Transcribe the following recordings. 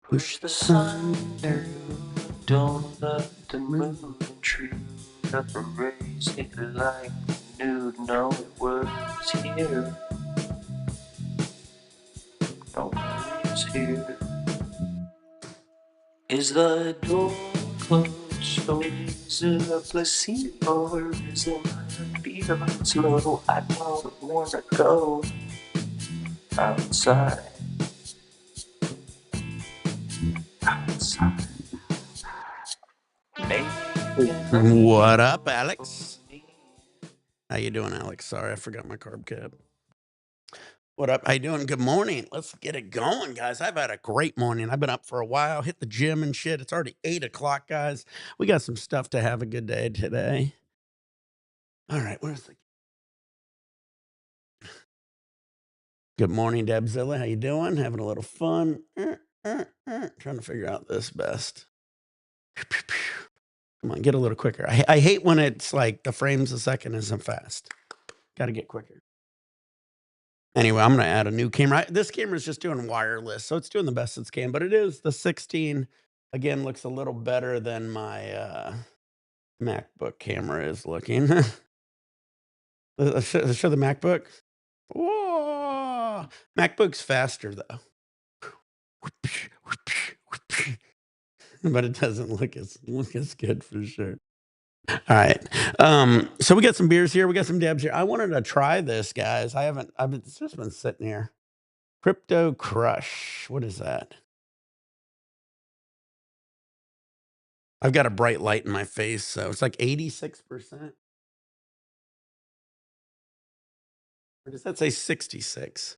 Push the sun down, don't let the moon intrude. Let the rays hit it like nude. No, it was here. No, it's here. Is the door closed, or is it a placebo, or is it my beat about slow? I don't wanna go outside, outside. Maybe What up, Alex? How you doing, Alex? Sorry, I forgot my carb cap. What up? How you doing? Good morning. Let's get it going, guys. I've had a great morning. I've been up for a while, hit the gym and shit. It's already 8 o'clock, guys. We got some stuff to have a good day today. All right, where's the good morning, Debzilla? How you doing? Having a little fun. Trying to figure out this best. Come on, get a little quicker. I hate when it's like the frames a second isn't fast. Got to get quicker. Anyway, I'm gonna add a new camera. This camera is just doing wireless, so it's doing the best it can. But it is the 16. Again, looks a little better than my MacBook camera is looking. Show the MacBook. Whoa! MacBook's faster though, but it doesn't look as good for sure. All right. So we got some beers here. We got some dabs here. I wanted to try this, guys. It's just been sitting here. Crypto Crush. What is that? I've got a bright light in my face, so it's like 86%. Or does that say 66?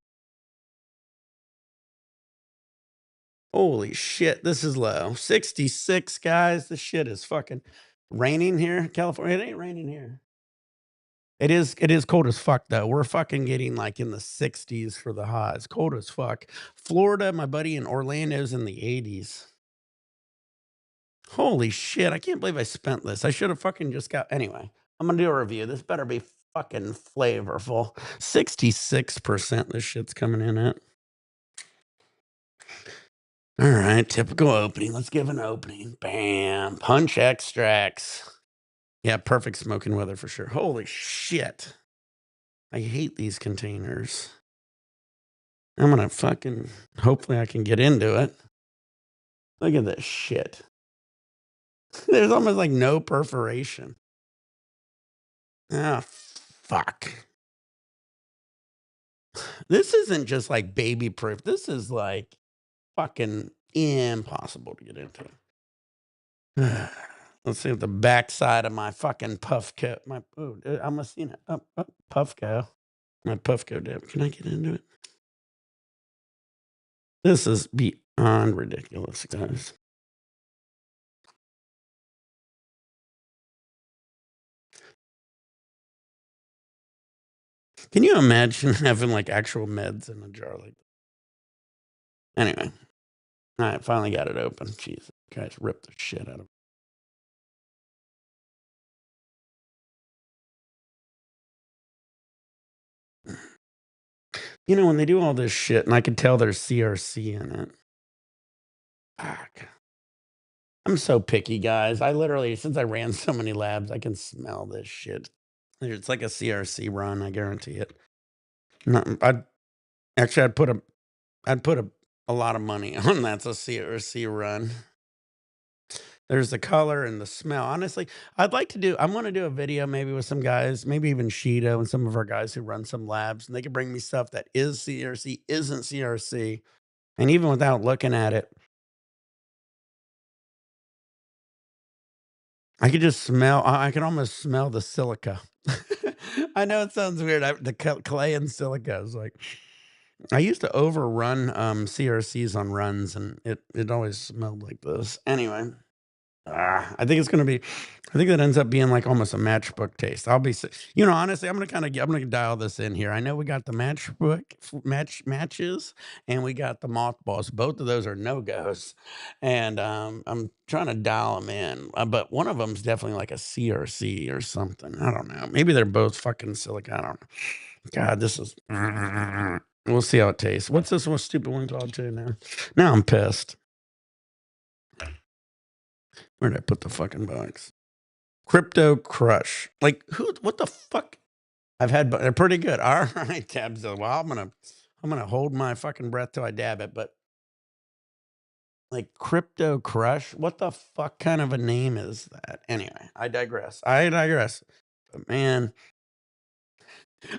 Holy shit, this is low. 66, guys. This shit is fucking raining here, California. It ain't raining here. It is cold as fuck though. We're fucking getting like in the 60s for the high. It's cold as fuck. Florida, my buddy in Orlando's in the 80s. Holy shit, I can't believe I spent this. I should have fucking just got anyway. I'm gonna do a review. This better be fucking flavorful. 66% this shit's coming in at. All right, typical opening. Let's give an opening. Bam. Punch extracts. Yeah, perfect smoking weather for sure. Holy shit. I hate these containers. I'm gonna fucking hopefully I can get into it. Look at this shit. There's almost like no perforation. Ah, fuck. This isn't just like baby proof. This is like fucking impossible to get into. Let's see what the backside of my fucking Puffco. I must seen it. Puffco. My Puffco dip. Can I get into it? This is beyond ridiculous, guys. Can you imagine having like actual meds in a jar like that? Anyway, I finally got it open. Jeez, guys ripped the shit out of it. You know, when they do all this shit, and I can tell there's CRC in it. Fuck. I'm so picky, guys. I literally, since I ran so many labs, I can smell this shit. It's like a CRC run, I guarantee it. No, I'd put a lot of money on that's a CRC run. There's the color and the smell. Honestly, I want to do a video maybe with some guys, maybe even Shido and some of our guys who run some labs, and they could bring me stuff that is CRC, isn't CRC, and even without looking at it, I could just smell. I can almost smell the silica. I know it sounds weird. The clay and silica is like. I used to overrun CRCs on runs, and it always smelled like this. Anyway. I think it's gonna be I think that ends up being like almost a matchbook taste. Honestly, I'm gonna dial this in here. I know we got the matches and we got the mothballs. Both of those are no-goes. And I'm trying to dial them in. But one of them's definitely like a CRC or something. I don't know. Maybe they're both fucking silica. I don't know. God, this is we'll see how it tastes. What's this one stupid one called too now? Now I'm pissed. Where did I put the fucking box? Crypto Crush. Like who? What the fuck? I've had, but they're pretty good. All right, Tabzilla. Well, I'm gonna hold my fucking breath till I dab it. But like Crypto Crush, what the fuck kind of a name is that? Anyway, I digress. I digress. But man,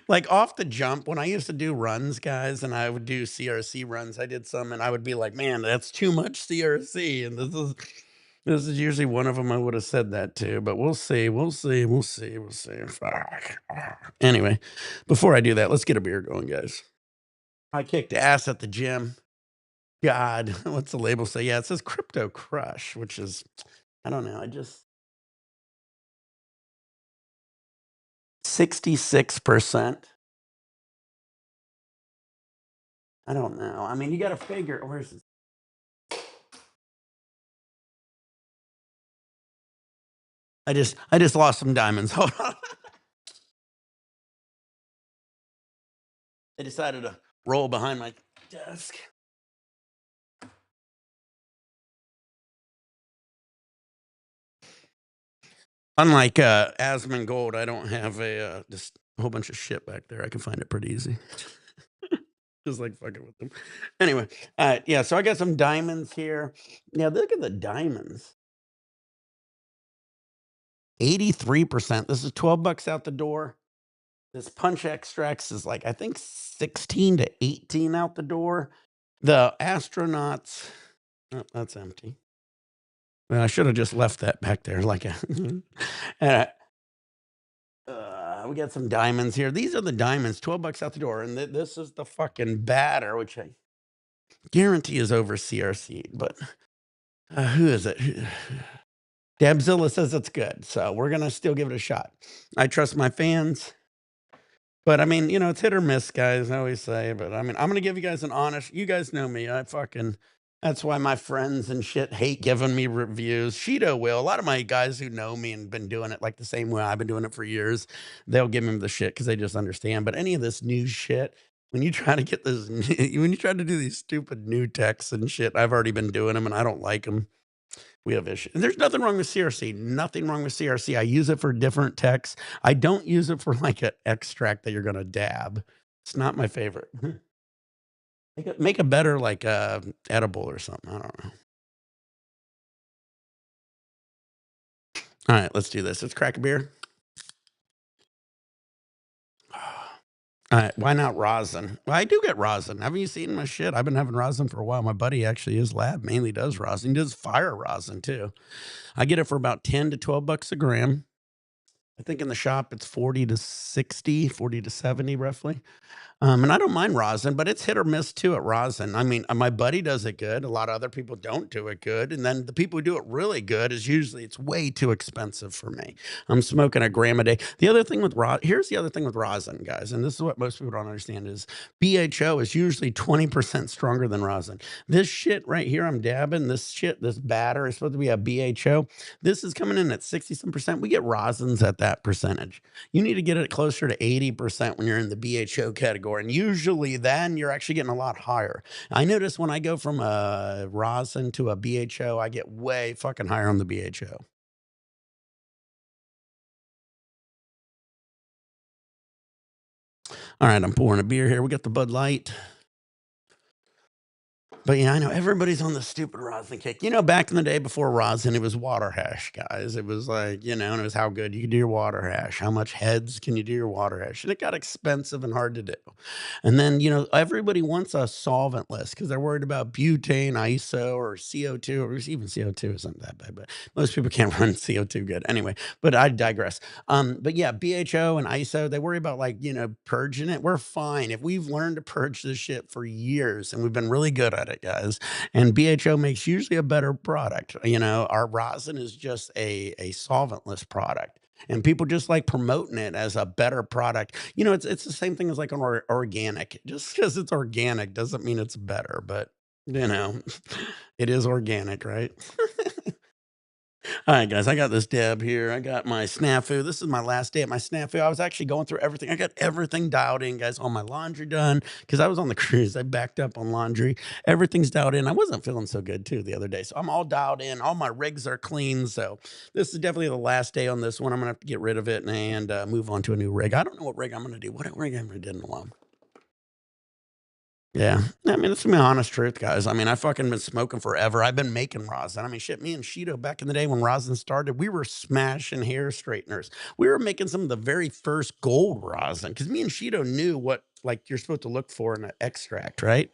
like off the jump, when I used to do runs, guys, and I would do CRC runs, I did some, and I would be like, "Man, that's too much CRC." And this is usually one of them I would have said that to, but we'll see, we'll see, we'll see, we'll see. Fuck. Anyway, before I do that, let's get a beer going, guys. I kicked ass at the gym. God, what's the label say? Yeah, it says Crypto Crush, which is, I don't know. I just 66%. I don't know. I mean, you got to figure. Where's this? I just lost some diamonds. Hold on. I decided to roll behind my desk. Unlike Asmongold, I don't have just a whole bunch of shit back there. I can find it pretty easy. Just like fucking with them. Anyway, yeah. So I got some diamonds here. Yeah, look at the diamonds. 83%. This is 12 bucks out the door. This punch extracts is like I think 16 to 18 out the door. The astronauts. Oh, that's empty. Well, I should have just left that back there like a. uh, we got some diamonds here. These are the diamonds, 12 bucks out the door. And this is the fucking batter, which I guarantee is over CRC. But who is it? Dabzilla says it's good. So we're going to still give it a shot. I trust my fans. But I mean, it's hit or miss, guys. I always say, but I mean, I'm gonna give you guys an honest. You guys know me. That's why my friends and shit hate giving me reviews. Shido will. A lot of my guys who know me and been doing it like the same way I've been doing it for years, they'll give me the shit because they just understand. But any of this new shit, when you try to get this, when you try to do these stupid new texts and shit, I've already been doing them and I don't like them. We have issues. And there's nothing wrong with CRC. Nothing wrong with CRC. I use it for different texts. I don't use it for like an extract that you're gonna dab. It's not my favorite. Make a better like edible or something. I don't know. All right, let's do this. Let's crack a beer. All right, why not rosin? Well, I do get rosin. Haven't you seen my shit? I've been having rosin for a while. My buddy actually, his lab mainly does rosin. He does fire rosin too. I get it for about 10 to 12 bucks a gram. I think in the shop it's 40 to 60, 40 to 70 roughly. And I don't mind rosin, but it's hit or miss too at rosin. I mean, my buddy does it good. A lot of other people don't do it good. And then the people who do it really good is usually it's way too expensive for me. I'm smoking a gram a day. The other thing with here's the other thing with rosin, guys, and this is what most people don't understand is BHO is usually 20% stronger than rosin. This shit right here, I'm dabbing this shit, this batter is supposed to be a BHO. This is coming in at 60 some percent. We get rosins at that percentage. You need to get it closer to 80% when you're in the BHO category. And usually then you're actually getting a lot higher. I notice when I go from a rosin to a BHO, I get way fucking higher on the BHO. All right, I'm pouring a beer here. We got the Bud Light. But yeah, I know everybody's on the stupid rosin kick. Back in the day before rosin, it was water hash, guys. It was like, and it was how good you could do your water hash. How much heads can you do your water hash? And it got expensive and hard to do. And then, everybody wants a solventless because they're worried about butane, ISO, or CO2, or even CO2 isn't that bad, but most people can't run CO2 good. Anyway, but I digress. But yeah, BHO and ISO, they worry about like, purging it. We're fine. If we've learned to purge this shit for years and we've been really good at it, guys, and BHO makes usually a better product. Our rosin is just a solventless product. And people just like promoting it as a better product. It's the same thing as like an organic. Just because it's organic doesn't mean it's better, but you know, it is organic, right? All right, guys, I got this dab here. I got my snafu. This is my last day at my snafu. I was actually going through everything. I got everything dialed in, guys. All my laundry done because I was on the cruise. I backed up on laundry. Everything's dialed in. I wasn't feeling so good too the other day, so I'm all dialed in. All my rigs are clean. So this is definitely the last day on this one. I'm gonna have to get rid of it and move on to a new rig. I don't know what rig I'm gonna do. What rig I haven't did in a while. Yeah. I mean, it's my honest truth, guys. I mean, I fucking been smoking forever. I've been making rosin. I mean, shit, me and Shido back in the day when rosin started, we were smashing hair straighteners. We were making some of the very first gold rosin because me and Shido knew what like you're supposed to look for in an extract, right?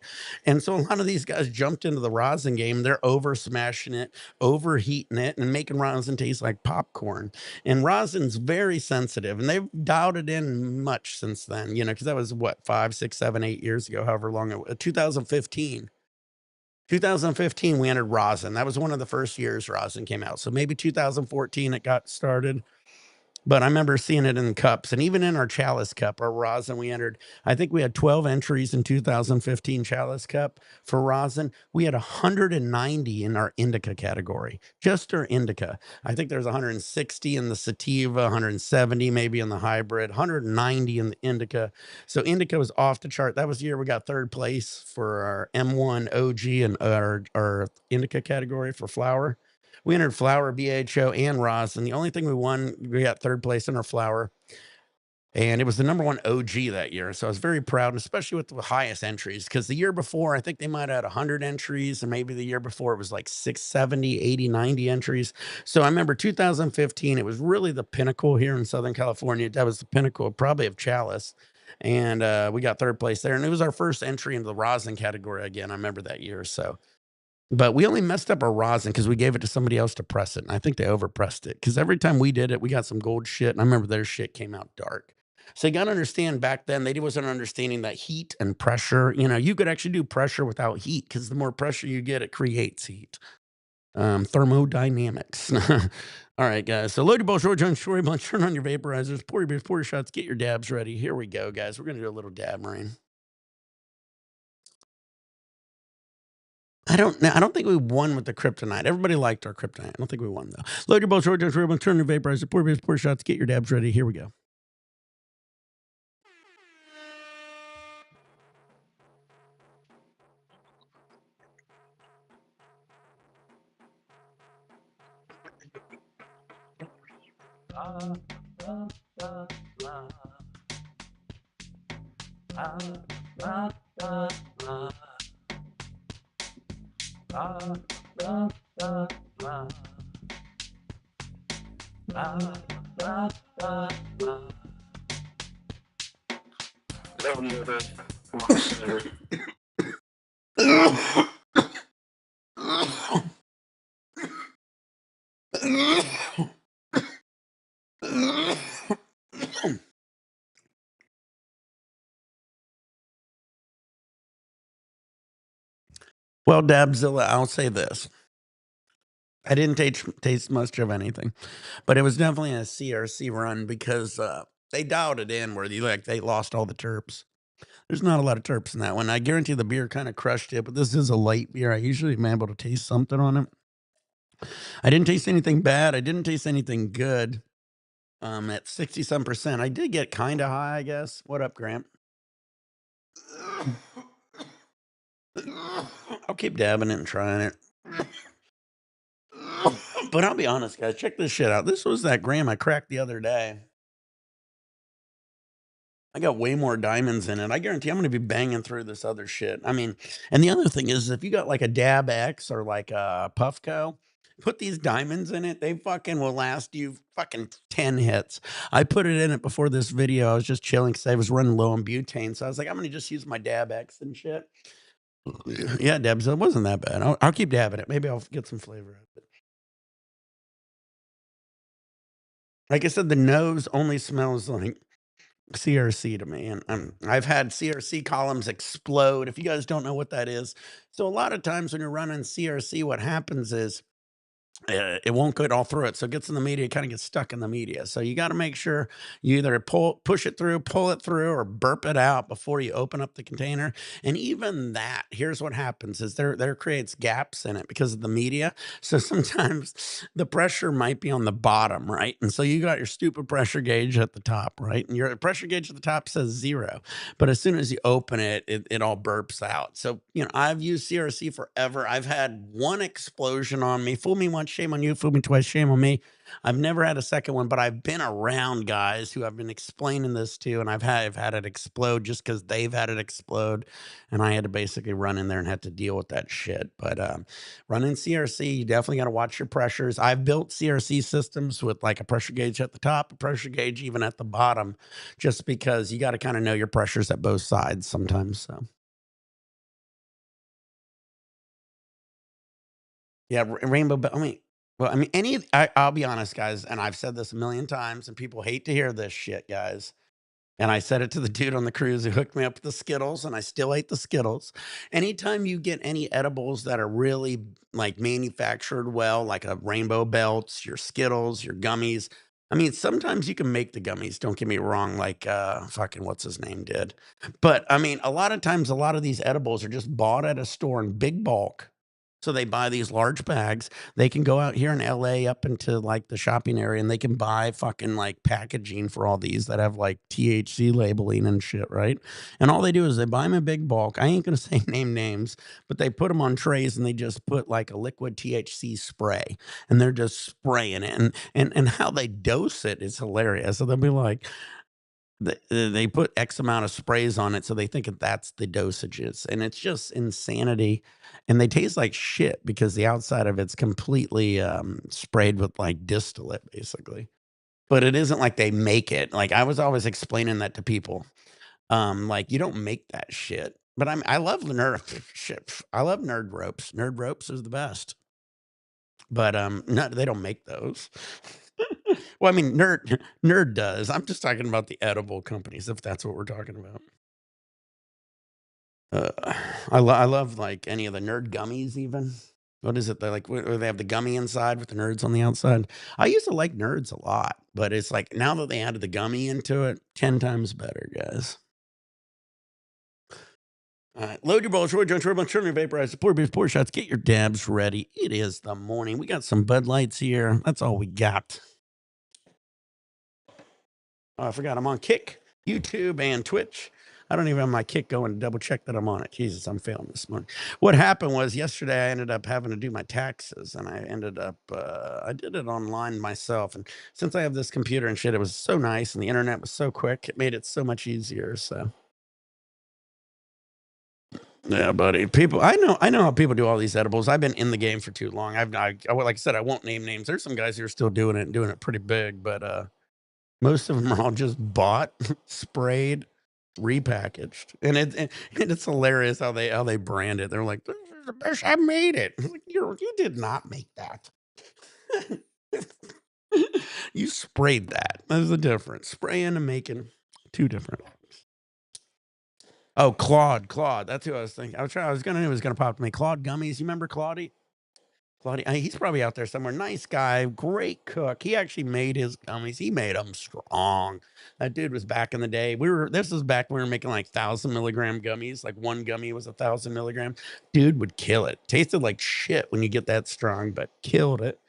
And so a lot of these guys jumped into the rosin game. They're over smashing it, overheating it, and making rosin taste like popcorn. And rosin's very sensitive, and they've dialed it in much since then, you know, because that was what, 5, 6, 7, 8 years ago, however long it was. 2015. 2015, we entered rosin. That was one of the first years rosin came out. So maybe 2014 it got started. But I remember seeing it in cups and even in our Chalice Cup, our rosin we entered. I think we had 12 entries in 2015 Chalice Cup for rosin. We had 190 in our indica category, just our indica. I think there's 160 in the sativa, 170 maybe in the hybrid, 190 in the indica. So indica was off the chart. That was the year we got third place for our M1 OG and our indica category for flower. We entered flower, BHO, and rosin. The only thing we won, we got third place in our flower, and it was the number one OG that year. So I was very proud, especially with the highest entries, because the year before, I think they might have had 100 entries, and maybe the year before it was like 670, 80, 90 entries. So I remember 2015, it was really the pinnacle here in Southern California. That was the pinnacle, probably of Chalice. And we got third place there. And it was our first entry into the rosin category again. I remember that year. So but we only messed up our rosin because we gave it to somebody else to press it, and I think they overpressed it. Because every time we did it, we got some gold shit, and I remember their shit came out dark. So you gotta understand back then, they wasn't understanding that heat and pressure, you know, you could actually do pressure without heat because the more pressure you get, it creates heat. Thermodynamics. All right, guys. So load your bowl, short, story bunch, turn on your vaporizers, pour your beers, pour your shots, get your dabs ready. Here we go, guys. We're gonna do a little dab rain. I don't think we won with the kryptonite. Everybody liked our kryptonite. I don't think we won though. Load your boat, short jumps, ribbon, turn your vaporizer, pour beers, pour shots, get your dabs ready. Here we go. La, la, la, la. La, la, la, la. La, la, la, la. La, la, la, la. Don't know that. Well, Dabzilla, I'll say this. I didn't taste much of anything, but it was definitely a CRC run because they dialed it in where they lost all the terps. There's not a lot of terps in that one. I guarantee the beer kind of crushed it, but this is a light beer. I usually am able to taste something on it. I didn't taste anything bad. I didn't taste anything good. At 60 some percent, I did get kind of high, I guess. What up, Grant? I'll keep dabbing it and trying it. But I'll be honest, guys. Check this shit out. This was that gram I cracked the other day. I got way more diamonds in it. I guarantee I'm going to be banging through this other shit. I mean, and the other thing is, if you got like a Dab X or like a Puffco, put these diamonds in it. They fucking will last you fucking 10 hits. I put it in it before this video. I was just chilling because I was running low on butane. So I was like, I'm going to just use my Dab X and shit. Yeah, Deb, so it wasn't that bad. I'll keep dabbing it. Maybe I'll get some flavor out of it. Like I said, the nose only smells like CRC to me, and I've had CRC columns explode. If you guys don't know what that is, so a lot of times when you're running CRC, what happens is it won't get all through it. So it gets in the media, it kind of gets stuck in the media. So you got to make sure you either push it through, pull it through, or burp it out before you open up the container. And even that, here's what happens: is there creates gaps in it because of the media. So sometimes the pressure might be on the bottom, right? And so you got your stupid pressure gauge at the top, right? And your pressure gauge at the top says 0, but as soon as you open it, it all burps out. So I've used CRC forever. I've had one explosion on me. Fool me once, shame on you. Fool me twice, shame on me. I've never had a second one, but I've been around guys who I've been explaining this to, and I've had it explode just because they've had it explode, and I had to basically run in there and had to deal with that shit. But running CRC, you definitely got to watch your pressures. I've built CRC systems with like a pressure gauge at the top, a pressure gauge even at the bottom, just because you got to kind of know your pressures at both sides sometimes. So yeah, rainbow. I mean, well, I mean, I'll be honest, guys, and I've said this a million times, and people hate to hear this shit, guys. And I said it to the dude on the cruise who hooked me up with the Skittles, and I still ate the Skittles. Anytime you get any edibles that are really like manufactured well, like a Rainbow Belts, your Skittles, your gummies. I mean, sometimes you can make the gummies, don't get me wrong, like fucking what's his name did. But I mean, a lot of times, a lot of these edibles are just bought at a store in big bulk. So they buy these large bags. They can go out here in LA up into like the shopping area and they can buy fucking like packaging for all these that have like THC labeling and shit, right? And all they do is they buy them in big bulk. I ain't gonna say name names, but they put them on trays and they just put like a liquid THC spray and they're just spraying it. And how they dose it is hilarious. So they'll be like, they put X amount of sprays on it, so they think that that's the dosages, and it's just insanity, and they taste like shit because the outside of it's completely, sprayed with, like, distillate, basically, but it isn't like they make it, like, I was always explaining that to people, like, you don't make that shit, but I love the nerd shit, I love Nerd Ropes is the best, but, no, they don't make those. Well, I mean, Nerd does. I'm just talking about the edible companies, if that's what we're talking about. Uh, I love, like, any of the Nerd gummies even. What is it? They like, where they have the gummy inside with the Nerds on the outside. I used to like Nerds a lot, but it's like, now that they added the gummy into it, 10 times better, guys. Alright, load your balls, Roy Jones, Roy Bunch, Trim Vaporize, pour beers, pour shots, get your dabs ready. It is the morning. We got some Bud Lights here. That's all we got. Oh, I forgot I'm on Kick, YouTube, and Twitch. I don't even have my Kick going to double check that I'm on it. Jesus, I'm failing this morning. What happened was yesterday I ended up having to do my taxes, and I ended up I did it online myself. And since I have this computer and shit, it was so nice, and the internet was so quick. It made it so much easier. So yeah, buddy. People, I know how people do all these edibles. I've been in the game for too long. Like I said, I won't name names. There's some guys who are still doing it and doing it pretty big, but most of them are all just bought, sprayed, repackaged, and it's hilarious how they brand it. They're like, "This is the best I made it." I'm like, you did not make that. You sprayed that. There's the difference. Spraying and making, two different. Oh, Claude. That's who I was thinking. I was gonna it was gonna pop to me. Claude Gummies. You remember Claudie? Claudia, he's probably out there somewhere. Nice guy, great cook. He actually made his gummies. He made them strong. That dude was back in the day. This was back when we were making like 1,000 milligram gummies. Like one gummy was 1,000 milligram. Dude would kill it. Tasted like shit when you get that strong, but killed it.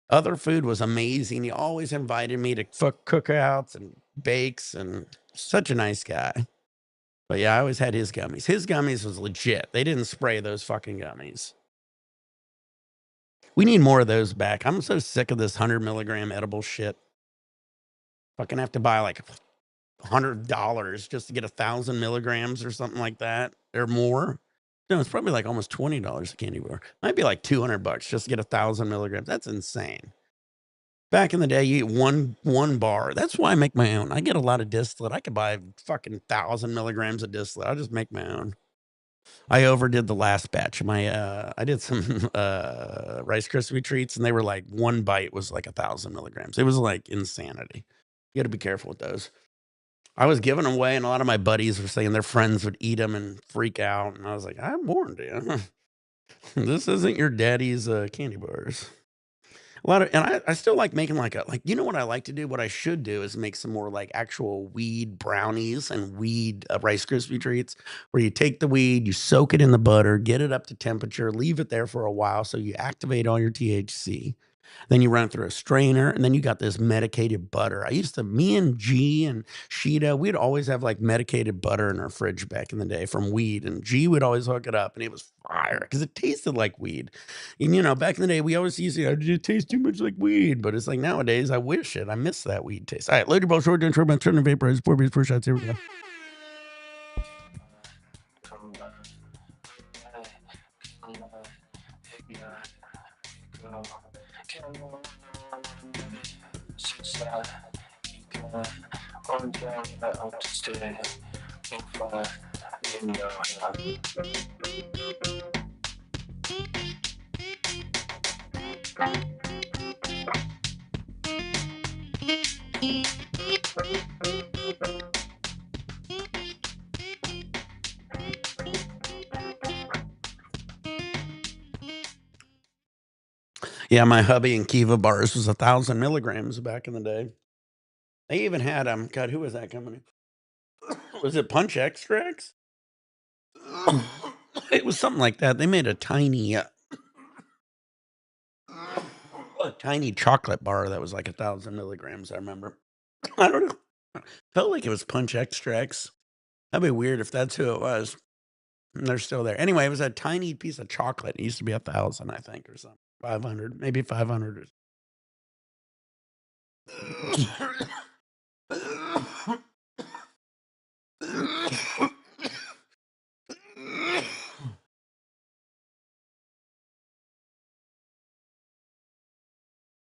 Other food was amazing. He always invited me to cookouts and bakes, and such a nice guy. But yeah, I always had his gummies. His gummies was legit. They didn't spray those fucking gummies. We need more of those back. I'm so sick of this 100 milligram edible shit. Fucking have to buy like $100 just to get 1,000 milligrams or something like that, or more. No, it's probably like almost $20 a candy bar. Might be like $200 just to get 1,000 milligrams. That's insane. Back in the day, you eat one bar. That's why I make my own. I get a lot of distillate. I could buy fucking 1,000 milligrams of distillate. I'll just make my own. I overdid the last batch. I did some Rice Krispie treats, and they were like one bite was like 1,000 milligrams. It was like insanity. You got to be careful with those. I was giving them away, and a lot of my buddies were saying their friends would eat them and freak out. And I was like, I warned you. This isn't your daddy's candy bars. A lot of and I still like making you know what I like to do? What I should do is make some more like actual weed brownies and weed Rice Krispie treats where you take the weed, you soak it in the butter, get it up to temperature, leave it there for a while so you activate all your THC. Then you run it through a strainer, and then you got this medicated butter. Me and G and Sheeta, we'd always have like medicated butter in our fridge back in the day from weed. And G would always hook it up, and it was fire because it tasted like weed. And back in the day, we always used to, it tastes too much like weed. But it's like nowadays, I wish it. I miss that weed taste. All right, later, both short and short, turn and vaporize, 4 beers, 4 shots. Here we go. Come back, come back, go. Come on, suicide, keep going. On down, up to stay. Go fly, you know how. Yeah, my hubby and Kiva bars was 1,000 milligrams back in the day. They even had God, who was that company? Was it Punch Extracts? It was something like that. They made a tiny chocolate bar that was like 1,000 milligrams. I remember. I don't know. Felt like it was Punch Extracts. That'd be weird if that's who it was. And they're still there. Anyway, it was a tiny piece of chocolate. It used to be 1,000, I think, or something. 500, maybe 500.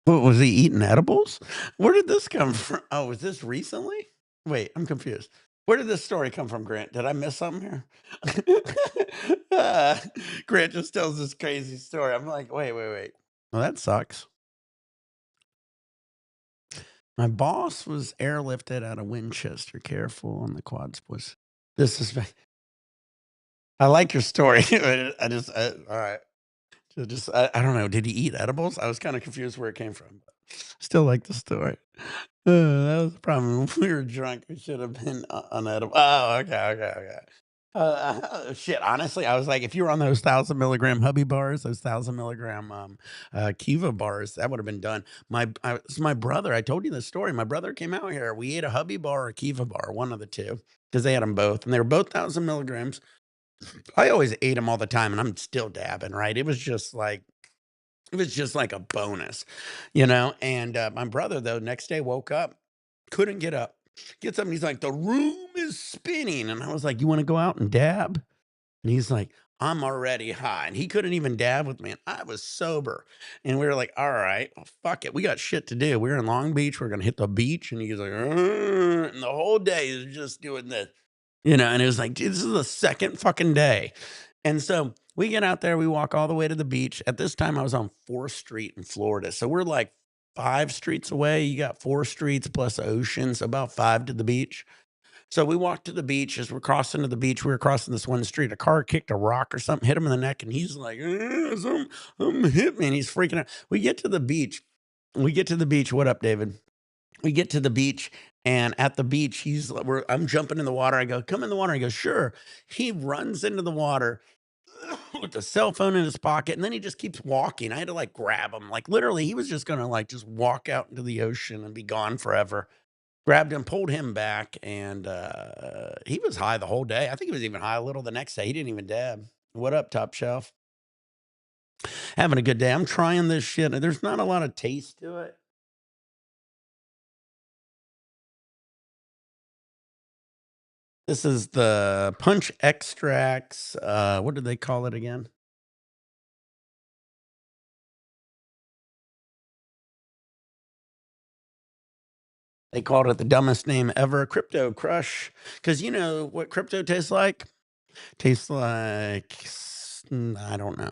What was he eating edibles? Where did this come from? Oh, was this recently? Wait, I'm confused. Where did this story come from, Grant? Did I miss something here? Ah, Grant just tells this crazy story. I'm like, wait. Well, that sucks. My boss was airlifted out of Winchester. Careful on the quads, boys. This is. I like your story. All right. I don't know. Did he eat edibles? I was kind of confused where it came from. But still like the story. That was the problem. When we were drunk, we should have been on edible. Oh, okay. Shit. Honestly, I was like, if you were on those 1,000 milligram hubby bars, those 1,000 milligram Kiva bars, that would have been done. It's my brother. I told you the story. My brother came out here. We ate a hubby bar or a Kiva bar, one of the two, because they had them both, and they were both 1,000 milligrams. I always ate them all the time, and I'm still dabbing, right? It was just like a bonus. And my brother, though, next day woke up, couldn't get up. Gets up and he's like, the room is spinning. And I was like, you want to go out and dab? And he's like, I'm already high. And he couldn't even dab with me. And I was sober. And we were like, all right, well, fuck it. We got shit to do. We were in Long Beach. We're going to hit the beach. And he's like, and the whole day is just doing this. And it was like, dude, this is the second fucking day. And so we get out there, we walk all the way to the beach. At this time, I was on 4th Street in Florida. So we're like 5 streets away. You got 4 streets plus ocean, so about 5 to the beach. So we walked to the beach. As we're crossing to the beach, we were crossing this one street. A car kicked a rock or something, hit him in the neck, and he's like, something hit me, and he's freaking out. We get to the beach. What up, David? We get to the beach, and at the beach, I'm jumping in the water. I go, come in the water. He goes, sure. He runs into the water with the cell phone in his pocket, and then he just keeps walking. I had to like grab him. Like literally, he was just gonna like just walk out into the ocean and be gone forever. Grabbed him, pulled him back, and he was high the whole day. I think he was even high a little the next day. He didn't even dab. What up, Top Shelf? Having a good day. I'm trying this shit. There's not a lot of taste to it. This is the Punch Extracts. What did they call it again? They called it the dumbest name ever, Crypto Crush. Because you know what crypto tastes like? Tastes like I don't know.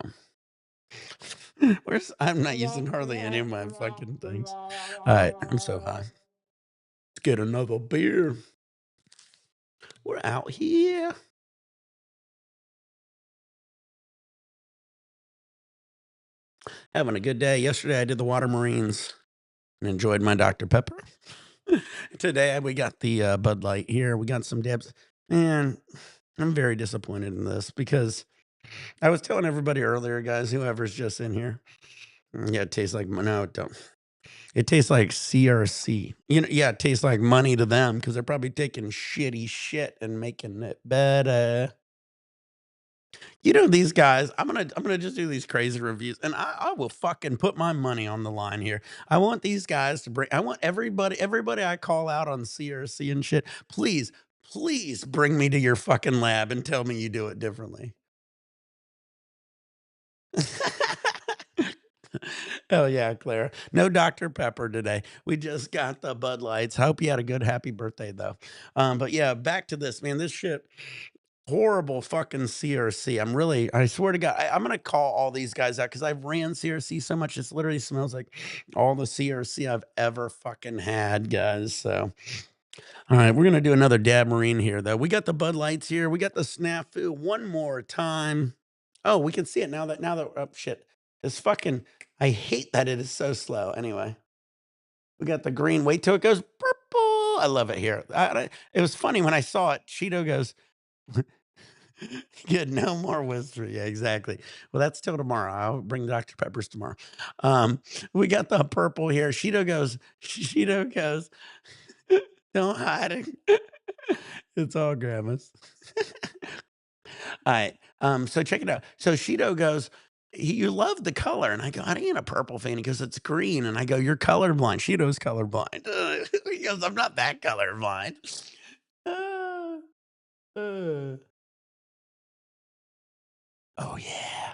I'm not using hardly any of my fucking things. All right, I'm so high. Let's get another beer. We're out here. Having a good day. Yesterday, I did the Water Marines and enjoyed my Dr. Pepper. Today, we got the Bud Light here. We got some dips. And I'm very disappointed in this because I was telling everybody earlier, guys, whoever's just in here, yeah, it tastes like, no, it don't. It tastes like CRC. Yeah, it tastes like money to them because they're probably taking shitty shit and making it better. These guys, I'm gonna just do these crazy reviews, and I will fucking put my money on the line here. I want these guys to bring. I want everybody I call out on CRC and shit. Please bring me to your fucking lab and tell me you do it differently. Oh yeah, Clara. No Dr. Pepper today. We just got the Bud Lights. Hope you had a good happy birthday though. But yeah, back to this, man. This shit. Horrible fucking CRC. I swear to God, I'm gonna call all these guys out because I've ran CRC so much. It literally smells like all the CRC I've ever fucking had, guys. So, all right, we're gonna do another Dab Marine here, though. We got the Bud Lights here. We got the Snafu one more time. Oh, we can see it now that oh shit. This fucking I hate that it is so slow. Anyway, we got the green. Wait till it goes purple. I love it here. It was funny when I saw it. Cheeto goes. Good, no more Worcester. Yeah, exactly. Well, that's till tomorrow. I'll bring Dr. Peppers tomorrow. Um, we got the purple here. Sheeto goes, don't hide it. It's all grandma's. All right. So check it out. So Sheeto goes, you love the color. And I go, I ain't a purple fan. He goes, it's green. And I go, you're colorblind. Sheeto's colorblind. He goes, I'm not that colorblind. Uh, uh. Oh, yeah.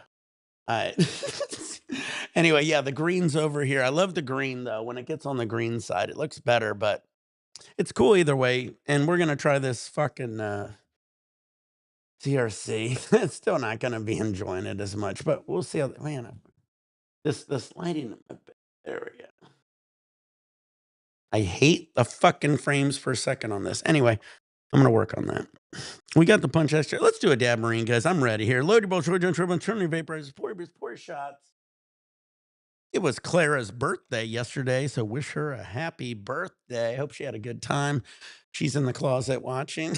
Alright. Anyway, yeah, the green's over here. I love the green, though. When it gets on the green side, it looks better, but it's cool either way, and we're gonna try this fucking, CRC. It's still not gonna be enjoying it as much, but we'll see how man, this lighting there we go. I hate the fucking frames per second on this. Anyway, I'm gonna work on that. We got the punch extra. Let's do a Dab Marine, guys. I'm ready here. Load your bolts, turn your vaporizers, pour your shots. It was Clara's birthday yesterday, so wish her a happy birthday. Hope she had a good time. She's in the closet watching.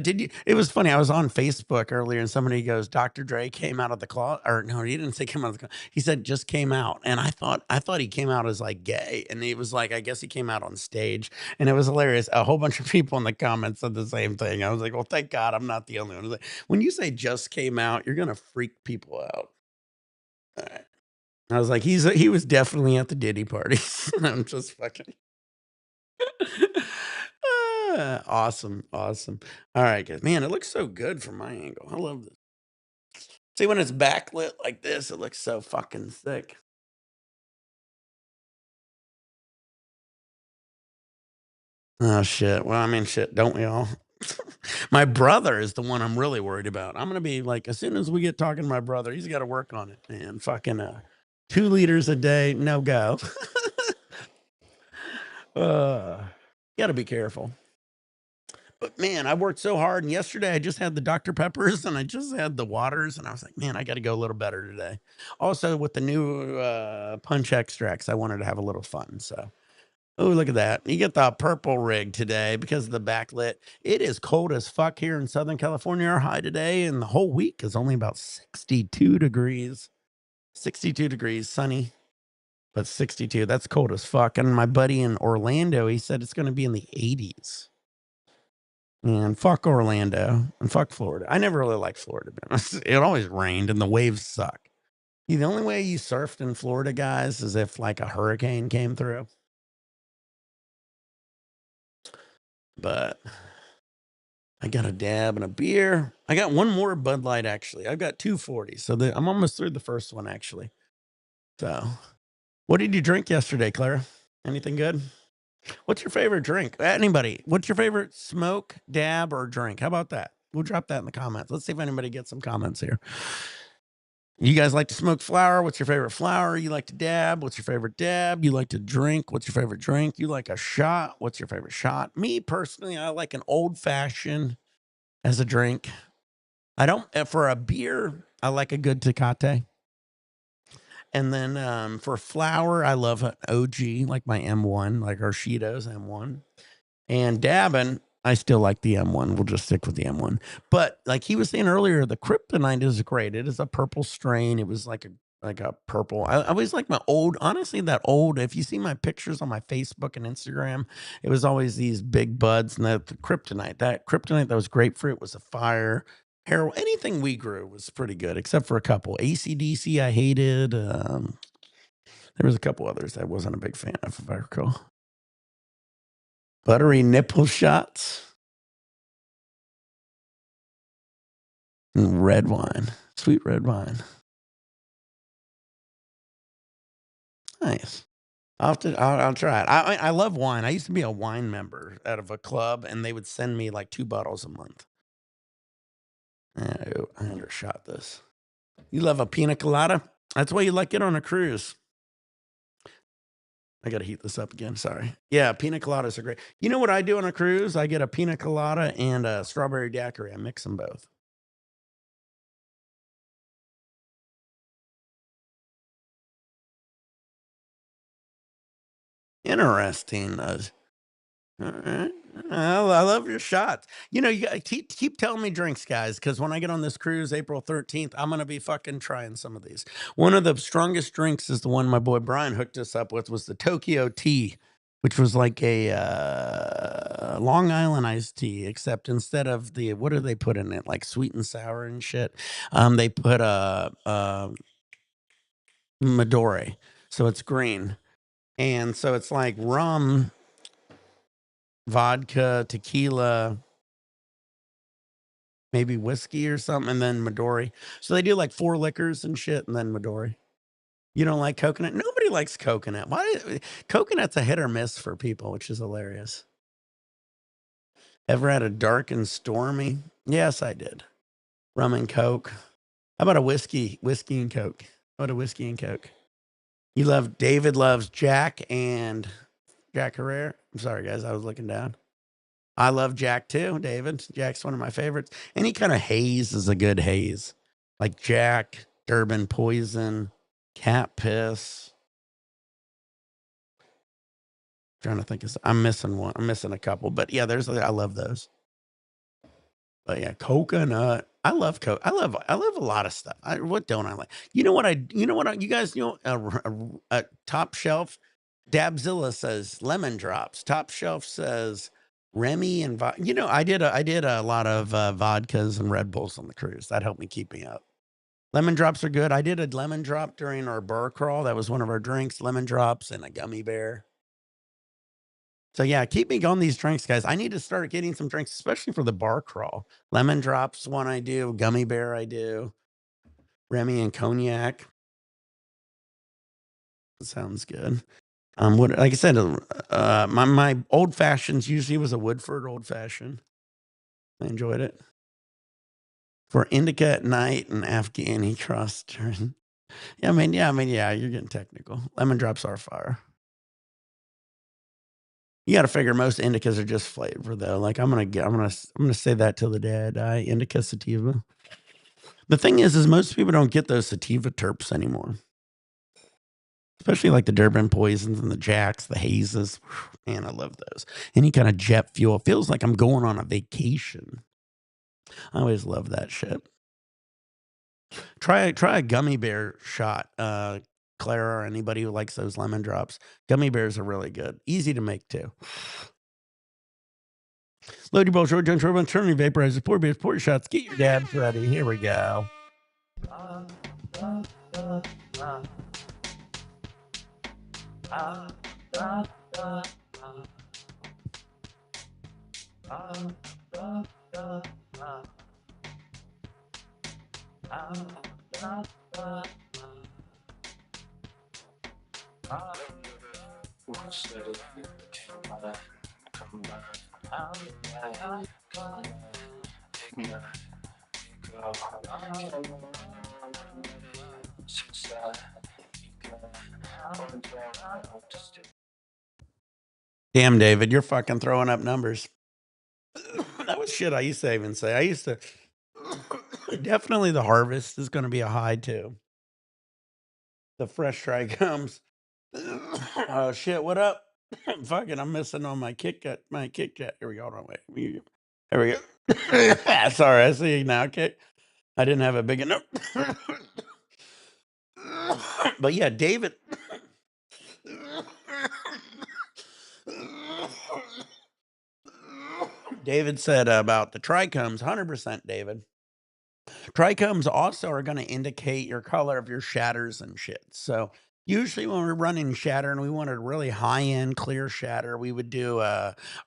Did you? It was funny. I was on Facebook earlier, and somebody goes, "Dr. Dre came out of the closet," or no, he didn't say came out of the closet. He said just came out, and I thought he came out as like gay, and he was like, I guess he came out on stage, and it was hilarious. A whole bunch of people in the comments said the same thing. I was like, well, thank God I'm not the only one. I was like, when you say just came out, you're gonna freak people out. All right. I was like, he was definitely at the Diddy parties. I'm just fucking awesome, awesome. All right, guys. Man, it looks so good from my angle. I love this. See, when it's backlit like this, it looks so fucking sick. Oh shit. Well, I mean, shit, don't we all? My brother is the one I'm really worried about. I'm gonna be like, as soon as we get talking to my brother, he's got to work on it, man. Fucking 2 liters a day, no go. uh, Got to be careful. But man, I worked so hard, and yesterday I just had the Dr. Peppers and I just had the waters, and I was like, man, I got to go a little better today. Also, with the new punch extracts, I wanted to have a little fun. So, oh, look at that! You get the purple rig today because of the backlit. It is cold as fuck here in Southern California. Our high today, and the whole week is only about 62 degrees. 62 degrees, sunny, but 62. That's cold as fuck. And my buddy in Orlando, he said it's going to be in the 80s. And fuck Orlando and fuck Florida. I never really liked Florida, man. It always rained and the waves suck. The only way you surfed in Florida, guys, is if like a hurricane came through. But I got a dab and a beer. I got one more Bud Light, actually. I've got 240. So I'm almost through the first one, actually. So, what did you drink yesterday, Clara? Anything good? What's your favorite drink? Anybody? What's your favorite smoke, dab, or drink? How about that? We'll drop that in the comments. Let's see if anybody gets some comments here. You guys like to smoke flower? What's your favorite flower? You like to dab? What's your favorite dab? You like to drink? What's your favorite drink? You like a shot? What's your favorite shot? Me personally, I like an old fashioned as a drink. I don't, for a beer, I like a good Tecate. And then for flour, I love an OG, like my M1, like Arshido's M1. And dabbing, I still like the M1. We'll just stick with the M1. But like he was saying earlier, the Kryptonite is great. It is a purple strain. It was like a purple. I always like my old, honestly, that old. If you see my pictures on my Facebook and Instagram, it was always these big buds and the Kryptonite. That Kryptonite that was grapefruit was a fire. Heroin, anything we grew was pretty good, except for a couple. ACDC, I hated. There was a couple others I wasn't a big fan of, if I recall. Buttery nipple shots and red wine, sweet red wine. Nice. I'll try it. I love wine. I used to be a wine member out of a club, and they would send me like 2 bottles a month. Oh, I undershot this. You love a pina colada? That's why you like it on a cruise. I gotta heat this up again. Sorry. Yeah, pina coladas are great. You know what I do on a cruise? I get a pina colada and a strawberry daiquiri. I mix them both. Interesting. All right. I love your shots. You know, you gotta keep telling me drinks, guys, because when I get on this cruise, April 13th, I'm gonna be fucking trying some of these. One of the strongest drinks is the one my boy Brian hooked us up with was the Tokyo tea, which was like a Long Island iced tea, except instead of the what do they put in it? Like sweet and sour and shit. They put a Midori, so it's green, and so it's like rum, vodka, tequila, maybe whiskey or something, and then Midori. So they do like 4 liquors and shit, and then Midori. You don't like coconut? Nobody likes coconut. Why? Coconut's a hit or miss for people, which is hilarious. Ever had a dark and stormy? Yes, I did. Rum and Coke. How about a whiskey? Whiskey and Coke. How about a whiskey and Coke? You love David loves Jack and Jack Herrera. I'm sorry, guys. I was looking down. I love Jack too, David. Jack's one of my favorites. Any kind of haze is a good haze. Like Jack, Durban Poison, Cat Piss. Trying to think of I'm missing one. I'm missing a couple. But yeah, I love those. But yeah, coconut. I love coke. I love a lot of stuff. What don't I like? You know what you guys Top Shelf Dabzilla says lemon drops. Top Shelf says Remy and I did a lot of vodkas and Red Bulls on the cruise. That helped me keep me up. Lemon drops are good. I did a lemon drop during our bar crawl. That was one of our drinks, lemon drops and a gummy bear. So yeah, keep me going these drinks, guys. I need to start getting some drinks, especially for the bar crawl. Lemon drops one I do, gummy bear I do, Remy and cognac. Sounds good. What like I said, my old fashions usually was a Woodford old fashioned. I enjoyed it. For indica at night and Afghani crust. Yeah, you're getting technical. Lemon drops are fire. You got to figure most indicas are just flavor though. Like I'm gonna say that till the day I die. Indica sativa. The thing is most people don't get those sativa terps anymore. Especially like the Durban Poisons and the Jacks, the hazes. Man, I love those. Any kind of jet fuel. It feels like I'm going on a vacation. I always love that shit. Try a gummy bear shot. Clara or anybody who likes those lemon drops. Gummy bears are really good. Easy to make too. Load your bowl, short junk, turn your vaporizers, pour beers, pour your shots, get your dabs ready. Here we go. Damn, David, you're fucking throwing up numbers. That was shit I used to even say. I used to definitely the harvest is going to be a high too. The fresh trichomes. Oh shit! What up? Fucking, I'm missing on my Kit Kat. My Kit Kat. Here we go. Hold on, wait. There we go. Sorry, I see you now. Okay, I didn't have a big enough. But yeah, David. David said about the trichomes. 100%, David. Trichomes also are going to indicate your color of your shatters and shit. So usually when we're running shatter and we want a really high end clear shatter, we would do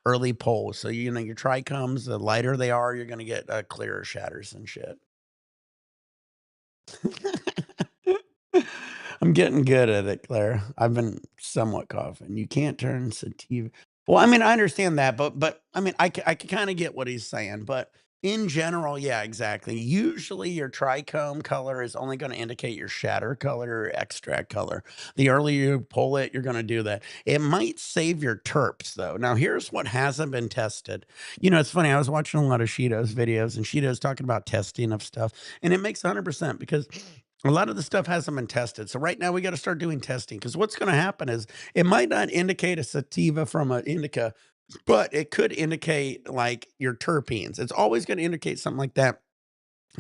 early pole. So you know your trichomes, the lighter they are, you're going to get clearer shatters and shit. I'm getting good at it, Claire. I've been somewhat coughing. You can't turn sativa. Well, I mean, I understand that, but I mean, I can kind of get what he's saying, but in general, yeah, exactly. Usually, your trichome color is only going to indicate your shatter color or extract color. The earlier you pull it, you're going to do that. It might save your terps, though. Now, here's what hasn't been tested. You know, it's funny. I was watching a lot of Shido's videos, and Shido's talking about testing of stuff, and it makes 100% because a lot of the stuff hasn't been tested. So right now we got to start doing testing because what's going to happen is it might not indicate a sativa from an indica, but it could indicate like your terpenes. It's always going to indicate something like that.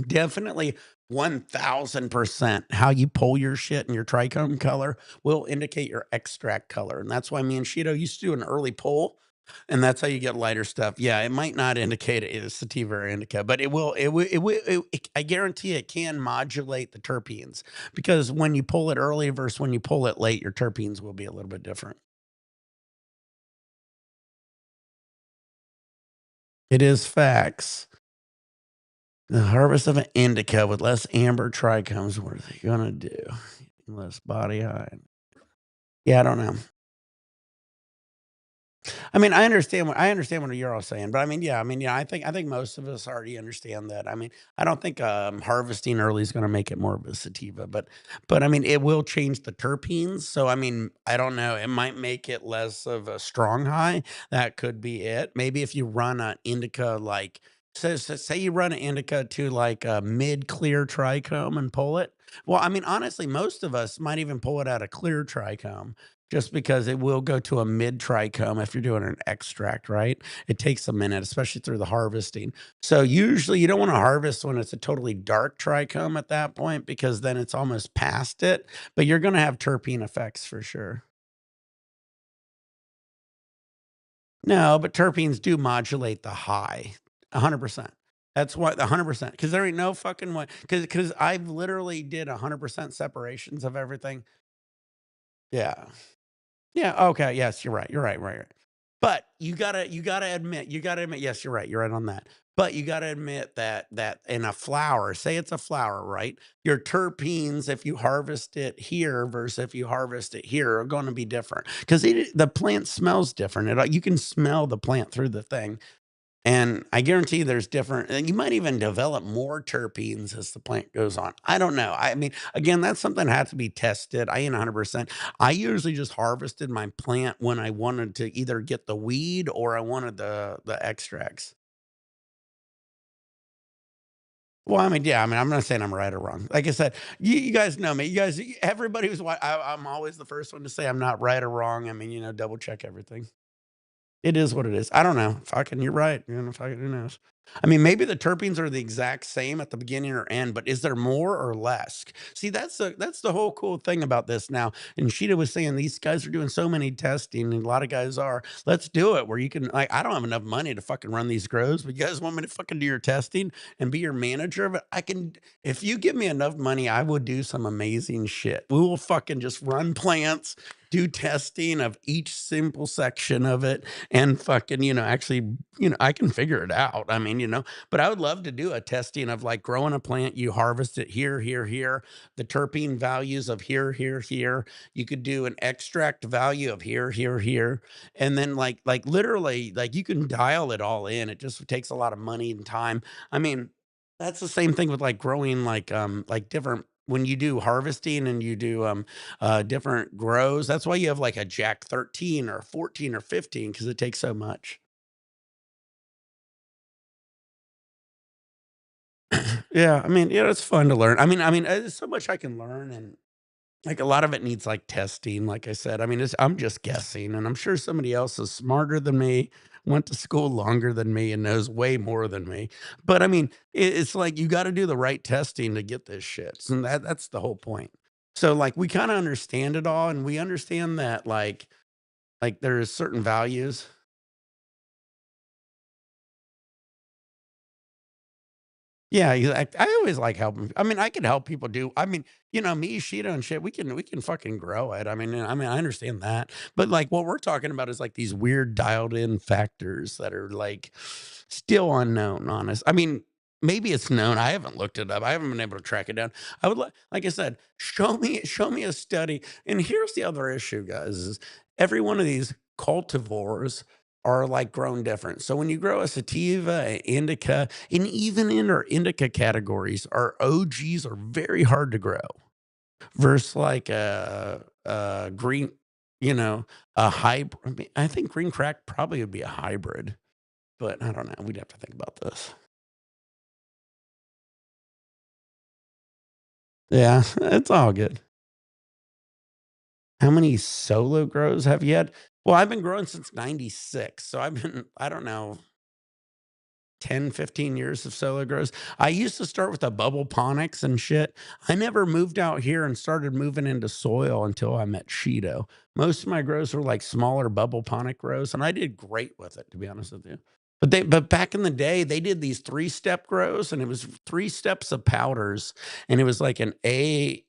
Definitely 1000% how you pull your shit and your trichome color will indicate your extract color. And that's why me and Shido used to do an early pull. And that's how you get lighter stuff. Yeah, it might not indicate it is sativa or indica, but I guarantee it can modulate the terpenes because when you pull it early versus when you pull it late, your terpenes will be a little bit different. It is facts. The harvest of an indica with less amber trichomes, what are they gonna do? Less body high. Yeah, I don't know. I mean, I understand what you're all saying, but I mean, yeah, I mean, yeah, I think most of us already understand that. I mean, I don't think harvesting early is going to make it more of a sativa, but I mean, it will change the terpenes. So I mean, I don't know. It might make it less of a strong high. That could be it. Maybe if you run an indica like say you run an indica to like a mid clear trichome and pull it. Well, I mean, honestly, most of us might even pull it out a clear trichome just because it will go to a mid trichome if you're doing an extract, right? It takes a minute, especially through the harvesting. So usually you don't want to harvest when it's a totally dark trichome at that point because then it's almost past it, but you're going to have terpene effects for sure. No, but terpenes do modulate the high 100%. That's why 100% because there ain't no fucking way because I've literally did 100% separations of everything. Yeah. Yeah, okay, yes, you're right, right. But you gotta admit, yes, you're right on that. But you gotta admit that in a flower, say it's a flower, right? Your terpenes, if you harvest it here versus if you harvest it here, are gonna be different because the plant smells different. You can smell the plant through the thing. And I guarantee there's different and you might even develop more terpenes as the plant goes on. I don't know. I mean, again, that's something that has to be tested. I ain't 100%. I usually just harvested my plant when I wanted to either get the weed or I wanted the extracts. Well, I mean, yeah, I mean, I'm not saying I'm right or wrong. Like I said, you guys know me. You guys, everybody who's I'm always the first one to say I'm not right or wrong. I mean, double check everything. It is what it is. I don't know. Fucking, you're right. Fucking, who knows? I mean, maybe the terpenes are the exact same at the beginning or end, but is there more or less? See, that's the whole cool thing about this now. And Sheeta was saying these guys are doing so many testing, and a lot of guys are. Let's do it where you can like. I don't have enough money to fucking run these grows, but you guys want me to fucking do your testing and be your manager of it? I can. If you give me enough money, I will do some amazing shit. We will fucking just run plants, do testing of each simple section of it and fucking, actually, I can figure it out. I mean, but I would love to do a testing of like growing a plant, you harvest it here, here, here, the terpene values of here, here, here. You could do an extract value of here, here, here. And then like literally, like you can dial it all in. It just takes a lot of money and time. I mean, that's the same thing with like growing like different when you do harvesting and you do different grows. That's why you have like a Jack 13 or 14 or 15 because it takes so much. Yeah, I mean, it's fun to learn. I mean, there's so much I can learn, and Like, a lot of it needs, like, testing, like I said. I mean, I'm just guessing, and I'm sure somebody else is smarter than me, went to school longer than me, and knows way more than me. But, I mean, it's like you gotta do the right testing to get this shit, and that's the whole point. So, like, we kinda understand it all, and we understand that, like, there's certain values. Yeah, I always like helping. I mean, I can help people do. I mean, me, Sheeta, and shit. We can fucking grow it. I mean, I understand that. But like, what we're talking about is like these weird dialed in factors that are like still unknown. Honest. I mean, maybe it's known. I haven't looked it up. I haven't been able to track it down. I would like I said, show me a study. And here's the other issue, guys: is every one of these cultivars are like grown different. So when you grow a sativa, a indica, and even in our indica categories, our OGs are very hard to grow versus like a green, you know, a hybrid. I think green crack probably would be a hybrid, but I don't know. We'd have to think about this. Yeah, it's all good. How many solo grows have you had? Well, I've been growing since 96. So I don't know, 10, 15 years of solo grows. I used to start with the bubble ponics and shit. I never moved out here and started moving into soil until I met Shido. Most of my grows were like smaller bubble ponic grows, and I did great with it, to be honest with you. But back in the day, they did these three-step grows, and it was three steps of powders, and it was like an A,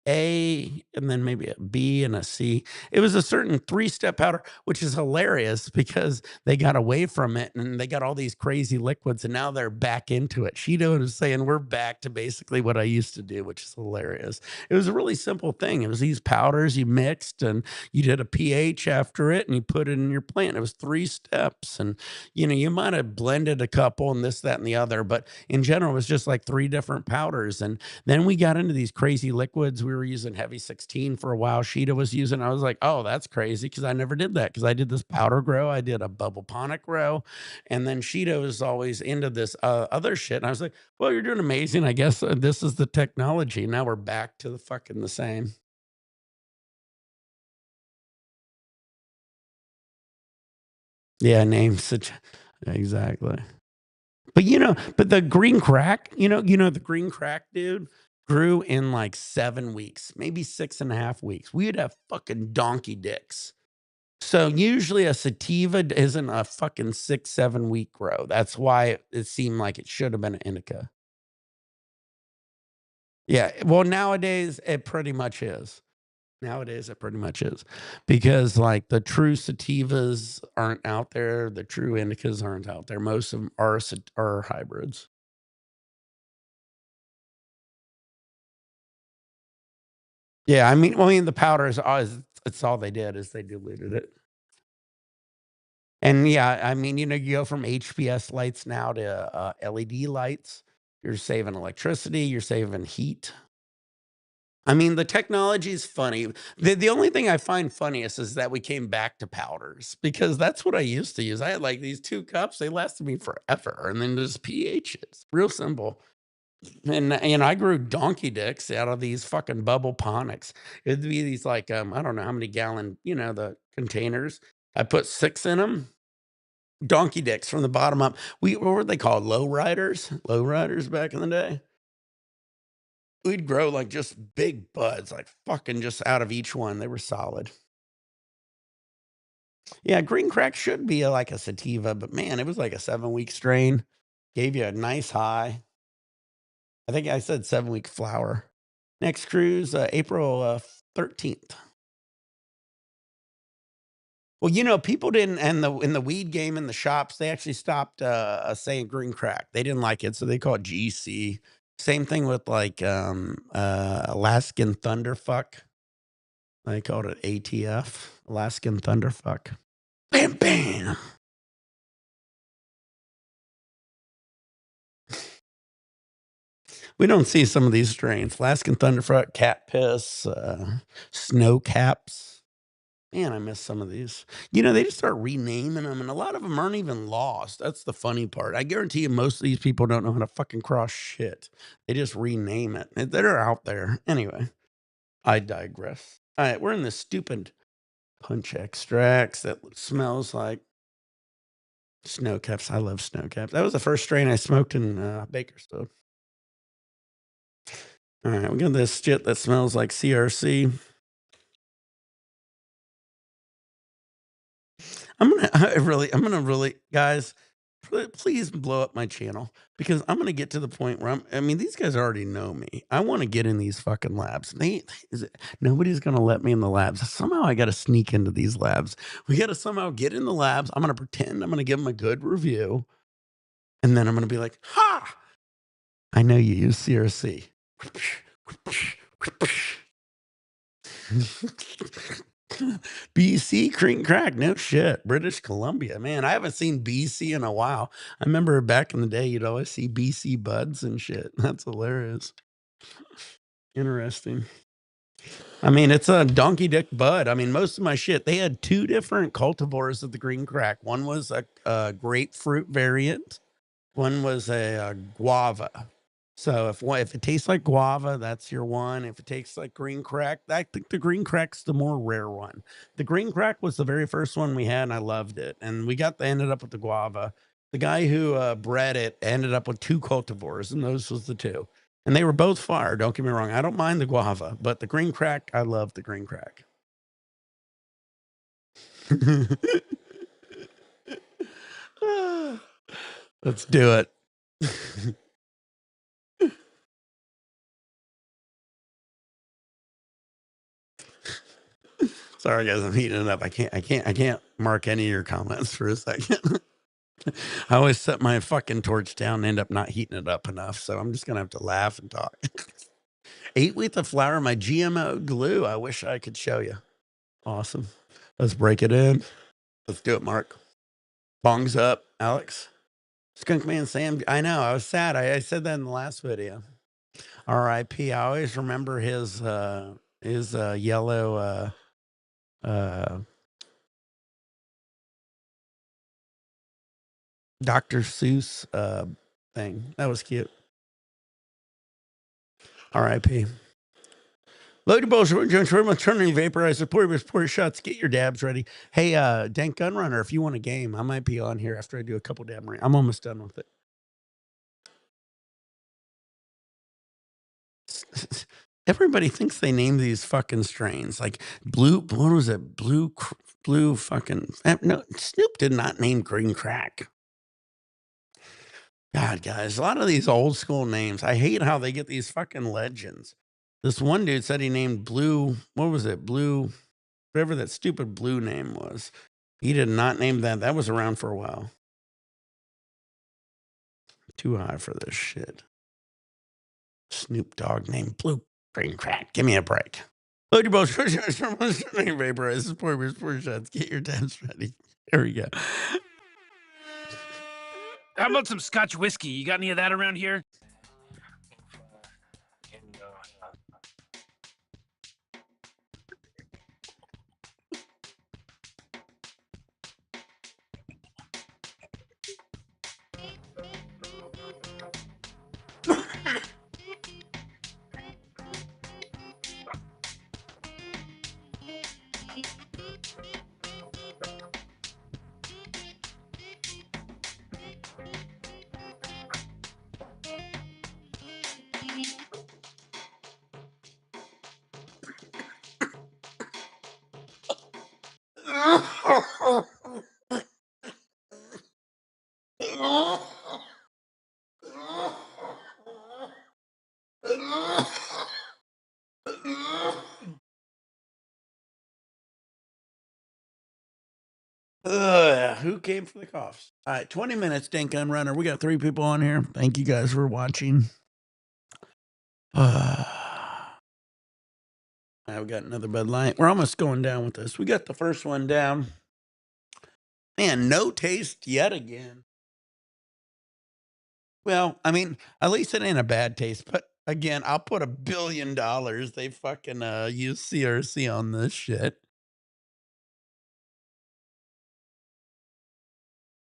and then maybe a B and a C. It was a certain three-step powder, which is hilarious because they got away from it and they got all these crazy liquids, and now they're back into it. Shido is saying we're back to basically what I used to do, which is hilarious. It was a really simple thing. It was these powders you mixed and you did a pH after it and you put it in your plant. It was three steps. And you might have blended a couple and this, that, and the other, but in general, it was just like three different powders. And then we got into these crazy liquids. We were using heavy 16 for a while. Sheeta was using. I was like, oh, that's crazy because I never did that because I did this powder grow. I did a bubble ponic grow. And then Sheeta was always into this other shit. And I was like, well, you're doing amazing. I guess this is the technology. Now we're back to the fucking the same. Yeah, names such exactly. But the green crack, the green crack, dude, grew in like 7 weeks, maybe 6.5 weeks. We'd have fucking donkey dicks. So usually a sativa isn't a fucking 6, 7 week grow. That's why it seemed like it should have been an indica. Yeah. Well, nowadays it pretty much is. Nowadays it pretty much is because like the true sativas aren't out there. The true indicas aren't out there. Most of them are hybrids. Yeah, I mean, the powder is always it's all they did is they diluted it. And yeah, I mean, you go from HPS lights now to LED lights. You're saving electricity, you're saving heat. I mean, the technology is funny. The only thing I find funniest is that we came back to powders because that's what I used to use. I had like these 2 cups, they lasted me forever. And then there's pHs, real simple. And I grew donkey dicks out of these fucking bubble ponics. It'd be these like, I don't know how many gallon, the containers. I put 6 in them. Donkey dicks from the bottom up. What were they called? Low riders? Low riders back in the day? We'd grow like just big buds, like fucking just out of each one. They were solid. Yeah, green crack should be like a sativa, but man, it was like a 7 week strain. Gave you a nice high. I think I said 7 week flower. Next cruise, April 13th. Well, people didn't, and in the weed game in the shops, they actually stopped saying green crack. They didn't like it, so they call it GC. Same thing with like Alaskan Thunderfuck. They called it ATF, Alaskan Thunderfuck. Bam, bam. We don't see some of these strains. Alaskan Thunderfuck, cat piss, snow caps. Man, I miss some of these. They just start renaming them, and a lot of them aren't even lost. That's the funny part. I guarantee you, most of these people don't know how to fucking cross shit. They just rename it. They're out there anyway. I digress. All right, we're in this stupid punch extracts that smells like snow caps. I love snow caps. That was the first strain I smoked in Bakersfield. All right, we got this shit that smells like CRC. I'm gonna really, guys, please blow up my channel because I'm gonna get to the point where I mean, these guys already know me. I want to get in these fucking labs. Nobody's gonna let me in the labs. Somehow I got to sneak into these labs. We got to somehow get in the labs. I'm gonna pretend I'm gonna give them a good review, and then I'm gonna be like, "Ha! I know you use CRC." BC Creek Crack, no shit. British Columbia, man. I haven't seen BC in a while. I remember back in the day, you'd always see BC buds and shit. That's hilarious. Interesting. I mean, it's a donkey dick bud. I mean, most of my shit, they had two different cultivars of the green crack. One was a grapefruit variant. One was a guava. So if it tastes like guava, that's your one. If it tastes like green crack, I think the green crack's the more rare one. The green crack was the very first one we had, and I loved it. And ended up with the guava. The guy who bred it ended up with two cultivars, and those was the two. And they were both fire. Don't get me wrong. I don't mind the guava, but the green crack, I love the green crack. Let's do it. Sorry guys, I'm heating it up. I can't mark any of your comments for a second. I always set my fucking torch down and end up not heating it up enough. So I'm just gonna have to laugh and talk. 8 weeks of flour, my GMO glue. I wish I could show you. Awesome. Let's break it in. Let's do it, Mark. Bongs up, Alex. Skunk Man Sam. I know. I was sad. I said that in the last video. R.I.P. I always remember his yellow Dr. Seuss thing. That was cute. R.I.P. Load your balls, turning vaporizer, pour shots, get your dabs ready. Hey, Dank Gunrunner, if you want a game, I might be on here after I do a couple dab. I'm almost done with it. Everybody thinks they name these fucking strains like blue. What was it? Blue fucking. No, Snoop did not name green crack. God, guys, a lot of these old school names. I hate how they get these fucking legends. This one dude said he named blue. What was it? Blue, whatever that stupid blue name was. He did not name that. That was around for a while. Too high for this shit. Snoop Dogg named Blue Green Crack. Give me a break. Load your boats. Vaporize. Pour shots. Get your dabs ready. There we go. How about some Scotch whiskey? You got any of that around here? Who came for the coughs? All right, 20 minutes, Dank Gun Runner. We got 3 people on here. Thank you guys for watching. I've got another Bud Light. We're almost going down with this. We got the first one down. Man, no taste yet again. Well, I mean, at least it ain't a bad taste. But again, I'll put $1 billion. They fucking use CRC on this shit.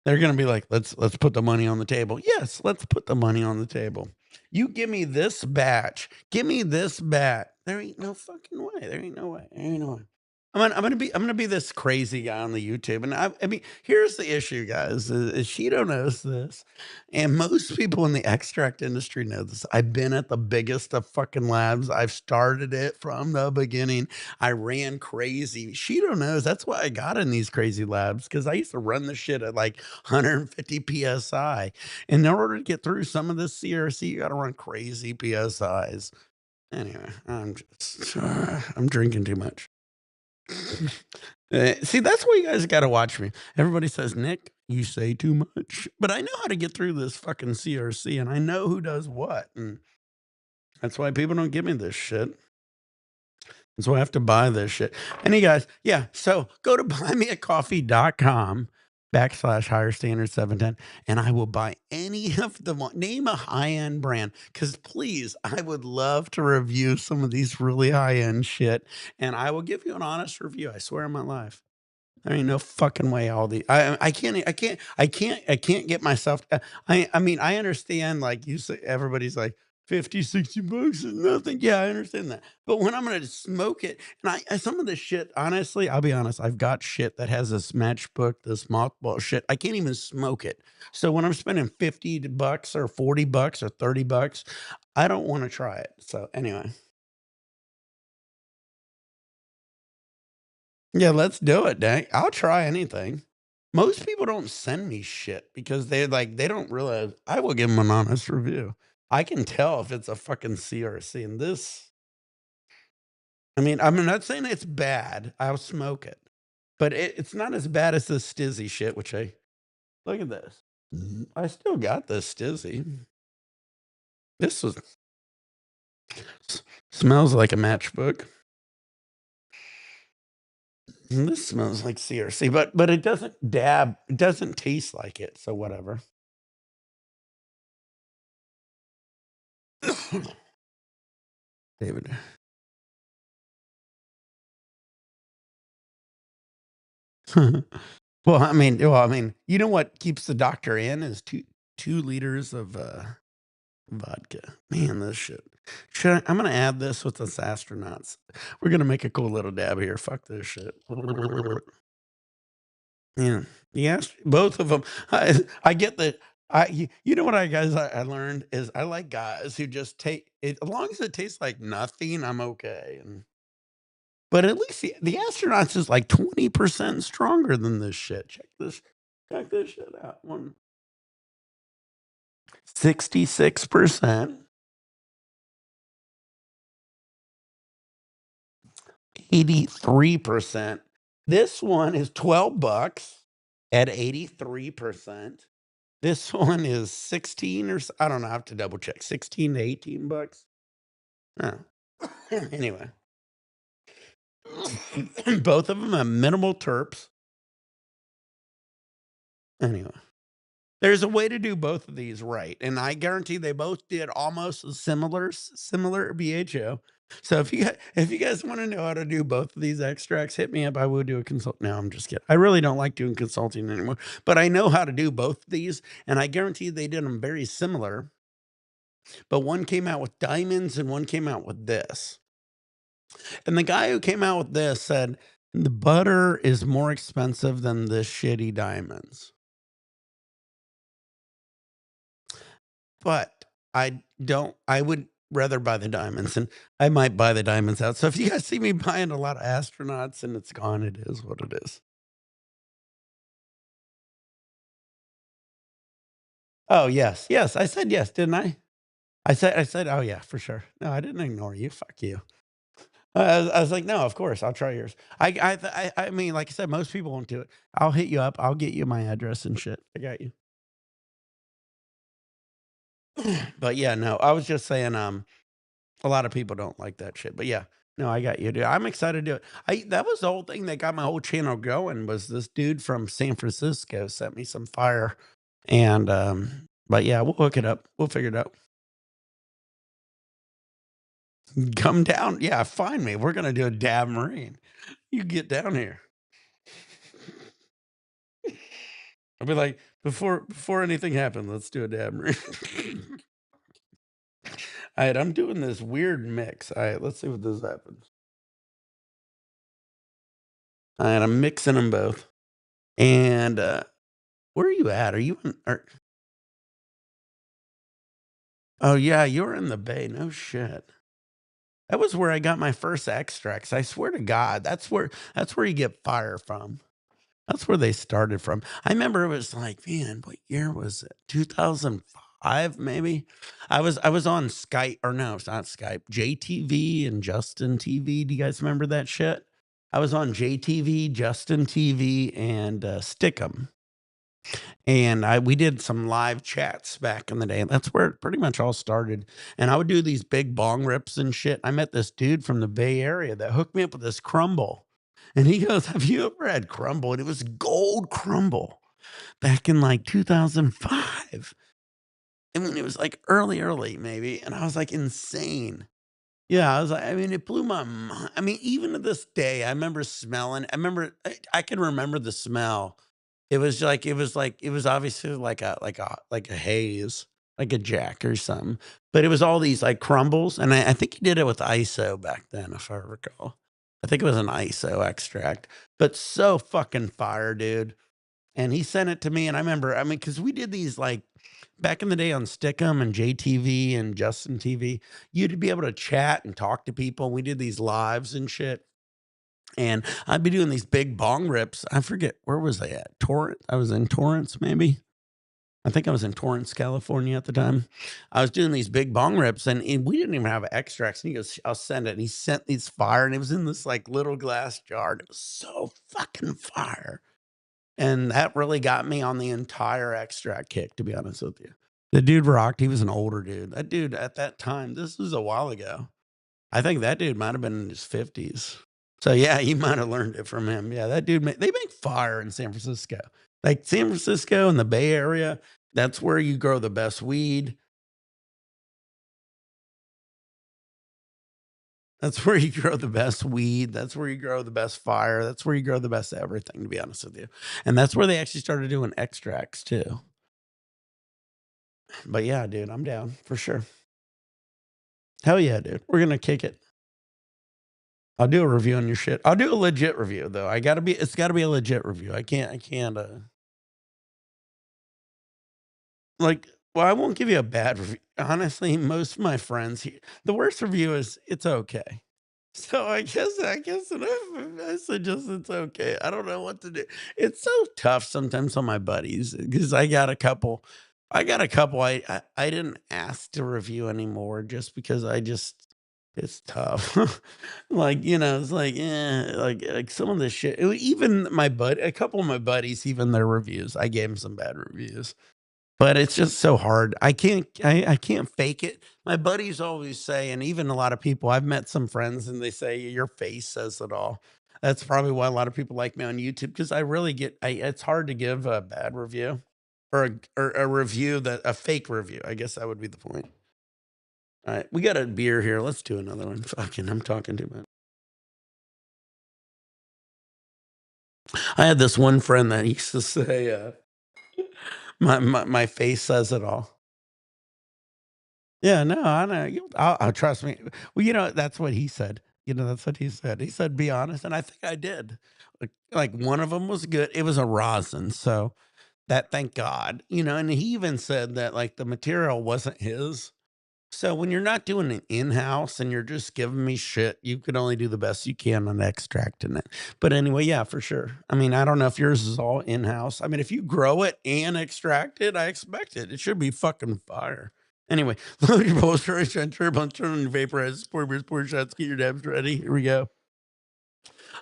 They're gonna be like, let's put the money on the table. Yes, let's put the money on the table. You give me this batch. Give me this bat. There ain't no fucking way. There ain't no way. There ain't no way. I'm gonna be this crazy guy on the YouTube. And I mean, here's the issue, guys, is Shido knows this. And most people in the extract industry know this. I've been at the biggest of fucking labs. I've started it from the beginning. I ran crazy. Shido knows that's why I got in these crazy labs, because I used to run the shit at like 150 psi. And in order to get through some of this CRC, you got to run crazy psi's. Anyway, I'm drinking too much. See, that's why you guys got to watch me. Everybody says, Nick, you say too much, but I know how to get through this fucking CRC, and I know who does what, and that's why people don't give me this shit. That's why I have to buy this shit. And you guys, yeah, so go to buymeacoffee.com/higher standard 710, and I will buy any of the name a high-end brand, because please, I would love to review some of these really high-end shit, and I will give you an honest review. I swear on my life. There ain't no fucking way all the I can't get myself I mean, I understand, like you say, everybody's like 50, 60 bucks is nothing. Yeah, I understand that. But when I'm gonna smoke it, and some of this shit, honestly, I'll be honest, I've got shit that has this matchbook, this mothball shit. I can't even smoke it. So when I'm spending 50 bucks or 40 bucks or 30 bucks, I don't want to try it. So anyway. Yeah, let's do it, dang. I'll try anything. Most people don't send me shit because they don't realize I will give them an honest review. I can tell if it's a fucking CRC. And this, I mean, I'm not saying it's bad. I'll smoke it, but it's not as bad as the Stizzy shit, which look at this. I still got this Stizzy. This smells like a matchbook. This smells like CRC, but it doesn't dab. It doesn't taste like it. So whatever. David. Well, I mean, you know what keeps the doctor in is 2 liters of vodka. Man, this shit. I'm gonna add this with us astronauts. We're gonna make a cool little dab here. Fuck this shit. Yeah, yes, both of them. I get the. You know what I learned is I like guys who just take it as long as it tastes like nothing. I'm okay. But at least the astronauts is like 20% stronger than this shit. Check this shit out. 66%, 83%. This one is 12 bucks at 83%. This one is 16 or I don't know, I have to double check. 16 to 18 bucks. Oh. Anyway. Both of them have minimal terps. Anyway. There's a way to do both of these right, and I guarantee they both did almost a similar BHO. So if you guys wanna know how to do both of these extracts, hit me up. I will do a consult No, I'm just kidding. I really don't like doing consulting anymore, but I know how to do both of these, and I guarantee they did them very similar, but one came out with diamonds and one came out with this. And the guy who came out with this said, "The butter is more expensive than the shitty diamonds." But I would rather buy the diamonds, and I might buy the diamonds out. So if you guys see me buying a lot of astronauts and it's gone, it is what it is. Oh, yes. Yes, I said yes, didn't I? I said, "Oh, yeah, for sure." No, I didn't ignore you. Fuck you. I was like, "No, of course, I'll try yours." I mean, like I said, most people won't do it. I'll hit you up. I'll get you my address and shit. I got you. But yeah, no, I was just saying, a lot of people don't like that shit, but yeah. No, I got you, dude. I'm excited to do it. That was the whole thing that got my whole channel going was this dude from San Francisco sent me some fire. And but yeah, we'll hook it up. We'll figure it out. Come down. Yeah, find me. We're gonna do a dab marine. You get down here. I'll be like, Before anything happens, let's do a dab. All right, I'm doing this weird mix. All right, let's see what this happens. All right, I'm mixing them both. And where are you at? Are you in? Oh yeah, you're in the Bay. No shit. That was where I got my first extracts. I swear to God, that's where you get fire from. That's where they started from. I remember it was like, man, what year was it? 2005, maybe. I was on Skype, or no, it's not Skype. JTV and Justin TV. Do you guys remember that shit? I was on JTV, Justin TV, and Stickum. And we did some live chats back in the day. That's where it pretty much all started. And I would do these big bong rips and shit. I met this dude from the Bay Area that hooked me up with this crumble. And he goes, "Have you ever had crumble?" And it was gold crumble back in like 2005. I mean, it was like early, maybe. And I was like insane. Yeah, I was like, I mean, it blew my mind. I mean, even to this day, I remember smelling. I can remember the smell. It was obviously like a haze, like a Jack or something. But it was all these like crumbles, and I think he did it with ISO back then, if I recall. I think it was an ISO extract, but so fucking fire, dude. And he sent it to me, and I remember, I mean, because we did these like back in the day on Stickum and JTV and Justin TV, you'd be able to chat and talk to people. We did these lives and shit. And I'd be doing these big bong rips. I forget, where was I at? Torrance? I was in Torrance, maybe. I think I was in Torrance, California at the time. I was doing these big bong rips, and we didn't even have extracts. And he goes, "I'll send it." And he sent these fire, and it was in this like little glass jar. And it was so fucking fire. And that really got me on the entire extract kick, to be honest with you. The dude rocked. He was an older dude. That dude at that time, this was a while ago. I think that dude might have been in his 50s. So yeah, you might have learned it from him. Yeah, that dude, they make fire in San Francisco. Like San Francisco and the Bay Area, that's where you grow the best weed. That's where you grow the best weed. That's where you grow the best fire. That's where you grow the best everything, to be honest with you. And that's where they actually started doing extracts too. But yeah, dude, I'm down for sure. Hell yeah, dude. We're gonna kick it. I'll do a review on your shit. I'll do a legit review though. It's gotta be a legit review. I can't like, well, I won't give you a bad review. Honestly, most of my friends the worst review is it's okay. So I guess I suggest it's okay. I don't know what to do. It's so tough sometimes on my buddies because I got a couple I didn't ask to review anymore just because it's tough. Like, it's like, like some of the shit. Even a couple of my buddies, even their reviews, I gave them some bad reviews. But it's just so hard. I can't fake it. My buddies always say, and even a lot of people, I've met some friends and they say your face says it all. That's probably why a lot of people like me on YouTube because I really it's hard to give a bad review or a review that a fake review. I guess that would be the point. All right, we got a beer here. Let's do another one. Fucking, I'm talking too much. I had this one friend that used to say, my face says it all. Yeah, no, I know. I'll trust me. Well, that's what he said. That's what he said. He said, "Be honest," and I think I did. Like one of them was good. It was a rosin, so that thank God. And he even said that like the material wasn't his. So when you're not doing it in-house and you're just giving me shit, you can only do the best you can on extracting it. But anyway, yeah, for sure. I mean, I don't know if yours is all in-house. I mean, if you grow it and extract it, I expect it. It should be fucking fire. Anyway, load your bolster, turn on your vaporizer, pour beers, pour shots, get your dabs ready. Here we go.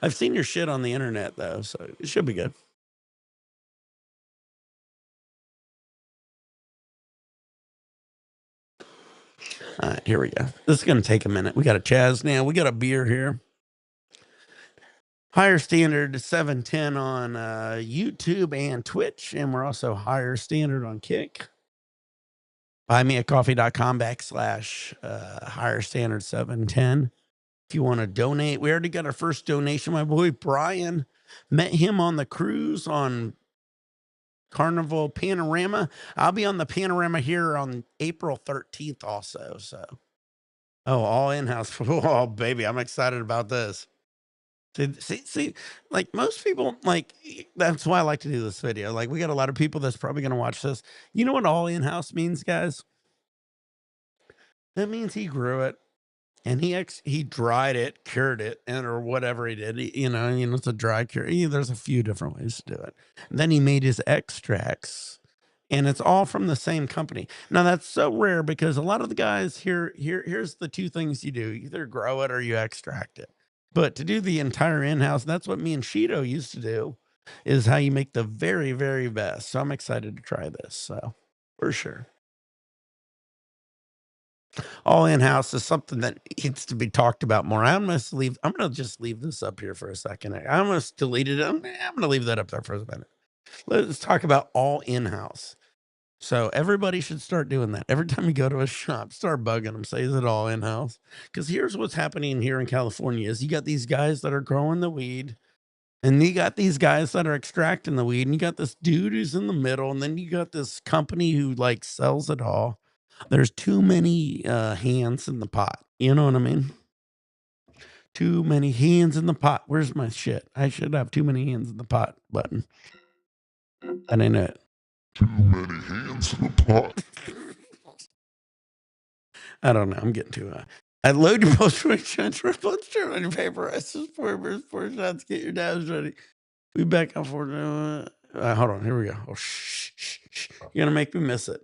I've seen your shit on the internet though, so it should be good. All right, here we go. This is going to take a minute. We got a Chaz now. We got a beer here. Higher Standard 710 on YouTube and Twitch. And we're also Higher Standard on Kick. Buymeacoffee.com / Higher Standard 710. If you want to donate, we already got our first donation. My boy Brian, met him on the cruise on Carnival Panorama. I'll be on the Panorama here on April 13th also. So, oh, all in-house. Oh, baby, I'm excited about this. See, like most people, like that's why I like to do this video. Like, we got a lot of people that's probably going to watch this. You know what all in-house means, guys? That means he grew it and he dried it, cured it, and or whatever he did. You know, it's a dry cure. There's a few different ways to do it. And then he made his extracts, and it's all from the same company. Now that's so rare because a lot of the guys here's the two things you do: you either grow it or you extract it. But to do the entire in-house, that's what me and Shido used to do, is how you make the very, very best. So I'm excited to try this. So for sure. All in-house is something that needs to be talked about more. I'm gonna just leave this up here for a second. I'm gonna delete it. I'm gonna leave that up there for a minute. Let's talk about all in-house. So everybody should start doing that. Every time you go to a shop, start bugging them, say, is it all in-house? Because here's what's happening here in California is you got these guys that are growing the weed, and you got these guys that are extracting the weed, and you got this dude who's in the middle, and then you got this company who like sells it all. There's too many hands in the pot. You know what I mean? Too many hands in the pot. Where's my shit? I should have too many hands in the pot button. That ain't it. Too many hands in the pot. I don't know. I'm getting too high. I load your post-traumatic stress response on your paper. I just four shots. Get your dabs ready. We back on for. Hold on. Here we go. Oh, shh. You're gonna make me miss it.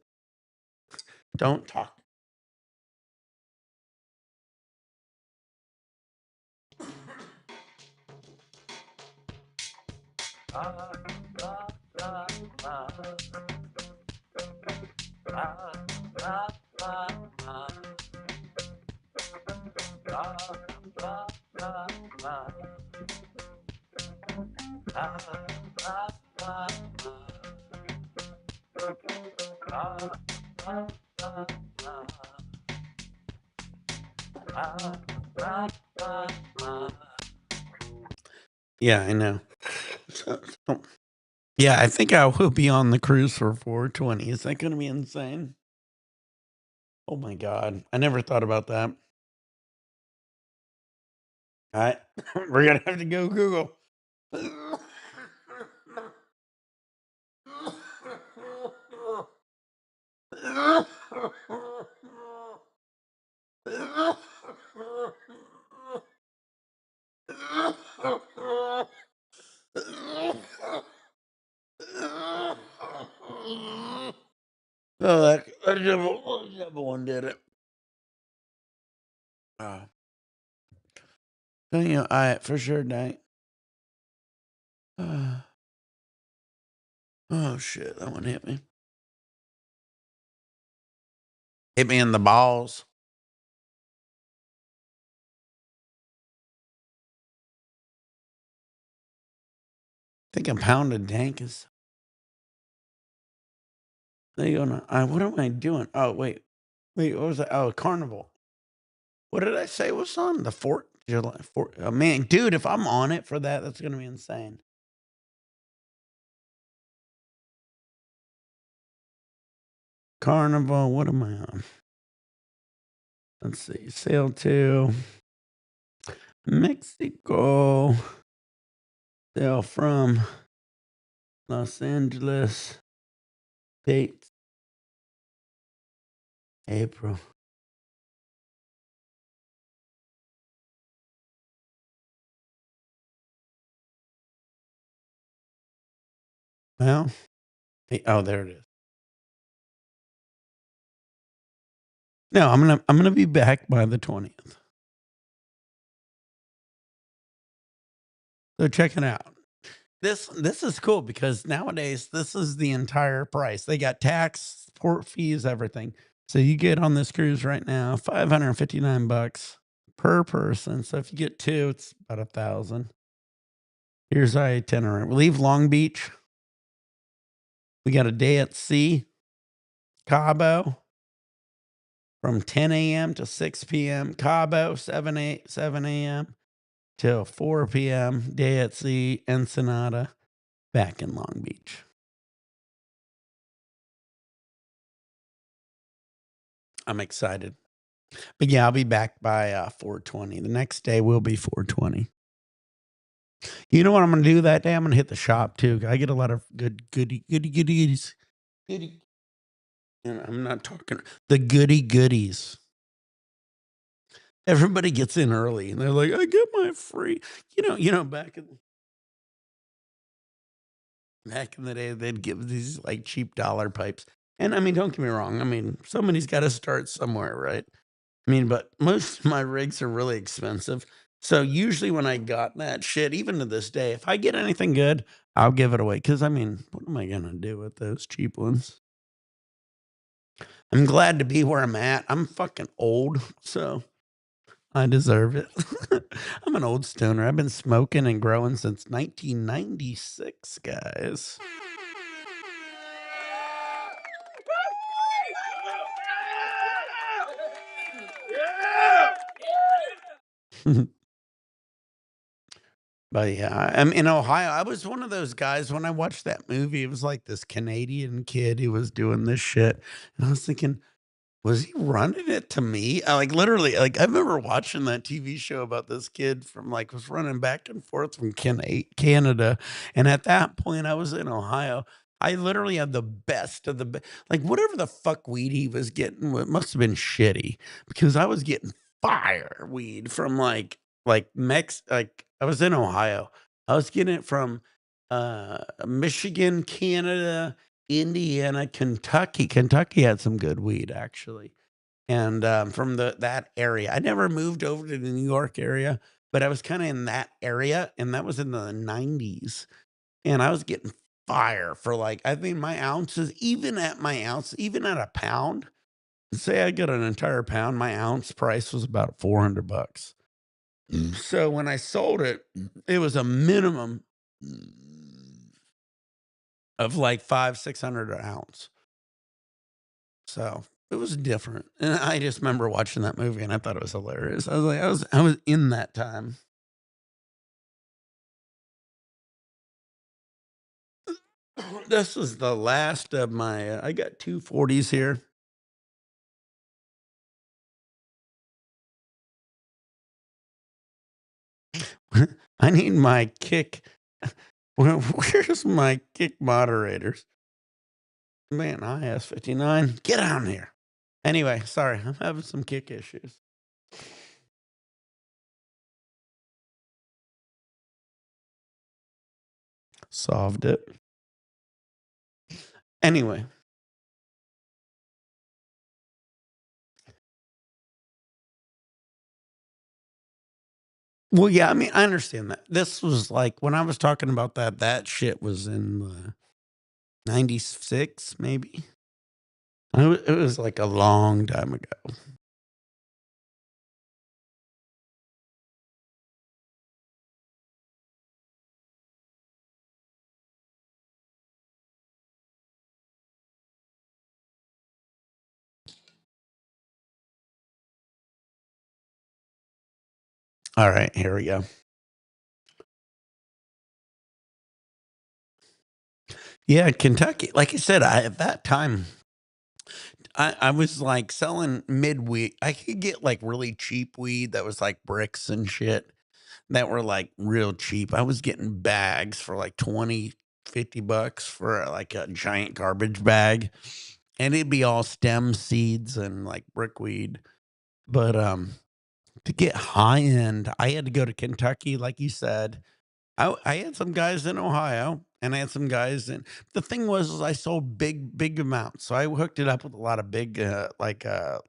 Don't talk. Yeah, I know. Yeah, I think I will be on the cruise for 420. Is that going to be insane? Oh my God. I never thought about that. All right. We're going to have to go Google. Oh, that double one did it. So, you know, I for sure night. Oh shit, that one hit me. Hit me in the balls. I think a pound of dank is. There you go. Now. What am I doing? Oh wait, what was that? Oh, Carnival. What did I say was on the 4th of July? Oh, man, dude, if I'm on it for that, that's gonna be insane. Carnival. What am I on? Let's see. Sail to Mexico. Sail from Los Angeles. Date April. Well, oh, there it is. No, I'm gonna be back by the 20th. So check it out. This is cool because nowadays this is the entire price. They got tax, port fees, everything. So you get on this cruise right now, $559 per person. So if you get 2, it's about 1,000. Here's our itinerary. We leave Long Beach. We got a day at sea, Cabo, from 10 a.m. to 6 p.m. Cabo, 7 a.m. till 4 p.m. Day at sea, Ensenada, back in Long Beach. I'm excited. But yeah, I'll be back by 4:20. The next day will be 4:20. You know what I'm gonna do that day? I'm gonna hit the shop too. I get a lot of good goodies. Goody. And I'm not talking the goodies. Everybody gets in early and they're like, I get my free. Back in the day, they'd give these like cheap dollar pipes. And I mean, don't get me wrong. I mean, somebody's got to start somewhere, right? I mean, but most of my rigs are really expensive. So usually when I got that shit, even to this day, if I get anything good, I'll give it away. Cause I mean, what am I going to do with those cheap ones? I'm glad to be where I'm at. I'm fucking old. So I deserve it. I'm an old stoner. I've been smoking and growing since 1996, guys. But yeah, I'm in Ohio. I was one of those guys when I watched that movie. It was like this Canadian kid who was doing this shit. And I was thinking, was he running it to me? I like literally, like I remember watching that TV show about this kid from like was running back and forth from Canada, and at that point I was in Ohio. I literally had the best of the like whatever the fuck weed he was getting. It must have been shitty because I was getting fire weed from like like I was in Ohio. I was getting it from Michigan, Canada, Indiana, Kentucky. Kentucky had some good weed actually. And from that area. I never moved over to the New York area, but I was kind of in that area and that was in the 90s. And I was getting fire for like I think my ounces, even at my ounce, even at a pound, say I get an entire pound, my ounce price was about $400. So when I sold it, it was a minimum of like 500-600 an ounce. So it was different. And I just remember watching that movie and I thought it was hilarious. I was like, I was in that time. This was the last of my I got 240s here. I need my kick. Where's my kick moderators? Man, IS 59. Get down here. Anyway, sorry, I'm having some kick issues. Solved it. Anyway. Well, yeah, I mean, I understand that. This was like when I was talking about that shit was in 96, maybe. It was like a long time ago. All right, here we go. Yeah, Kentucky. Like I said, at that time, I was like selling mid weed. I could get like really cheap weed that was like bricks and shit that were like real cheap. I was getting bags for like 20, $50 for like a giant garbage bag. And it'd be all stem seeds and like brickweed. But to get high end, I had to go to Kentucky, like you said. I had some guys in Ohio and I had some guys in the thing was is I sold big amounts. So I hooked it up with a lot of big I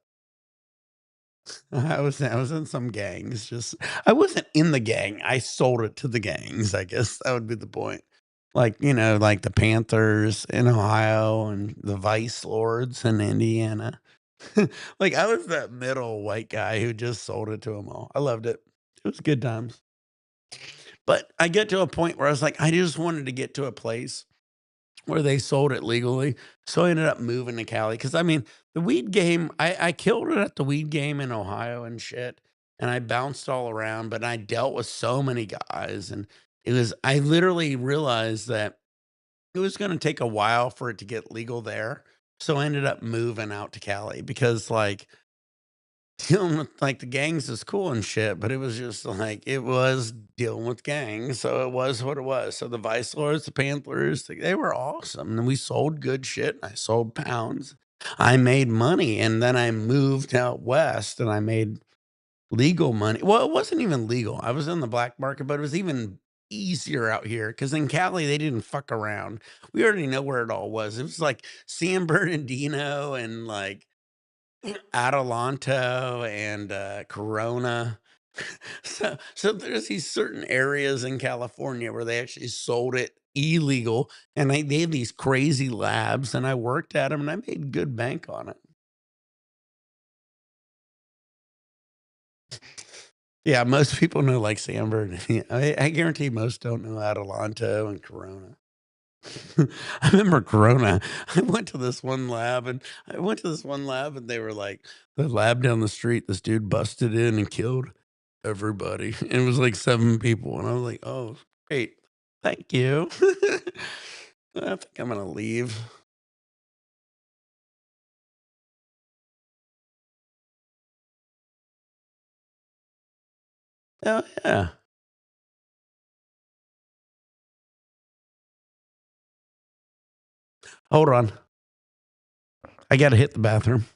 was in some gangs. Just I wasn't in the gang. I sold it to the gangs, I guess that would be the point. Like, like the Panthers in Ohio and the Vice Lords in Indiana. Like I was that middle white guy who just sold it to them all. I loved it. It was good times. But I get to a point where I was like, I just wanted to get to a place where they sold it legally. So I ended up moving to Cali. Cause I mean, the weed game, I killed it at the weed game in Ohio and shit. And I bounced all around, but I dealt with so many guys. And I literally realized that it was going to take a while for it to get legal there. So I ended up moving out to Cali because, like, dealing with, like, the gangs is cool and shit, but it was just, like, it was dealing with gangs, so it was what it was. So the Vice Lords, the Panthers, they were awesome, and we sold good shit, and I sold pounds. I made money, and then I moved out west, and I made legal money. Well, it wasn't even legal. I was in the black market, but it was even easier out here because in Cali, they didn't fuck around. We already know where it all was. It was like San Bernardino and, like, Adelanto and, Corona. So there's these certain areas in California where they actually sold it illegal, and they had these crazy labs, and I worked at them, and I made good bank on it. Yeah, most people know, like, San Bernardino. I guarantee most don't know Adelanto and Corona. I remember Corona. I went to this one lab, and they were like, the lab down the street, this dude busted in and killed everybody. And it was like 7 people, and I was like, "Oh, great. Thank you." I think I'm gonna leave. Oh, yeah. Hold on. I gotta hit the bathroom.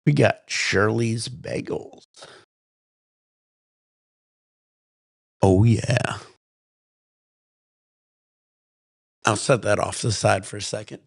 We got Shirley's Bagels. Oh, yeah. I'll set that off to the side for a second.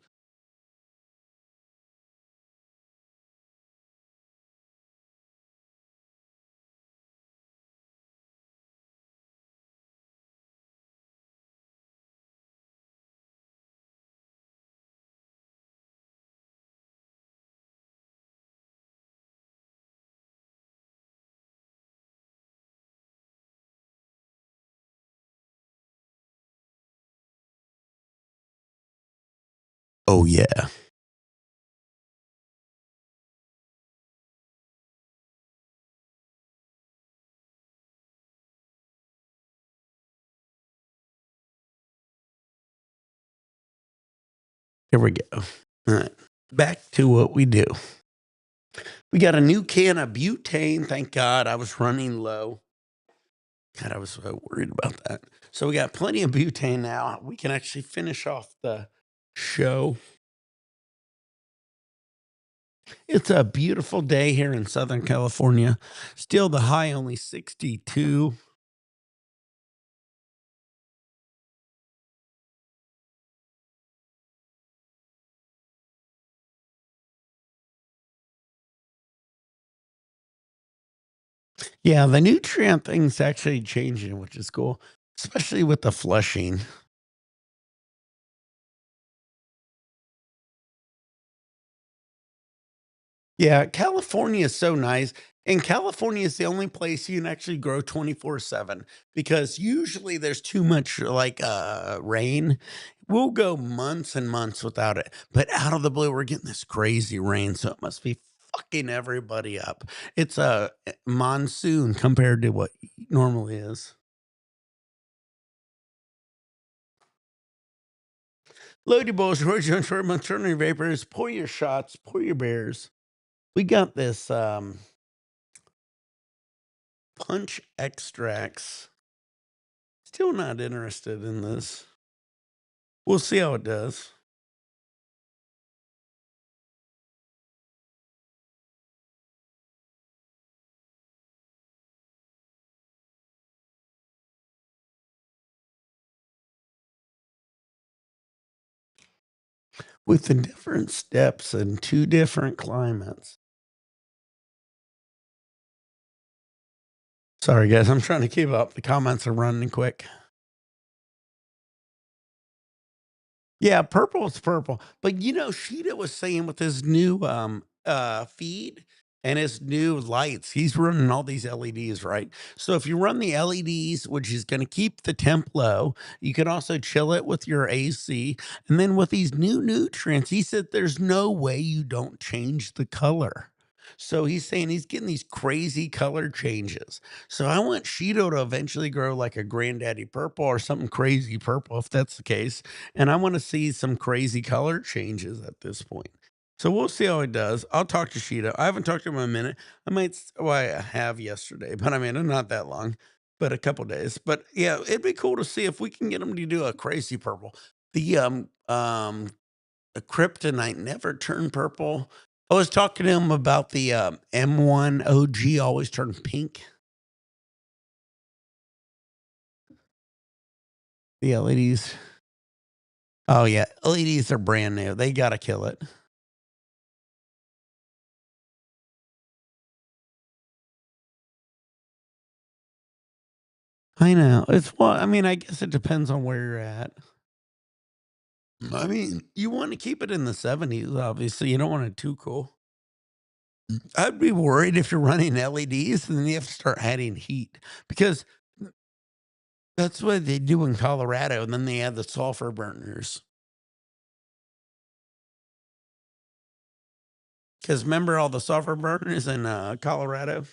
Oh, yeah. Here we go. All right. Back to what we do. We got a new can of butane. Thank God I was running low. God, I was so worried about that. So we got plenty of butane now. We can actually finish off the show. It's a beautiful day here in Southern California. Still the high only 62. Yeah, the nutrient thing's actually changing, which is cool, especially with the flushing. Yeah, California is so nice. And California is the only place you can actually grow 24/7 because usually there's too much like rain. We'll go months and months without it. But out of the blue, we're getting this crazy rain. So it must be fucking everybody up. It's a monsoon compared to what normally is. Load your bowls, roll your short, turn your vapors, pour your shots, pour your beers. We got this punch extracts. Still not interested in this. We'll see how it does. With the different steps and 2 different climates. Sorry, guys, I'm trying to keep up. The comments are running quick. Yeah, purple is purple. But you know, Sheeta was saying with his new feed and his new lights, he's running all these LEDs, right? So if you run the LEDs, which is going to keep the temp low, you can also chill it with your AC. And then with these new nutrients, he said there's no way you don't change the color. So he's saying he's getting these crazy color changes. So I want Sheeto to eventually grow like a granddaddy purple or something crazy purple, if that's the case. And I want to see some crazy color changes at this point. So we'll see how it does. I'll talk to Sheeta. I haven't talked to him in a minute. Well, I have yesterday, but I mean, not that long, but a couple days. But yeah, it'd be cool to see if we can get him to do a crazy purple. The kryptonite never turned purple. I was talking to him about the M1 OG always turned pink. The LEDs. Oh yeah, LEDs are brand new. They gotta kill it. I know. I mean, I guess it depends on where you're at. I mean, you want to keep it in the 70s, obviously. You don't want it too cool. I'd be worried if you're running LEDs and then you have to start adding heat because that's what they do in Colorado. And then they add the sulfur burners. Because remember all the sulfur burners in Colorado?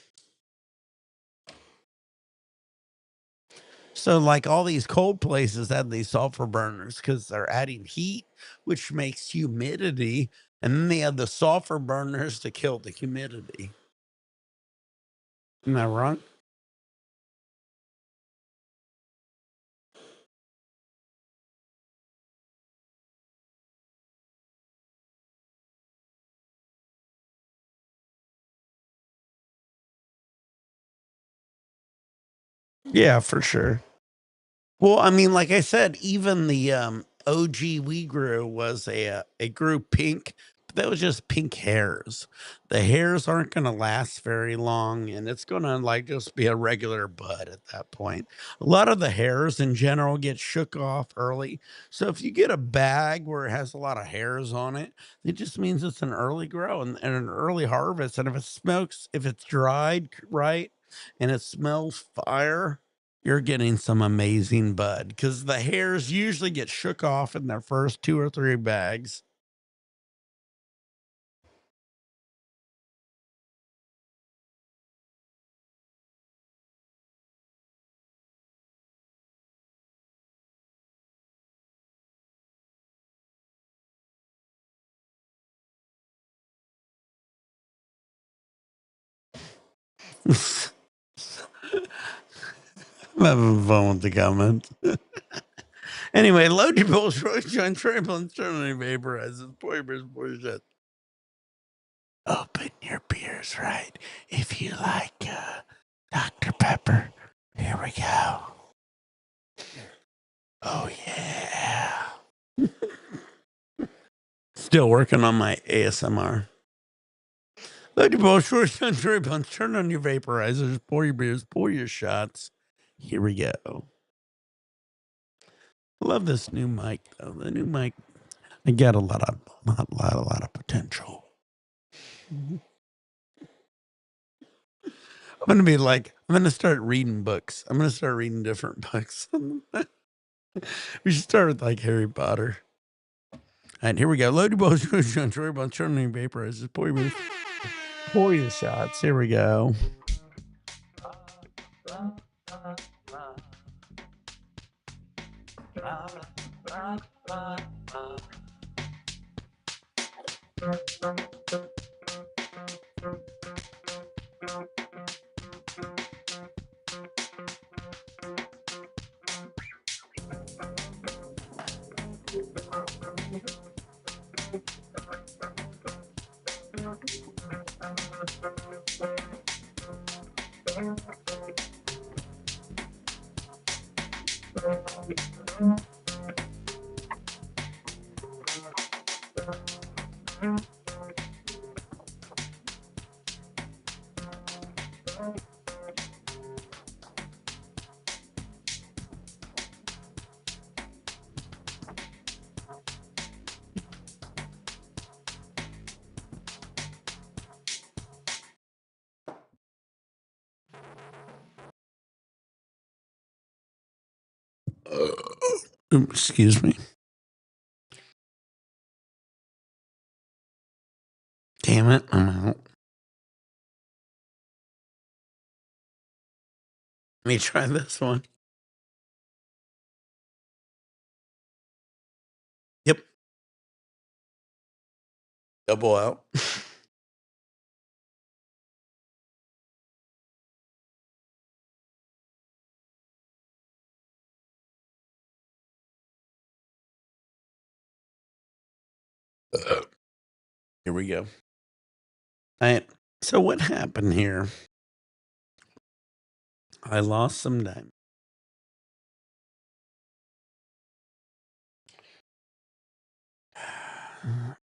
So, like all these cold places have these sulfur burners because they're adding heat, which makes humidity. And then they have the sulfur burners to kill the humidity. Am I wrong? Yeah, for sure. Well, I mean, like I said, even the OG we grew was it grew pink, but that was just pink hairs. The hairs aren't gonna last very long, and it's gonna like just be a regular bud at that point. A lot of the hairs in general get shook off early. So if you get a bag where it has a lot of hairs on it, it just means it's an early grow and an early harvest. And if it's dried right and it smells fire, you're getting some amazing bud because the hairs usually get shook off in their first 2 or 3 bags. I'm having fun with the comments. Anyway, load your bulls, join triple and certainly vaporizes. Pour your beers, pour your shit. Open your beers right if you like Dr. Pepper. Here we go. Oh, yeah. Still working on my ASMR. Load your bulls, turn on your vaporizers, pour your beers, pour your shots. Here we go. Love this new mic though. The new mic, I got a lot of potential. I'm gonna start reading books. I'm gonna start reading different books. We should start with like Harry Potter. All right, here we go. Load your balls, turn on your vaporizers, pour your shots. Here we go. Excuse me. Damn it, I'm out. Let me try this one. Yep. Double out. Here we go. All right. So what happened here? I lost some time.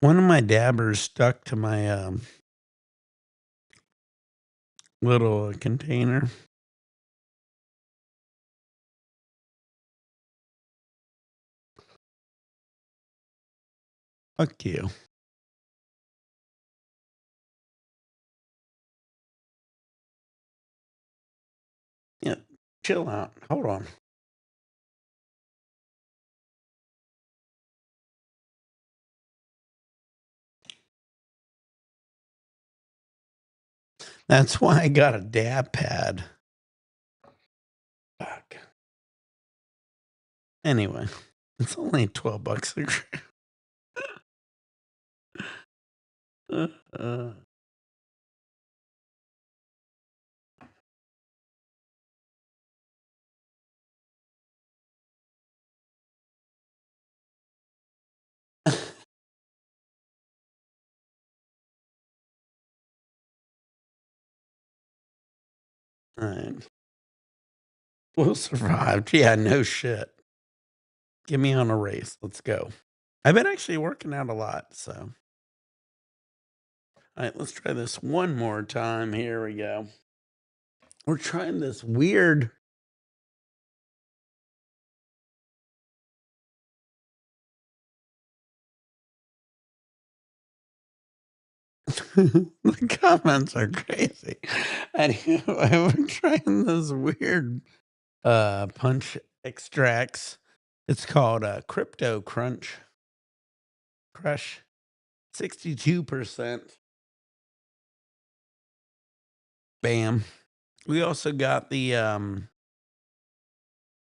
One of my dabbers stuck to my little container. Fuck you. Yeah, chill out. Hold on. That's why I got a dab pad. Fuck. Anyway, it's only $12 a gram. All right. We'll survive. Yeah, no shit. Get me on a race. Let's go. I've been actually working out a lot, so. All right, let's try this one more time. Here we go. We're trying this weird. The comments are crazy. Anyway, we're trying this weird punch extracts. It's called Crypto Crush. 62%. Bam. We also got the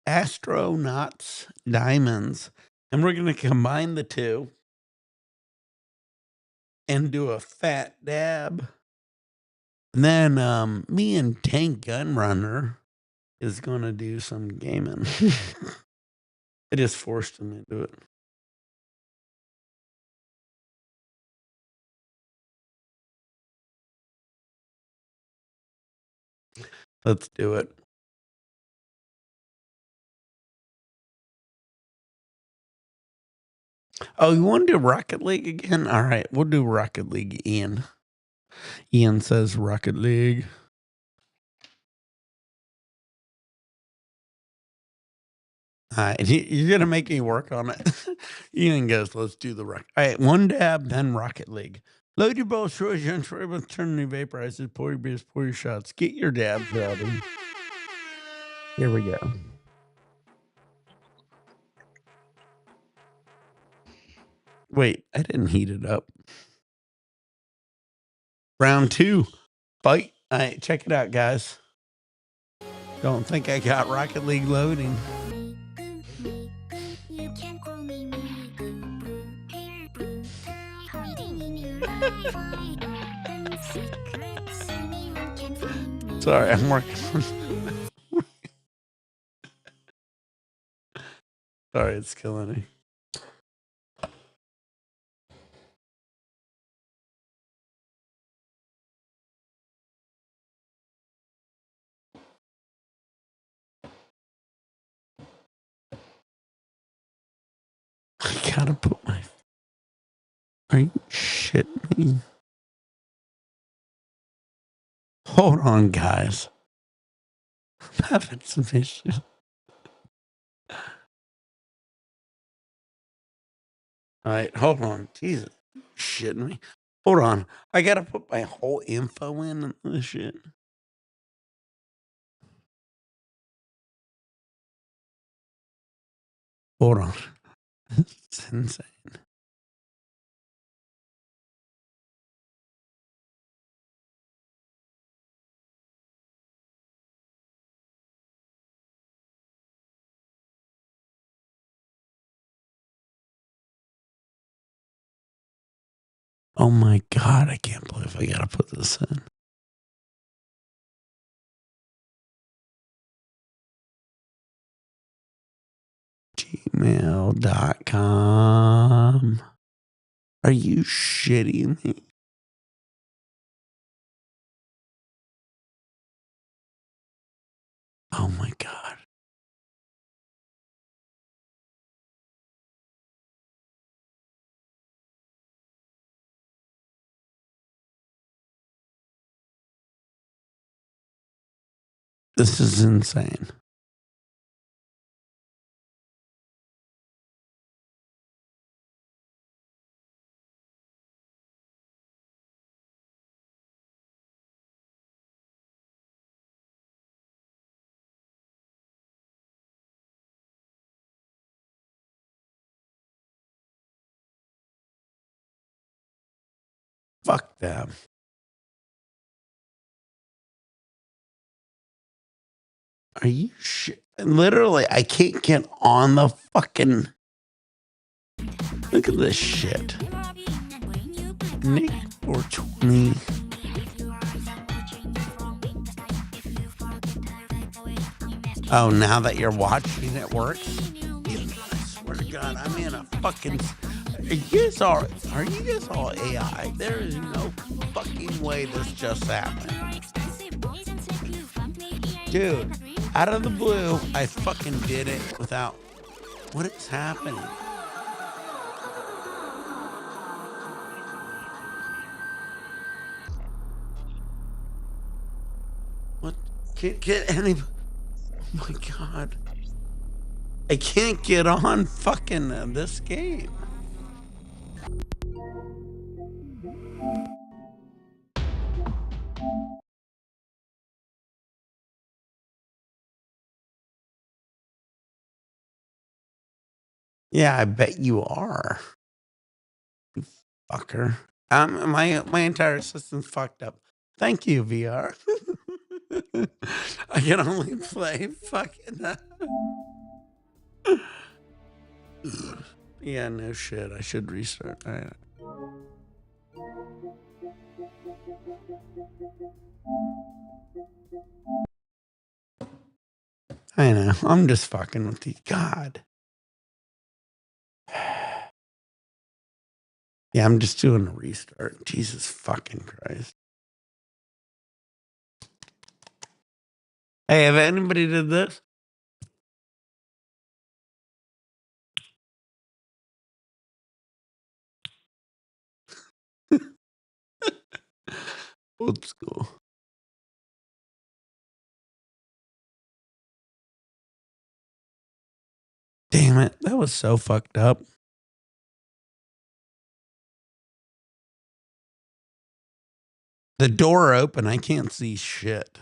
Astronauts Diamonds, and we're going to combine the two and do a fat dab. And then me and Tank Gunrunner is going to do some gaming. I just forced him into it. Let's do it. Oh, you want to do Rocket League again? All right, we'll do Rocket League, Ian. Ian says Rocket League. All right, you're going to make me work on it. Ian goes, let's do the Rocket. All right, one dab, then Rocket League. Load your bowl, Troy, with turn new vaporizers, pour your beers, pour your shots. Get your dabs ready. Here we go. Wait, I didn't heat it up. Round 2. Fight. All right, check it out, guys. Don't think I got Rocket League loading. Sorry, I'm working. Sorry, it's killing me. I gotta put my. Are you shitting me? Hold on, guys. I'm having some issues. All right, hold on. Jesus, shitting me. Hold on. I gotta put my whole info in this shit. Hold on. It's insane. Oh my God, I can't believe I gotta put this in. Gmail.com. Are you shitting me? Oh my God. This is insane. Fuck them. Are you shit? Literally, I can't get on the fucking. Look at this shit. Nick 420. Oh, now that you're watching it works? I swear to God, I'm in a fucking. Are you guys all AI? There is no fucking way this just happened. Dude, out of the blue, I fucking did it without. What is happening? What? Can't get any. Oh my god. I can't get on fucking this game. Yeah, I bet you are. You fucker. My entire system's fucked up. Thank you, VR. I can only play fucking. Yeah, no shit. I should restart. I know. I'm just fucking with you. God. Yeah, I'm just doing a restart. Jesus fucking Christ. Hey, have anybody did this? Old school. Damn it. That was so fucked up. The door open. I can't see shit.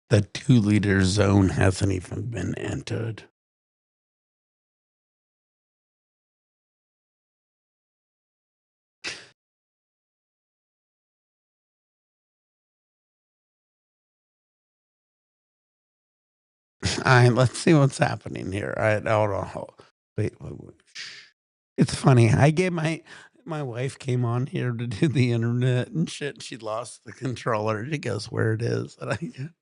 The 2-liter zone hasn't even been entered. All right, let's see what's happening here. All right, hold on. Wait. Shh. It's funny. I gave my wife came on here to do the internet and shit. She lost the controller. She goes, where it is. And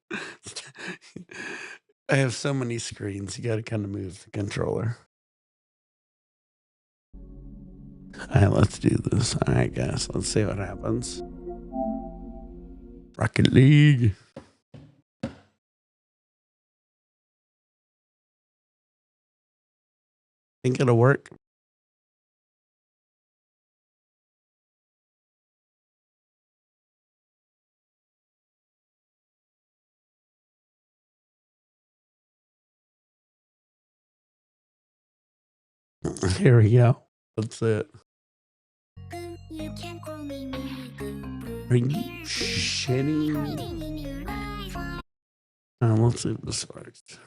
I have so many screens. You got to kind of move the controller. All right, let's do this. All right, guys. Let's see what happens. Rocket League. Think it'll work? Here we go. That's it. Are you shitting me? Let's see if this works.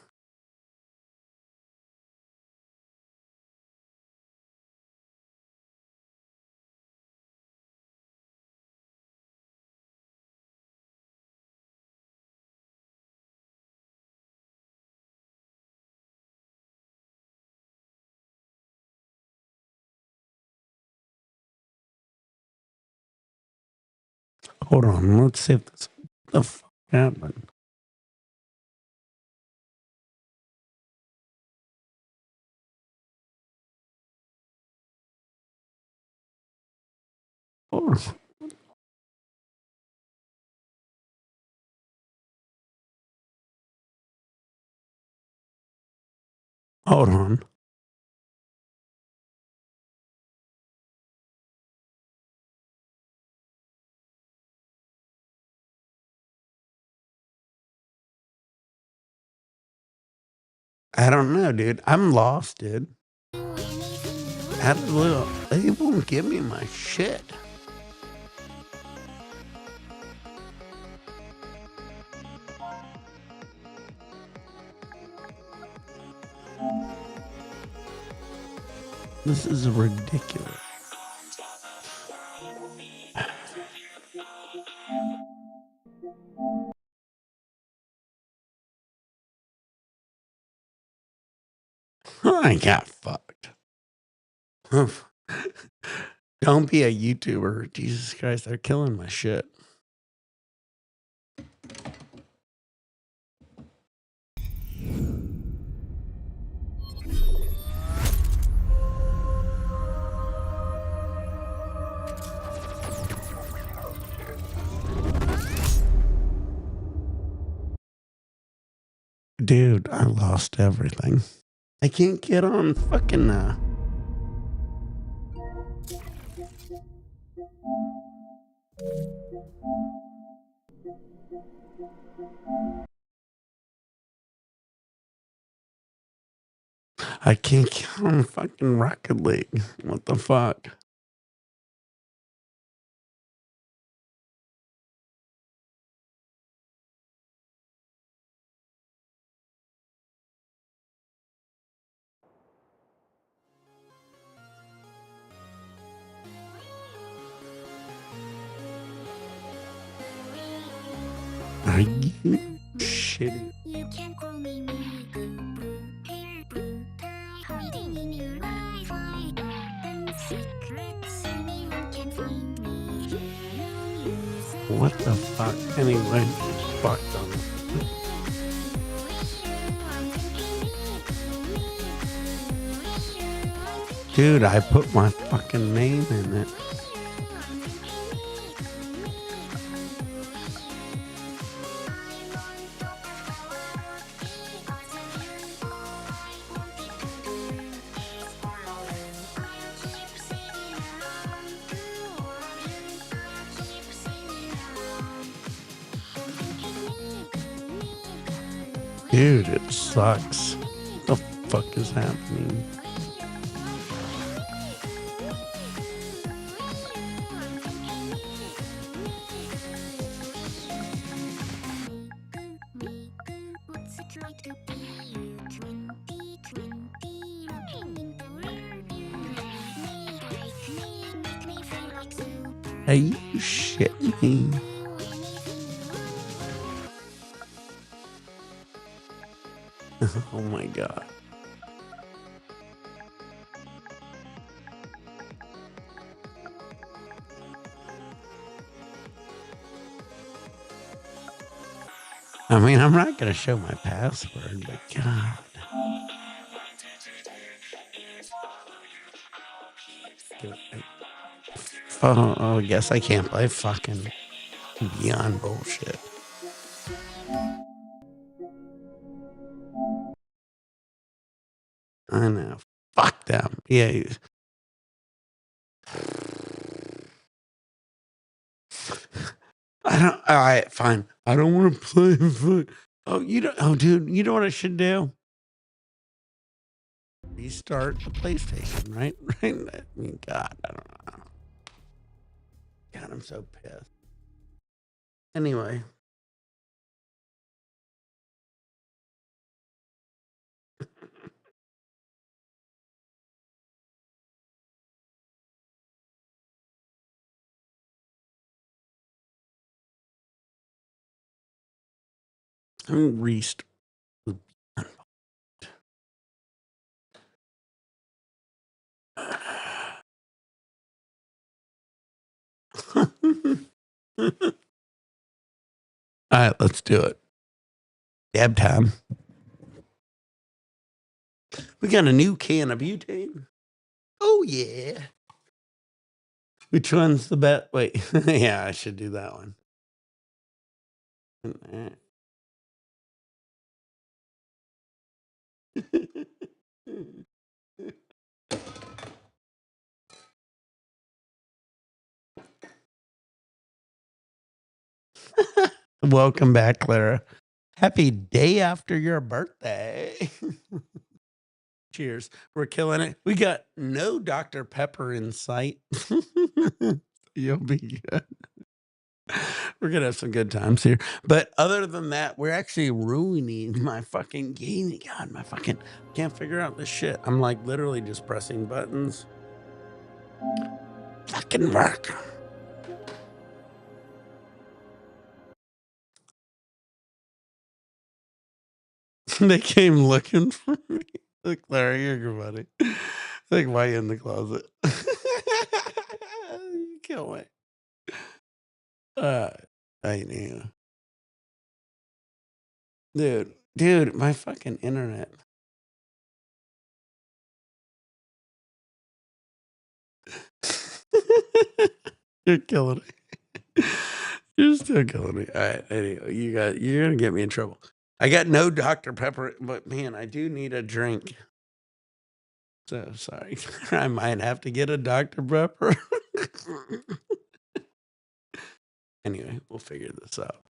Hold on. Let's see if this the fuck happened. Hold on. Hold on. I don't know, dude. I'm lost, dude. They won't give me my shit. This is ridiculous. I got fucked. Don't be a YouTuber. Jesus Christ, they're killing my shit. Dude, I lost everything. I can't get on fucking I can't get on fucking Rocket League. What the fuck? Are you shitting? You can call me Blue, hair blue, tie, hiding in your Wi-Fi. And secrets, anyone can find me. No use it. What the fuck? Anyway, fuck them. Dude, I put my fucking name in it. Dude, it sucks. What the fuck is happening? What's it like to be you? 2020, hanging to rearview. Make me feel like super. Are you shitting me? Oh my god. I mean, I'm not going to show my password, but God. Oh, I guess I can't play fucking Beyond bullshit. I know. Fuck them. Yeah. I don't. All right, fine. I don't want to play. Oh, you don't. Oh, dude, you know what I should do? Restart the PlayStation, right? Right. I mean, God, I don't know. God, I'm so pissed. Anyway. I'm restart. All right, let's do it. Dab time. We got a new can of butane. Oh, yeah. Which one's the best? Wait. Yeah, I should do that one. Welcome back, Clara. Happy day after your birthday. Cheers. We're killing it. We got no Dr. Pepper in sight. You'll be good. We're going to have some good times here. But other than that, we're actually ruining my fucking gaming. God, my fucking can't figure out this shit. I'm like literally just pressing buttons. Fucking work. They came looking for me. Look, Larry, you're good, buddy. Like, why you in the closet? You kill me. I knew. Dude, my fucking internet. You're killing me. You're still killing me. All right, anyway, you're gonna get me in trouble. I got no Dr. Pepper, but man, I do need a drink. So sorry. I might have to get a Dr. Pepper. Anyway, we'll figure this out.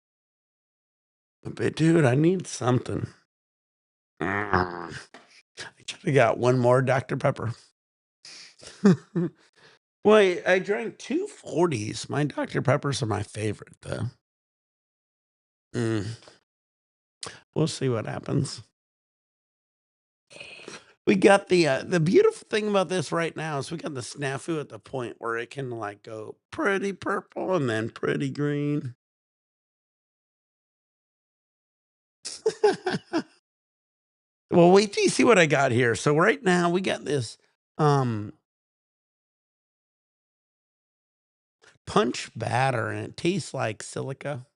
But dude, I need something. I should have got one more Dr. Pepper. Well, I drank 2 40s. My Dr. Peppers are my favorite, though. We'll see what happens. We got the beautiful thing about this right now is we got the snafu at the point where it can like go pretty purple and then pretty green. Well, wait till you see what I got here. So right now we got this punch batter and it tastes like silica.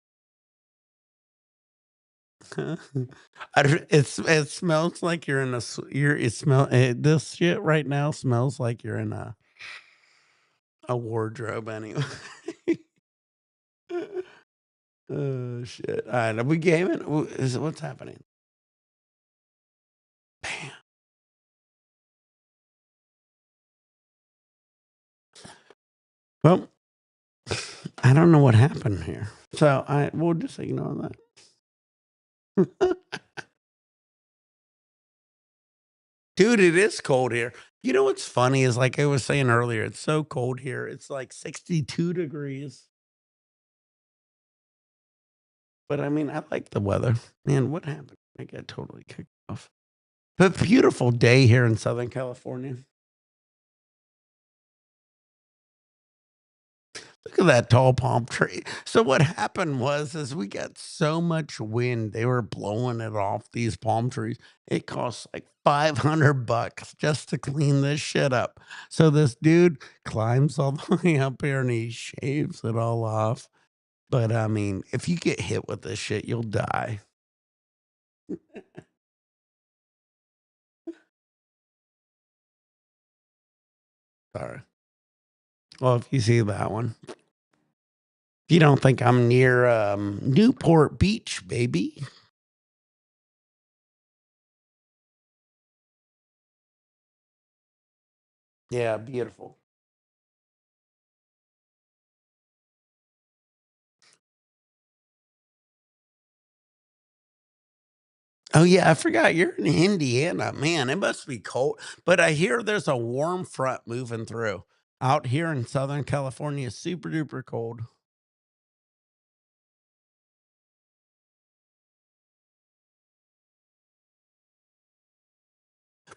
It smells like you're in a this shit right now smells like you're in a wardrobe anyway. Oh shit! All right, are we gaming? What's happening? Bam. Well, I don't know what happened here, so we'll just ignore that. Dude, it is cold here. You know what's funny is like I was saying earlier, it's so cold here. It's like 62 degrees. But I mean, I like the weather. Man, what happened? I got totally kicked off. But beautiful day here in Southern California. Look at that tall palm tree. So what happened is we got so much wind, they were blowing it off these palm trees. It costs like $500 just to clean this shit up. So this dude climbs all the way up here and he shaves it all off. But I mean, if you get hit with this shit, you'll die. Sorry. Well, if you see that one. If you don't think I'm near Newport Beach, baby. Yeah, beautiful. Oh yeah, I forgot you're in Indiana. Man, it must be cold. But I hear there's a warm front moving through. Out here in Southern California, super duper cold.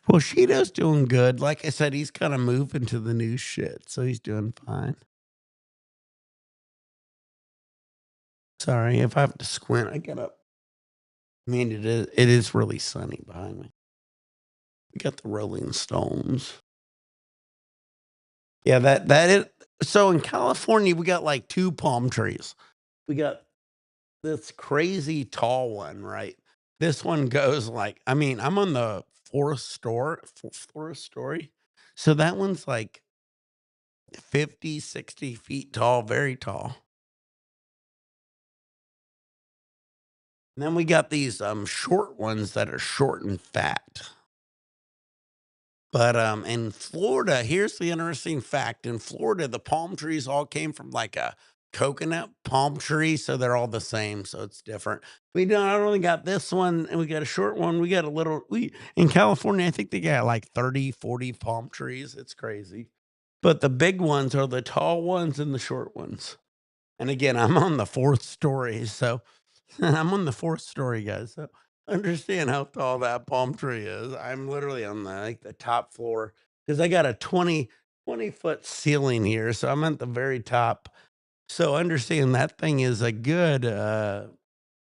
Well, Shido's doing good. Like I said, he's kind of moving to the new shit, so he's doing fine. Sorry, if I have to squint, I get up. I mean, it is really sunny behind me. We got the Rolling Stones. Yeah, that is. So in California, we got like 2 palm trees. We got this crazy tall one, right? This one goes like, I mean, I'm on the fourth story. So that one's like 50, 60 feet tall, very tall. And then we got these short ones that are short and fat. But in Florida, here's the interesting fact. In Florida, the palm trees all came from like a coconut palm tree, so they're all the same, so it's different. We not only got this one and we got a short one, we got a little we in California, I think they got like 30, 40 palm trees. It's crazy. But the big ones are the tall ones and the short ones. And again, I'm on the 4th story, so I'm on the 4th story, guys. So understand how tall that palm tree is. I'm literally on the top floor because I got a 20-foot ceiling here, so I'm at the very top. So understand that thing is a good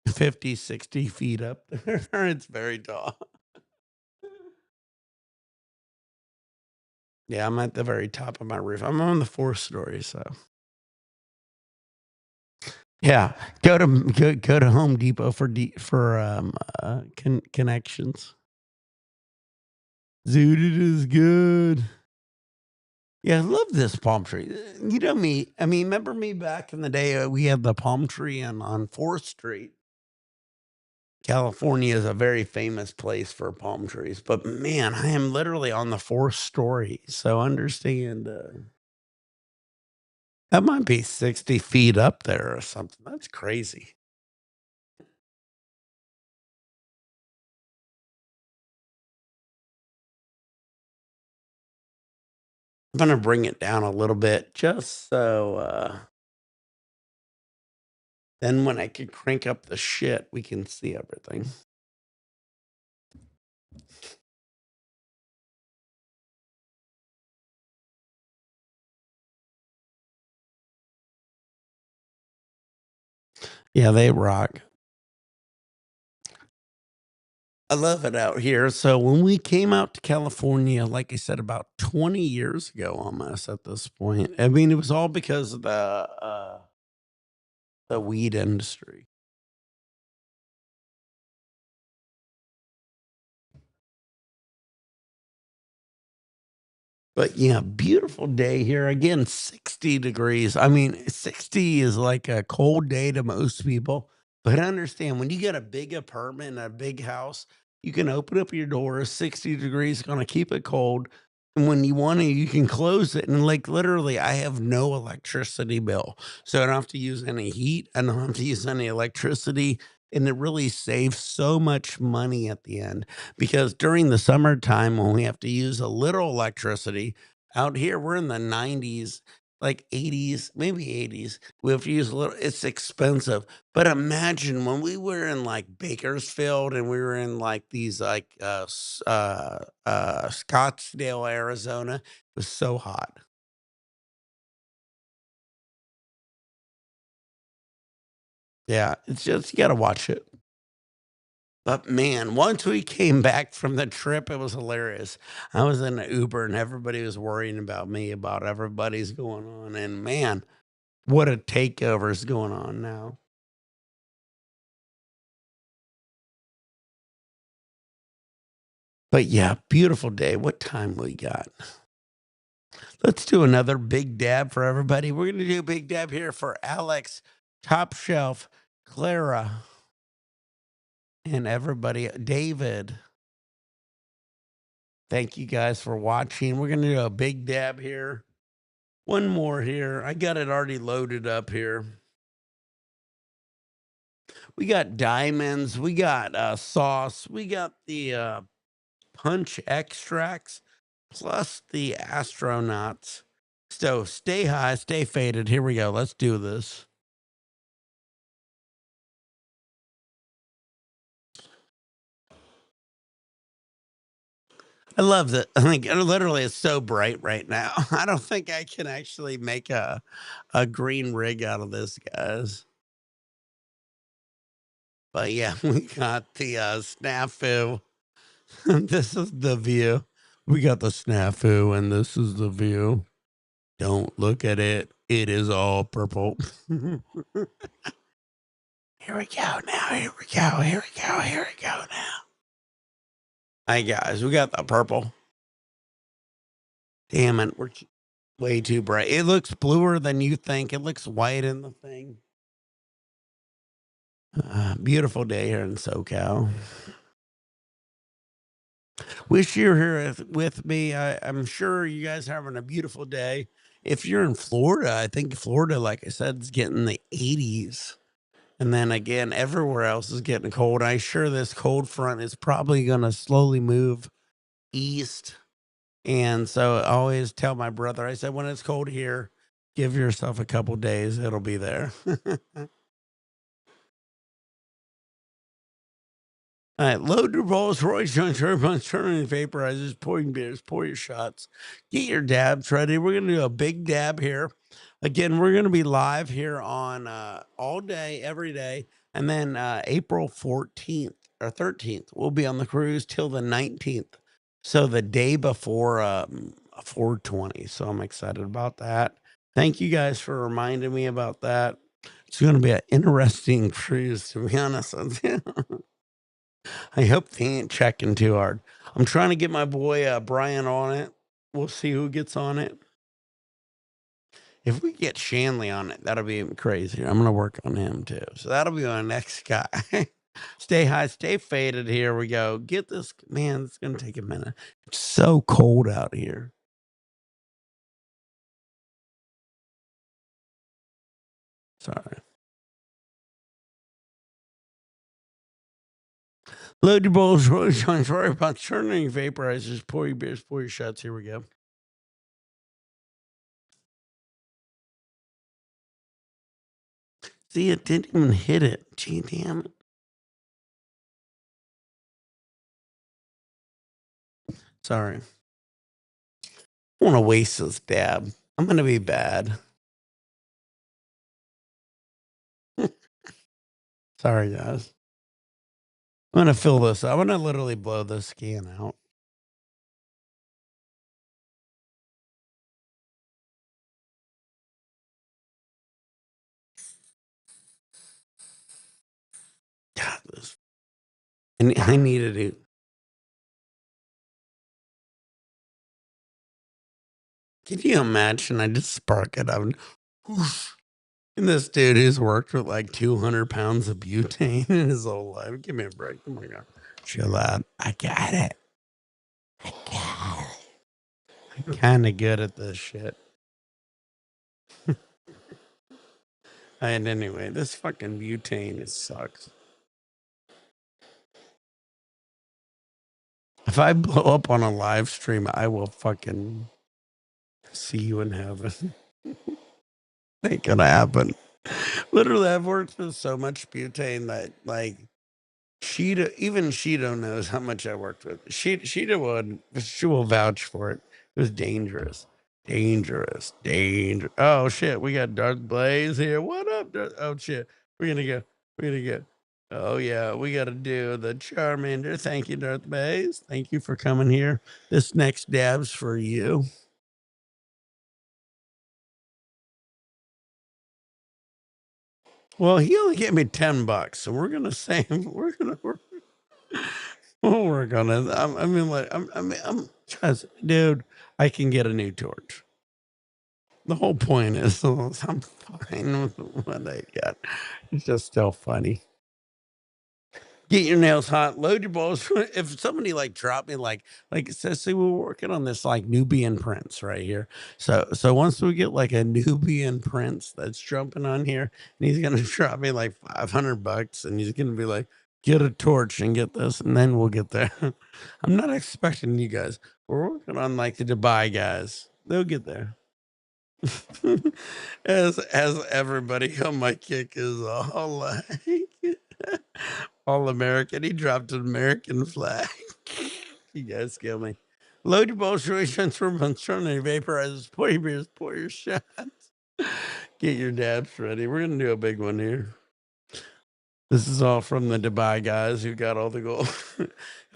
50, 60 feet up there. It's very tall. Yeah, I'm at the very top of my roof. I'm on the 4th story, so. Yeah, go to Home Depot for connections. Zooted is good. Yeah, I love this palm tree. You know me. I mean, remember me back in the day? We had the palm tree on 4th Street. California is a very famous place for palm trees, but man, I am literally on the fourth story. So understand that might be 60 feet up there or something. That's crazy. I'm going to bring it down a little bit just so then when I can crank up the shit, we can see everything. Yeah, they rock. I love it out here. So when we came out to California, like I said, about 20 years ago, almost at this point, I mean, it was all because of the weed industry. But yeah, beautiful day here. Again, 60 degrees. I mean, 60 is like a cold day to most people. But understand when you get a big apartment and a big house, you can open up your doors, 60 degrees, gonna keep it cold. And when you want to, you can close it. And like literally, I have no electricity bill. So I don't have to use any heat. I don't have to use any electricity. And it really saves so much money at the end because during the summertime when we have to use a little electricity out here, we're in the 90s, like 80s, maybe 80s. We have to use a little, it's expensive. But imagine when we were in like Bakersfield and we were in like these like Scottsdale, Arizona, it was so hot. Yeah, it's just you got to watch it. But man, once we came back from the trip, it was hilarious. I was in an Uber and everybody was worrying about me, about everybody's going on. And man, what a takeover is going on now. But yeah, beautiful day. What time we got? Let's do another big dab for everybody. We're going to do a big dab here for Alex, Top Shelf, Clara, and everybody. David. Thank you guys for watching. We're going to do a big dab here. One more here. I got it already loaded up here. We got diamonds. We got sauce. We got the punch extracts plus the astronauts. So stay high, stay faded. Here we go. Let's do this. I love that. I think literally it's so bright right now. I don't think I can actually make a green rig out of this, guys. But yeah, we got the snafu. This is the view. We got the snafu, and this is the view. Don't look at it. It is all purple. Here we go now. Here we go. Here we go. Here we go now. Hi, guys. We got the purple. Damn it. We're way too bright. It looks bluer than you think. It looks white in the thing. Beautiful day here in SoCal. Wish you were here with me. I'm sure you guys are having a beautiful day. If you're in Florida, I think Florida, like I said, is getting the 80s. And then again, everywhere else is getting cold. I'm sure this cold front is probably going to slowly move east. And so I always tell my brother, I said, when it's cold here, give yourself a couple days. It'll be there. All right, load your balls, Roy Jones, everyone's turning vaporizers, pouring beers, pour your shots, get your dabs ready. We're going to do a big dab here. Again, we're going to be live here on all day, every day. And then April 14th or 13th, we'll be on the cruise till the 19th. So the day before 420. So I'm excited about that. Thank you guys for reminding me about that. It's going to be an interesting cruise, to be honest with you. I hope they ain't checking too hard. I'm trying to get my boy Brian on it. We'll see who gets on it. If we get Shanley on it, that'll be even crazier. I'm going to work on him too. So that'll be our next guy. Stay high, stay faded. Here we go. Get this, man. It's gonna take a minute. It's so cold out here. Sorry. Load your bowls, roll your joints, roll your pots, turn on your vaporizers, pour your beers, pour your shots. Here we go. See, it didn't even hit it. Gee, damn it. Sorry. I want to waste this dab. I'm going to be bad. Sorry, guys. I'm going to fill this. I'm going to literally blow this can out. God, this. I needed it. Can you imagine? I just spark it up. And this dude who's worked with like 200 pounds of butane in his whole life. Give me a break. Oh my God. Chill out. I got it. I got it. I'm kind of good at this shit. And anyway, this fucking butane, it sucks. If I blow up on a live stream, I will fucking see you in heaven. Ain't gonna happen. Literally, I've worked with so much butane that like even Sheeta knows how much I worked with. Sheeta will vouch for it. It was dangerous. Dangerous. Oh shit, we got Darth Blaze here. What up, Darth? Oh shit. We're gonna go. Oh yeah, we gotta do the Charmander. Thank you, Darth Blaze. Thank you for coming here. This next dab's for you. Well, he only gave me $10, so we're gonna save. We'll work on it. I mean, like, I'm just, dude. I can get a new torch. The whole point is, I'm fine with what I got. It's just still funny. Get your nails hot. Load your balls. If somebody like dropped me, like it says, see, we're working on this like Nubian prince right here. So once we get like a Nubian prince that's jumping on here, and he's gonna drop me like $500, and he's gonna be like, get a torch and get this, and then we'll get there. I'm not expecting you guys. We're working on like the Dubai guys. They'll get there. as everybody on my kick is all like all American. He dropped an American flag. You guys kill me. Load your balls, really transfer, turn your vaporizers, pour your beers, pour your shots. Get your dabs ready. We're gonna do a big one here. This is all from the Dubai guys who got all the gold.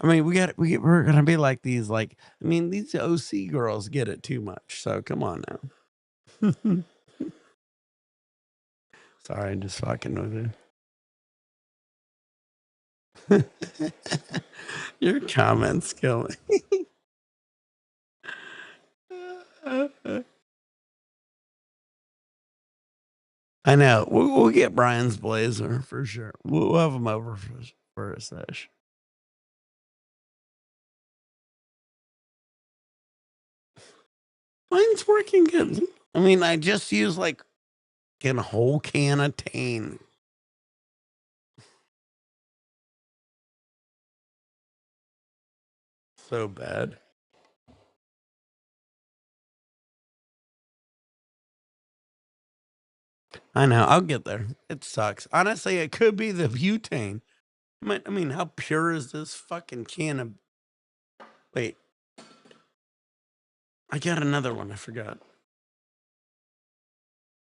I mean, we're gonna be like these, like, I mean, these OC girls get it too much. So come on now. Sorry, just fucking with you. Your comments kill me. I know. We'll get Brian's blazer for sure. We'll have him over for a sesh. Mine's working good. I mean, I just use like a whole can of Tane. So bad. I know. I'll get there. It sucks. Honestly, it could be the butane. I mean, how pure is this fucking can of... Wait. I got another one. I forgot.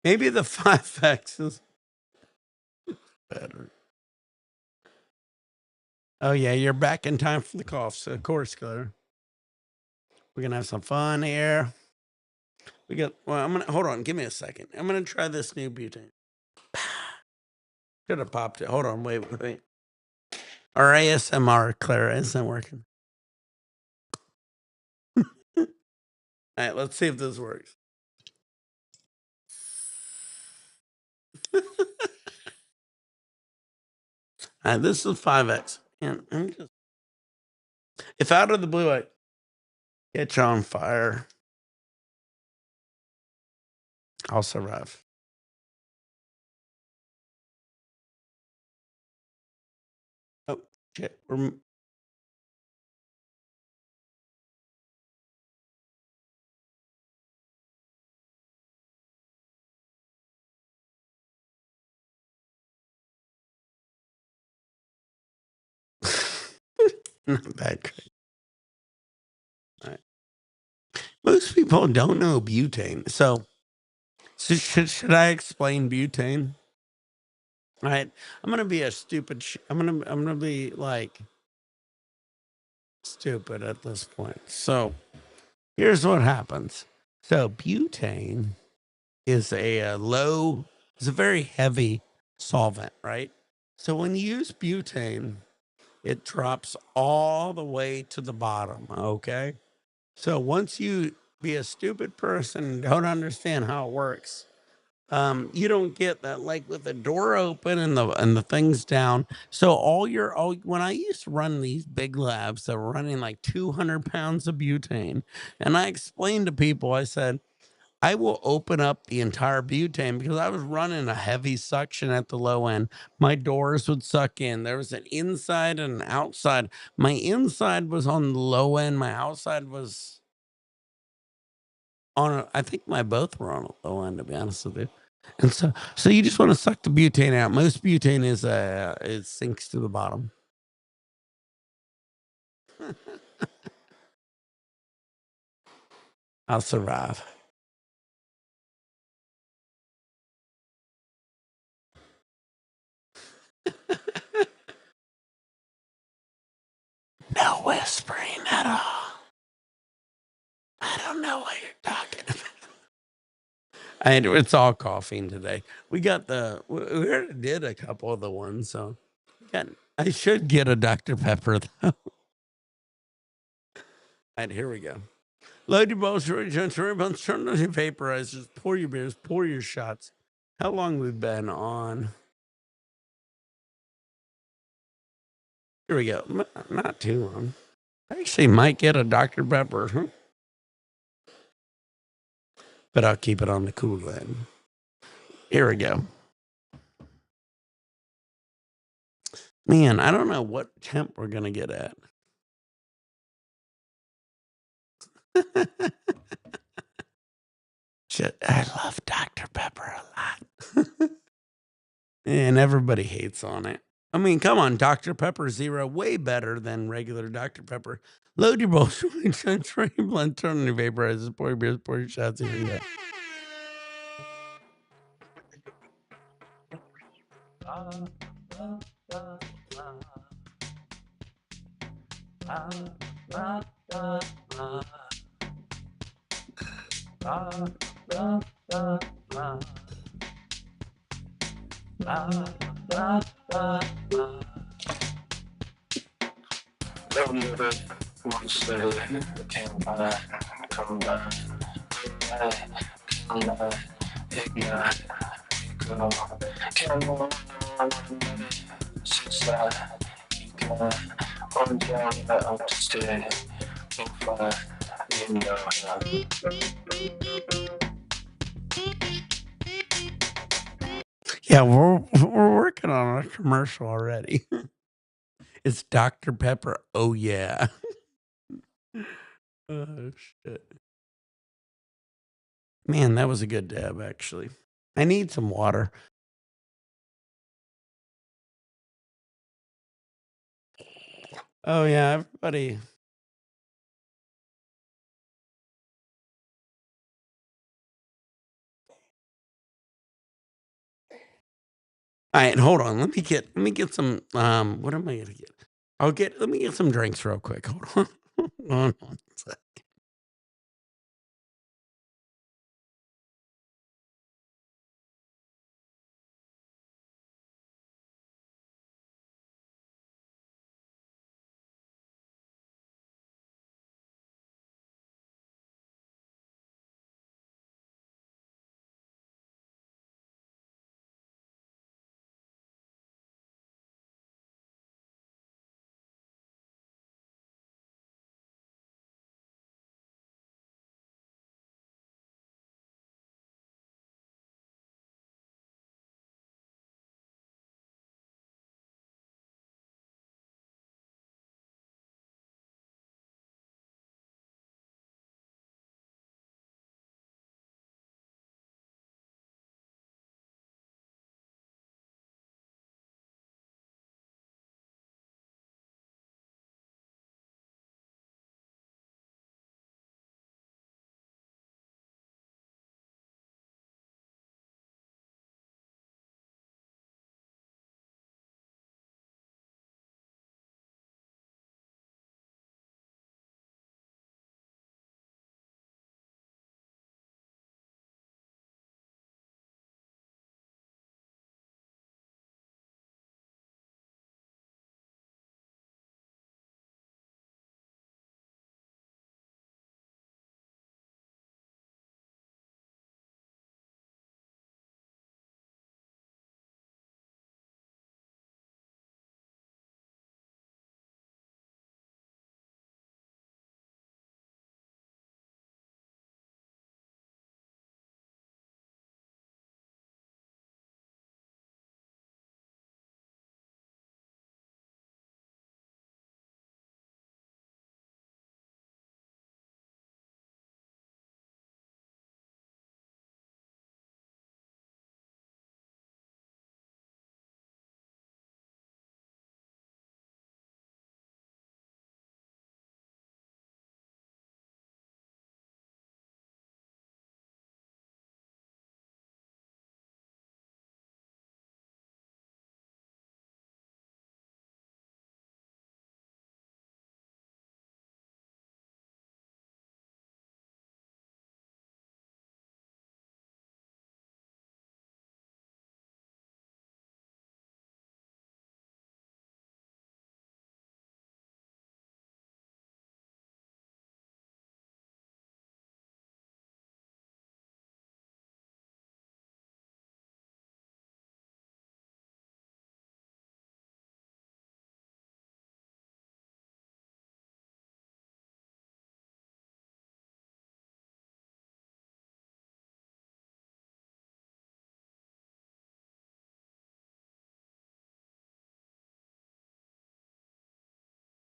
Maybe the 5X is better. Oh, yeah. You're back in time for the coughs. Of course, Claire. We're going to have some fun here. I'm going to... Hold on. Give me a second. I'm going to try this new butane. Should have popped it. Hold on. Wait. Our ASMR, Clara, isn't working. All right, let's see if this works. This is 5X. And I'm just, if out of the blue I catch on fire, I'll survive. Oh, shit. Not bad. All right. Most people don't know butane. So should I explain butane? All right. I'm going to be a stupid. I'm going to be like stupid at this point. So here's what happens. So butane is it's a very heavy solvent, right? So when you use butane, it drops all the way to the bottom. Okay. So once you be a stupid person and don't understand how it works, you don't get that, like with the door open and the things down. So when I used to run these big labs that were running like 200 pounds of butane, and I explained to people, I said, I will open up the entire butane because I was running a heavy suction at the low end. My doors would suck in. There was an inside and an outside. My inside was on the low end. My outside was I think my both were on a low end, to be honest with you. And so you just want to suck the butane out. Most butane it sinks to the bottom. I'll survive. No whispering at all. I don't know what you're talking about. It's all coughing today. We already did a couple of the ones, so I should get a Dr. Pepper though. All right, here we go. Load your bowls, turn those your vaporizers, pour your beers, pour your shots. How long we've been on? Here we go. Not too long. I actually might get a Dr. Pepper, but I'll keep it on the cool end. Here we go. Man, I don't know what temp we're going to get at. Shit, I love Dr. Pepper a lot. And everybody hates on it. I mean, come on, Dr. Pepper Zero, way better than regular Dr. Pepper. Load your bowl, try your blend, turn on your vaporizers, pour your beers, pour your shots. Here you go. Never once they came by, come by, ignite, go, can't go on, since that, you can, on down, up to stay, so far, you know how. Yeah, we're working on a commercial already. It's Dr. Pepper. Oh yeah. Oh shit. Man, that was a good dab actually. I need some water. Oh yeah, everybody. All right, hold on. Let me get some what am I gonna get? Let me get some drinks real quick. Hold on. Hold on one sec.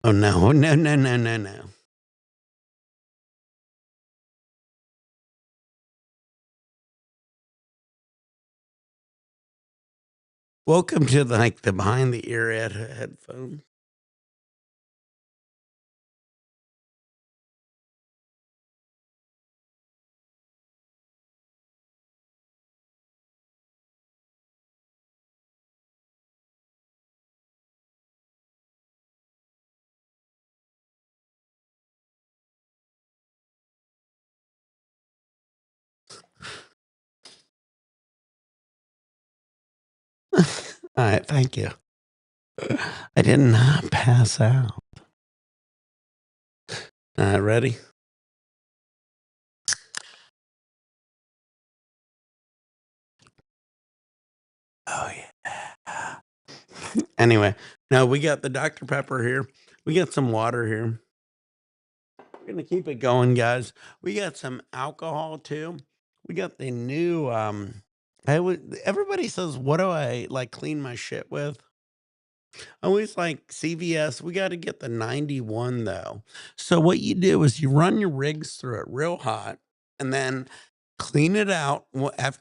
Oh, no. No, no, no, no, no. Welcome to the behind the ear headphone. All right, thank you. I did not pass out. Ready? Oh, yeah. Anyway, now we got the Dr. Pepper here. We got some water here. We're going to keep it going, guys. We got some alcohol too. We got the new, everybody says, what do I like clean my shit with? I always like CVS. We got to get the 91 though. So what you do is you run your rigs through it real hot and then clean it out,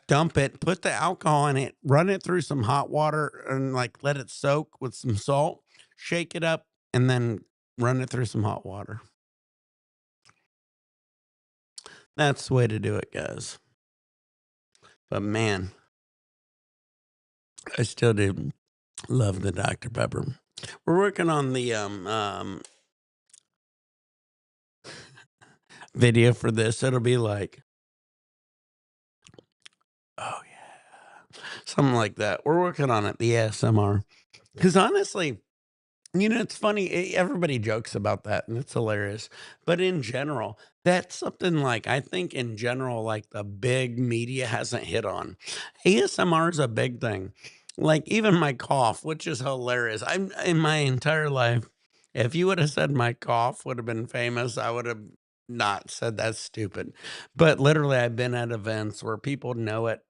dump it, put the alcohol in it, run it through some hot water and like let it soak with some salt, shake it up and then run it through some hot water. That's the way to do it, guys. But man, I still do love the Dr. Pepper. We're working on the video for this. It'll be like, oh yeah, something like that. We're working on it, the ASMR. Because honestly, it's funny. Everybody jokes about that, and it's hilarious. But in general, that's something like I think in general, like the big media hasn't hit on. ASMR is a big thing. Like even my cough, which is hilarious. I'm in my entire life. If you would have said my cough would have been famous, I would have not said that's stupid. But literally, I've been at events where people know it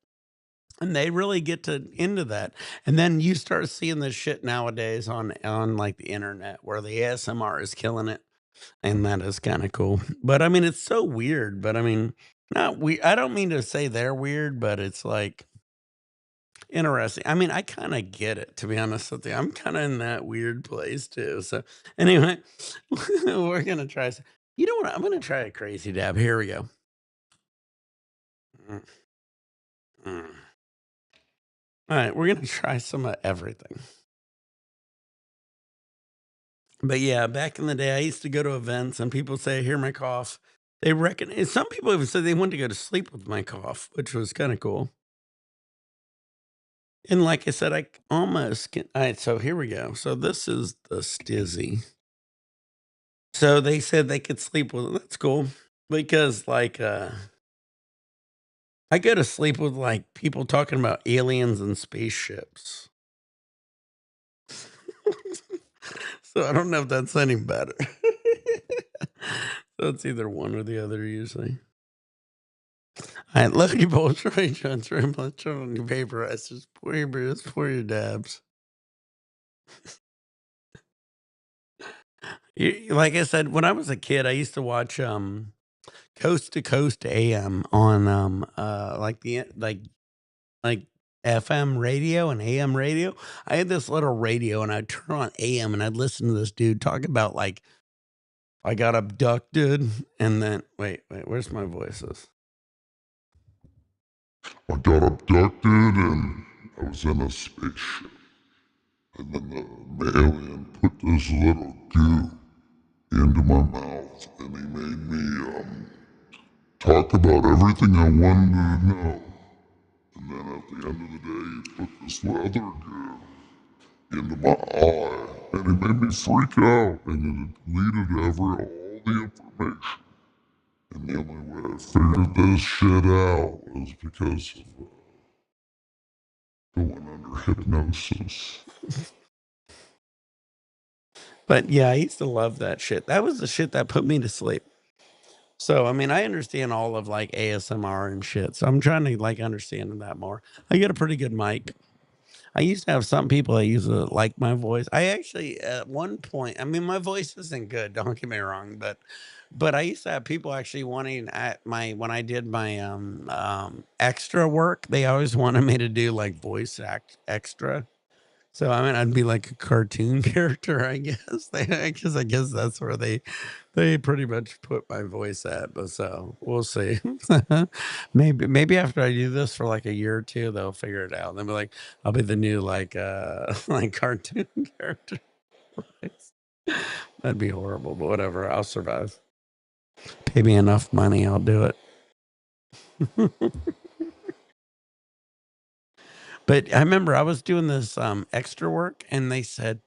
and they really get into that. And then you start seeing this shit nowadays on like the internet where the ASMR is killing it. And that is kind of cool. But I mean, it's so weird. But I mean, not we I don't mean to say they're weird, but it's like interesting. I mean, I kind of get it, to be honest with you. I'm kind of in that weird place too. So anyway, we're gonna try you know what? I'm gonna try a crazy dab. Here we go. Mm, mm. All right, we're gonna try some of everything. But yeah, back in the day, I used to go to events and people say, "Hear my cough." They reckon, and some people even said they wanted to go to sleep with my cough, which was kind of cool. And like I said, I almost can. All right, so here we go. So this is the Stizzy. So they said they could sleep with it. That's cool because, like, I go to sleep with like people talking about aliens and spaceships. So I don't know if that's any better. So it's either one or the other usually. All right, Lucky Bowl, Troy Johnson, let's turn on your paper. I just pour your beers, pour your dabs. Like I said, when I was a kid, I used to watch Coast to Coast AM on like like FM radio and AM radio. I had this little radio and I'd turn on AM and I'd listen to this dude talk about like I got abducted and then wait, where's my voices? I got abducted and I was in a spaceship. And then the alien put this little goo into my mouth and he made me talk about everything I wanted to know. And then at the end of the day, he put this other goo into my eye and it made me freak out and it deleted all the information. And the only way I figured this shit out was because of going under hypnosis. But yeah, I used to love that shit. That was the shit that put me to sleep. So I mean, I understand all of like ASMR and shit. So I'm trying to like understand that more. I get a pretty good mic. I used to have some people that used to like my voice. I actually, at one point, I mean, my voice isn't good. Don't get me wrong, but I used to have people actually wanting at my when I did my extra work. They always wanted me to do like voice act extra. So I mean, I'd be like a cartoon character, I guess. Because I guess that's where they pretty much put my voice at. But so we'll see. Maybe after I do this for like a year or two, they'll figure it out. They'll be like, I'll be the new like like cartoon character. That'd be horrible, but whatever. I'll survive. Pay me enough money, I'll do it. But I remember I was doing this extra work, and they said,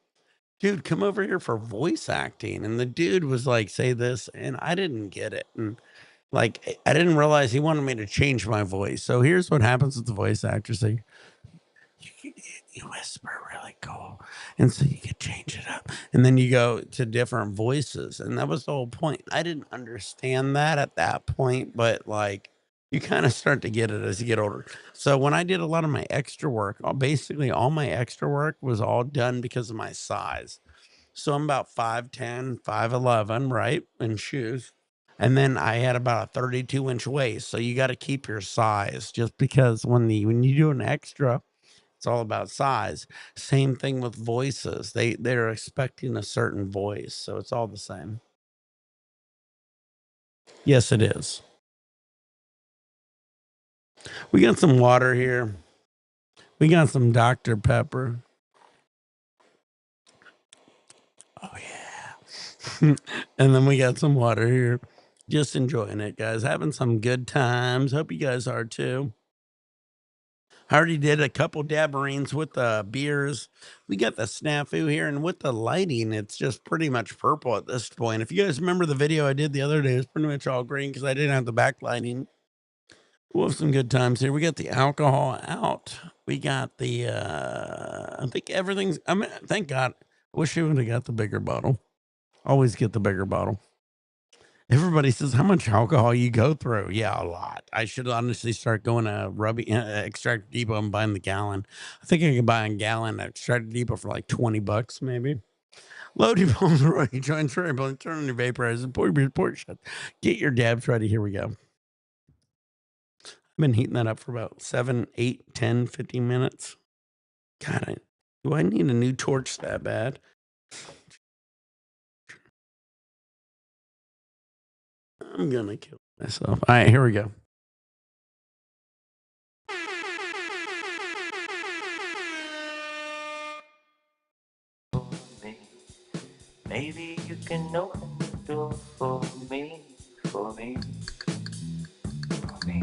dude, come over here for voice acting. And the dude was like, say this, and I didn't get it. And like, I didn't realize he wanted me to change my voice. So here's what happens with the voice actors. You whisper really cool. And so you could change it up. And then you go to different voices. And that was the whole point. I didn't understand that at that point, but like, you kind of start to get it as you get older. So when I did a lot of my extra work, basically all my extra work was all done because of my size. So I'm about 5'10", 5'11", right? In shoes. And then I had about a 32-inch waist. So you got to keep your size just because when you do an extra, it's all about size. Same thing with voices. They're expecting a certain voice. So it's all the same. Yes, it is. We got some water here. We got some Dr. Pepper. Oh yeah. And then we got some water here. Just enjoying it, guys. Having some good times. Hope you guys are too. I already did a couple dabberines with the beers. We got the snafu here, and with the lighting, it's just pretty much purple at this point. If you guys remember the video I did the other day, it's pretty much all green because I didn't have the backlighting. We'll have some good times here. We got the alcohol out. We got the I think everything's I mean, thank God. I wish I would have got the bigger bottle. Always get the bigger bottle. Everybody says how much alcohol you go through. Yeah, a lot. I should honestly start going to Extractor Depot and buying the gallon. I think I could buy a gallon at Extractor Depot for like $20 maybe. Loading bombs ready. Join Cherry Blunt. Turn on your vaporizer. Pour your beer. Pour your shot. Get your dabs ready. Here we go. I've been heating that up for about 7, 8, 10, 15 minutes. God, do I need a new torch that bad? I'm gonna kill myself. All right, here we go. For me. Maybe you can open the door for me, for me, for me.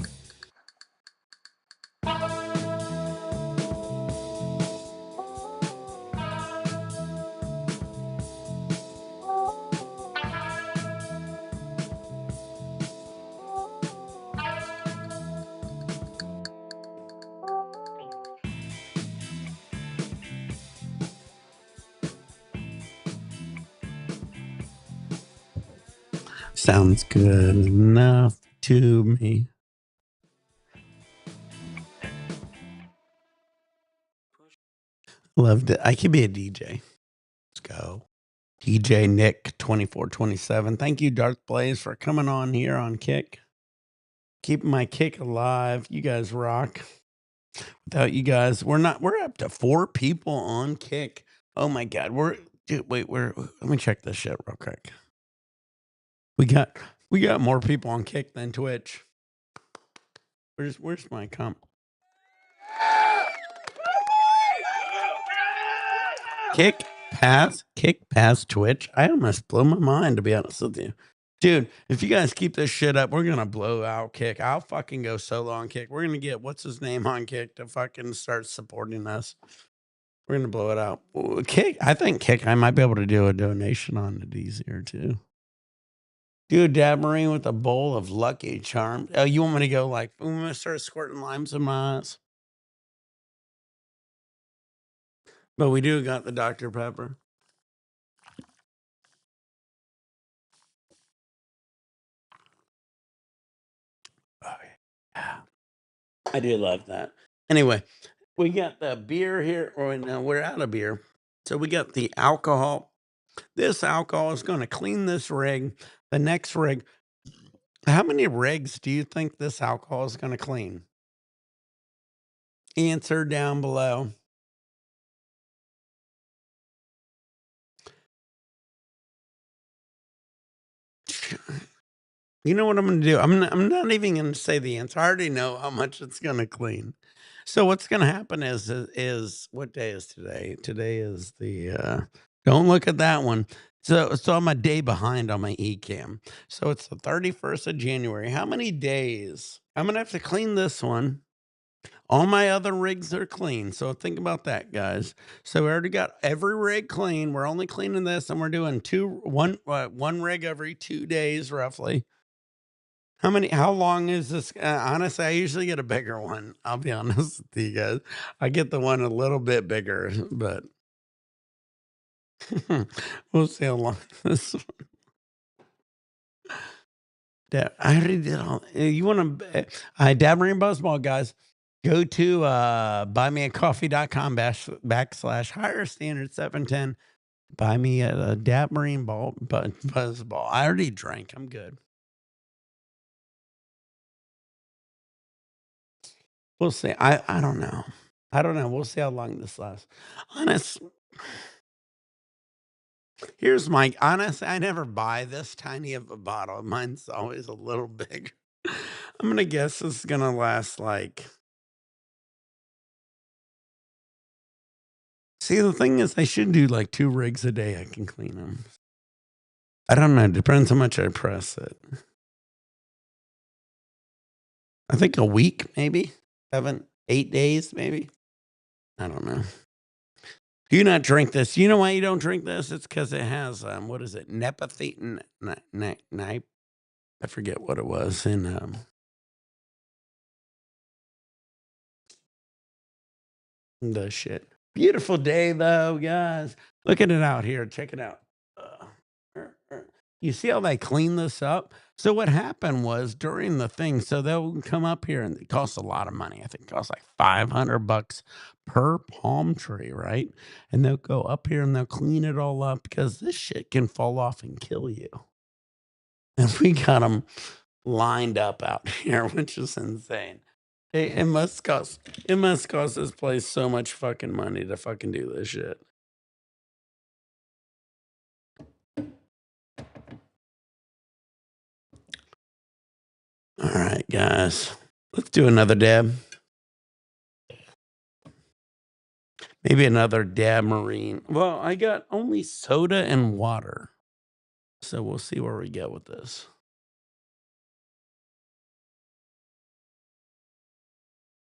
Sounds good enough to me. Loved it. I could be a DJ. Let's go. DJ Nick 2427. Thank you, Darth Blaze, for coming on here on Kick. Keeping my kick alive. You guys rock. Without you guys, we're up to 4 people on Kick. Oh my god. Let me check this shit real quick. We got more people on Kick than Twitch. Where's my comp? Kick past Twitch. I almost blow my mind, to be honest with you. Dude, if you guys keep this shit up, we're gonna blow out Kick. I'll fucking go solo on Kick. We're gonna get what's his name on Kick to fucking start supporting us. We're gonna blow it out. Kick, I think Kick, I might be able to do a donation on it easier too. Do a dab marine with a bowl of Lucky Charms. Oh, you want me to go like, we want to start squirting limes in my eyes? But we do got the Dr. Pepper. Oh, yeah. I do love that. Anyway, We got the beer here. Oh, no, we're out of beer. So we got the alcohol. This alcohol is going to clean this rig. The next rig. How many rigs do you think this alcohol is going to clean? Answer down below. You know what I'm going to do? I'm not even going to say the answer. I already know how much it's going to clean. So what's going to happen is what day is today? Today is the don't look at that one. So I'm a day behind on my eCam. So it's the 31st of January. How many days? I'm going to have to clean this one. All my other rigs are clean. So think about that, guys. So we already got every rig clean. We're only cleaning this, and we're doing one rig every 2 days roughly. How long is this? Honestly, I usually get a bigger one. I'll be honest with you guys. I get the one a little bit bigger, but we'll see how long this one. I already did all. You want to? Dab Marine Buzzball, guys. Go to buymeacoffee.com / higher standard 710. Buy me a Dab Marine Buzzball. I already drank. I'm good. We'll see. I don't know. I don't know. We'll see how long this lasts. Here's my honest. I never buy this tiny of a bottle. Mine's always a little big. I'm gonna guess this is gonna last like. See, the thing is, I should do like 2 rigs a day. I can clean them. I don't know. It depends how much I press it. I think a week, maybe 7, 8 days, maybe. I don't know. Do not drink this. You know why you don't drink this? It's because it has what is it? Nepenthe. I forget what it was in the shit. Beautiful day though, guys. Look at it out here. Check it out. You see how they clean this up? So what happened was during the thing, so they'll come up here and it costs a lot of money. I think it costs like $500 per palm tree, right? And they'll go up here and they'll clean it all up because this shit can fall off and kill you. And we got them lined up out here, which is insane. It must cost this place so much fucking money to fucking do this shit. All right, guys. Let's do another dab. Maybe another Dab Marine. Well, I got only soda and water. So we'll see where we get with this.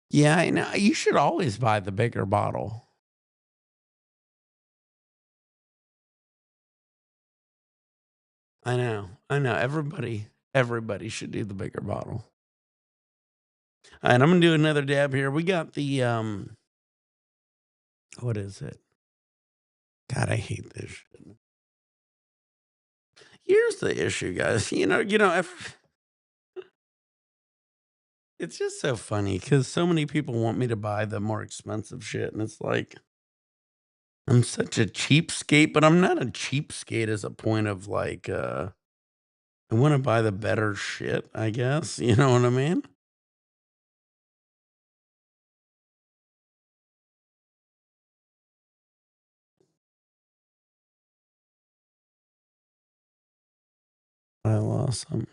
Yeah, I know. You should always buy the bigger bottle. I know. Everybody should do the bigger bottle. All right, I'm gonna do another dab here. We got the what is it? God, I hate this shit. Here's the issue, guys. It's just so funny because so many people want me to buy the more expensive shit, and it's like I'm such a cheapskate, but I'm not a cheapskate as a point of like I want to buy the better shit, I guess. You know what I mean? I lost some.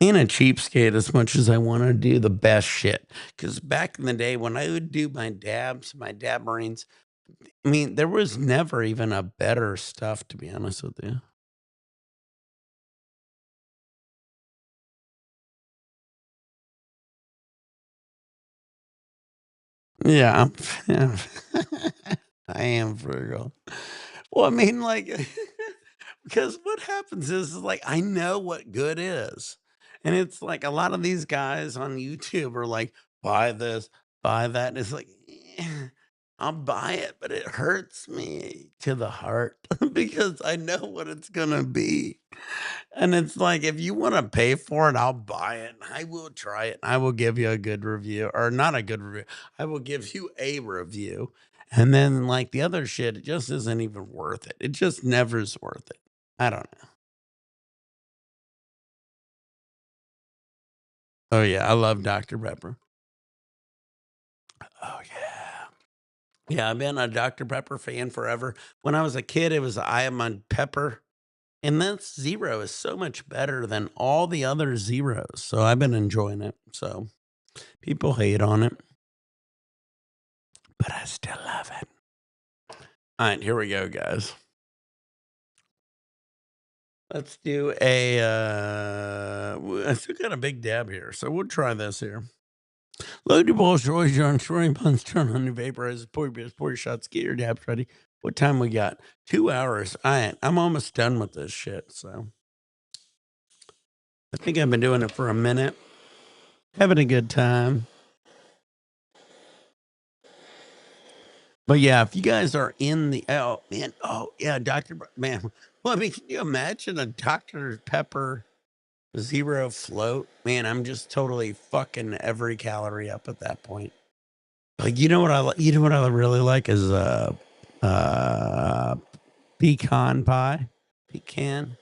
Ain't a cheapskate as much as I want to do the best shit. Because back in the day when I would do my Dab Marines, I mean, there was never even a better stuff, to be honest with you. Yeah, I am frugal. Well, I mean, like, because what happens is like I know what good is, and it's like a lot of these guys on YouTube are like, buy this, buy that, and it's like, I'll buy it, but it hurts me to the heart because I know what it's gonna be. And it's like, if you want to pay for it, I'll buy it. I will try it. I will give you a good review, or not a good review. I will give you a review. And then, like the other shit, it just isn't even worth it. It just never is worth it. I don't know. Oh, yeah. I love Dr. Pepper. Oh, yeah. Yeah. I've been a Dr. Pepper fan forever. When I was a kid, it was I am on Pepper. And that zero is so much better than all the other zeros. So I've been enjoying it. So people hate on it, but I still love it. All right, here we go, guys. Let's do a. I still got a big dab here, so we'll try this here. Load your balls, Roy, John, Shroy, Buns, turn on your vaporizers, pour your beers, pour your shots, get your dabs ready. What time we got? 2 hours. All right, I'm almost done with this shit, so. I think I've been doing it for a minute. Having a good time. But yeah, if you guys are in the man. Well, I mean, can you imagine a Dr. Pepper zero float? Man, I'm just totally fucking every calorie up at that point. Like, you know what I really like is pecan pie. Pecan.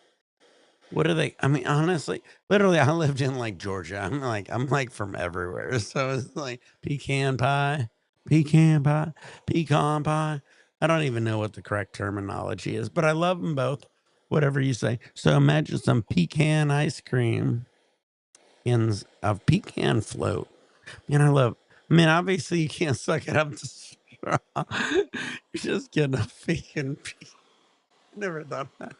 What are they? I mean, honestly, literally, I lived in like Georgia. I'm like from everywhere. So it's like pecan pie, pecan pie, pecan pie. I don't even know what the correct terminology is, but I love them both. Whatever you say. So imagine some pecan ice cream in a pecan float. And I mean, obviously you can't suck it up the straw. You're just getting a fucking never thought that.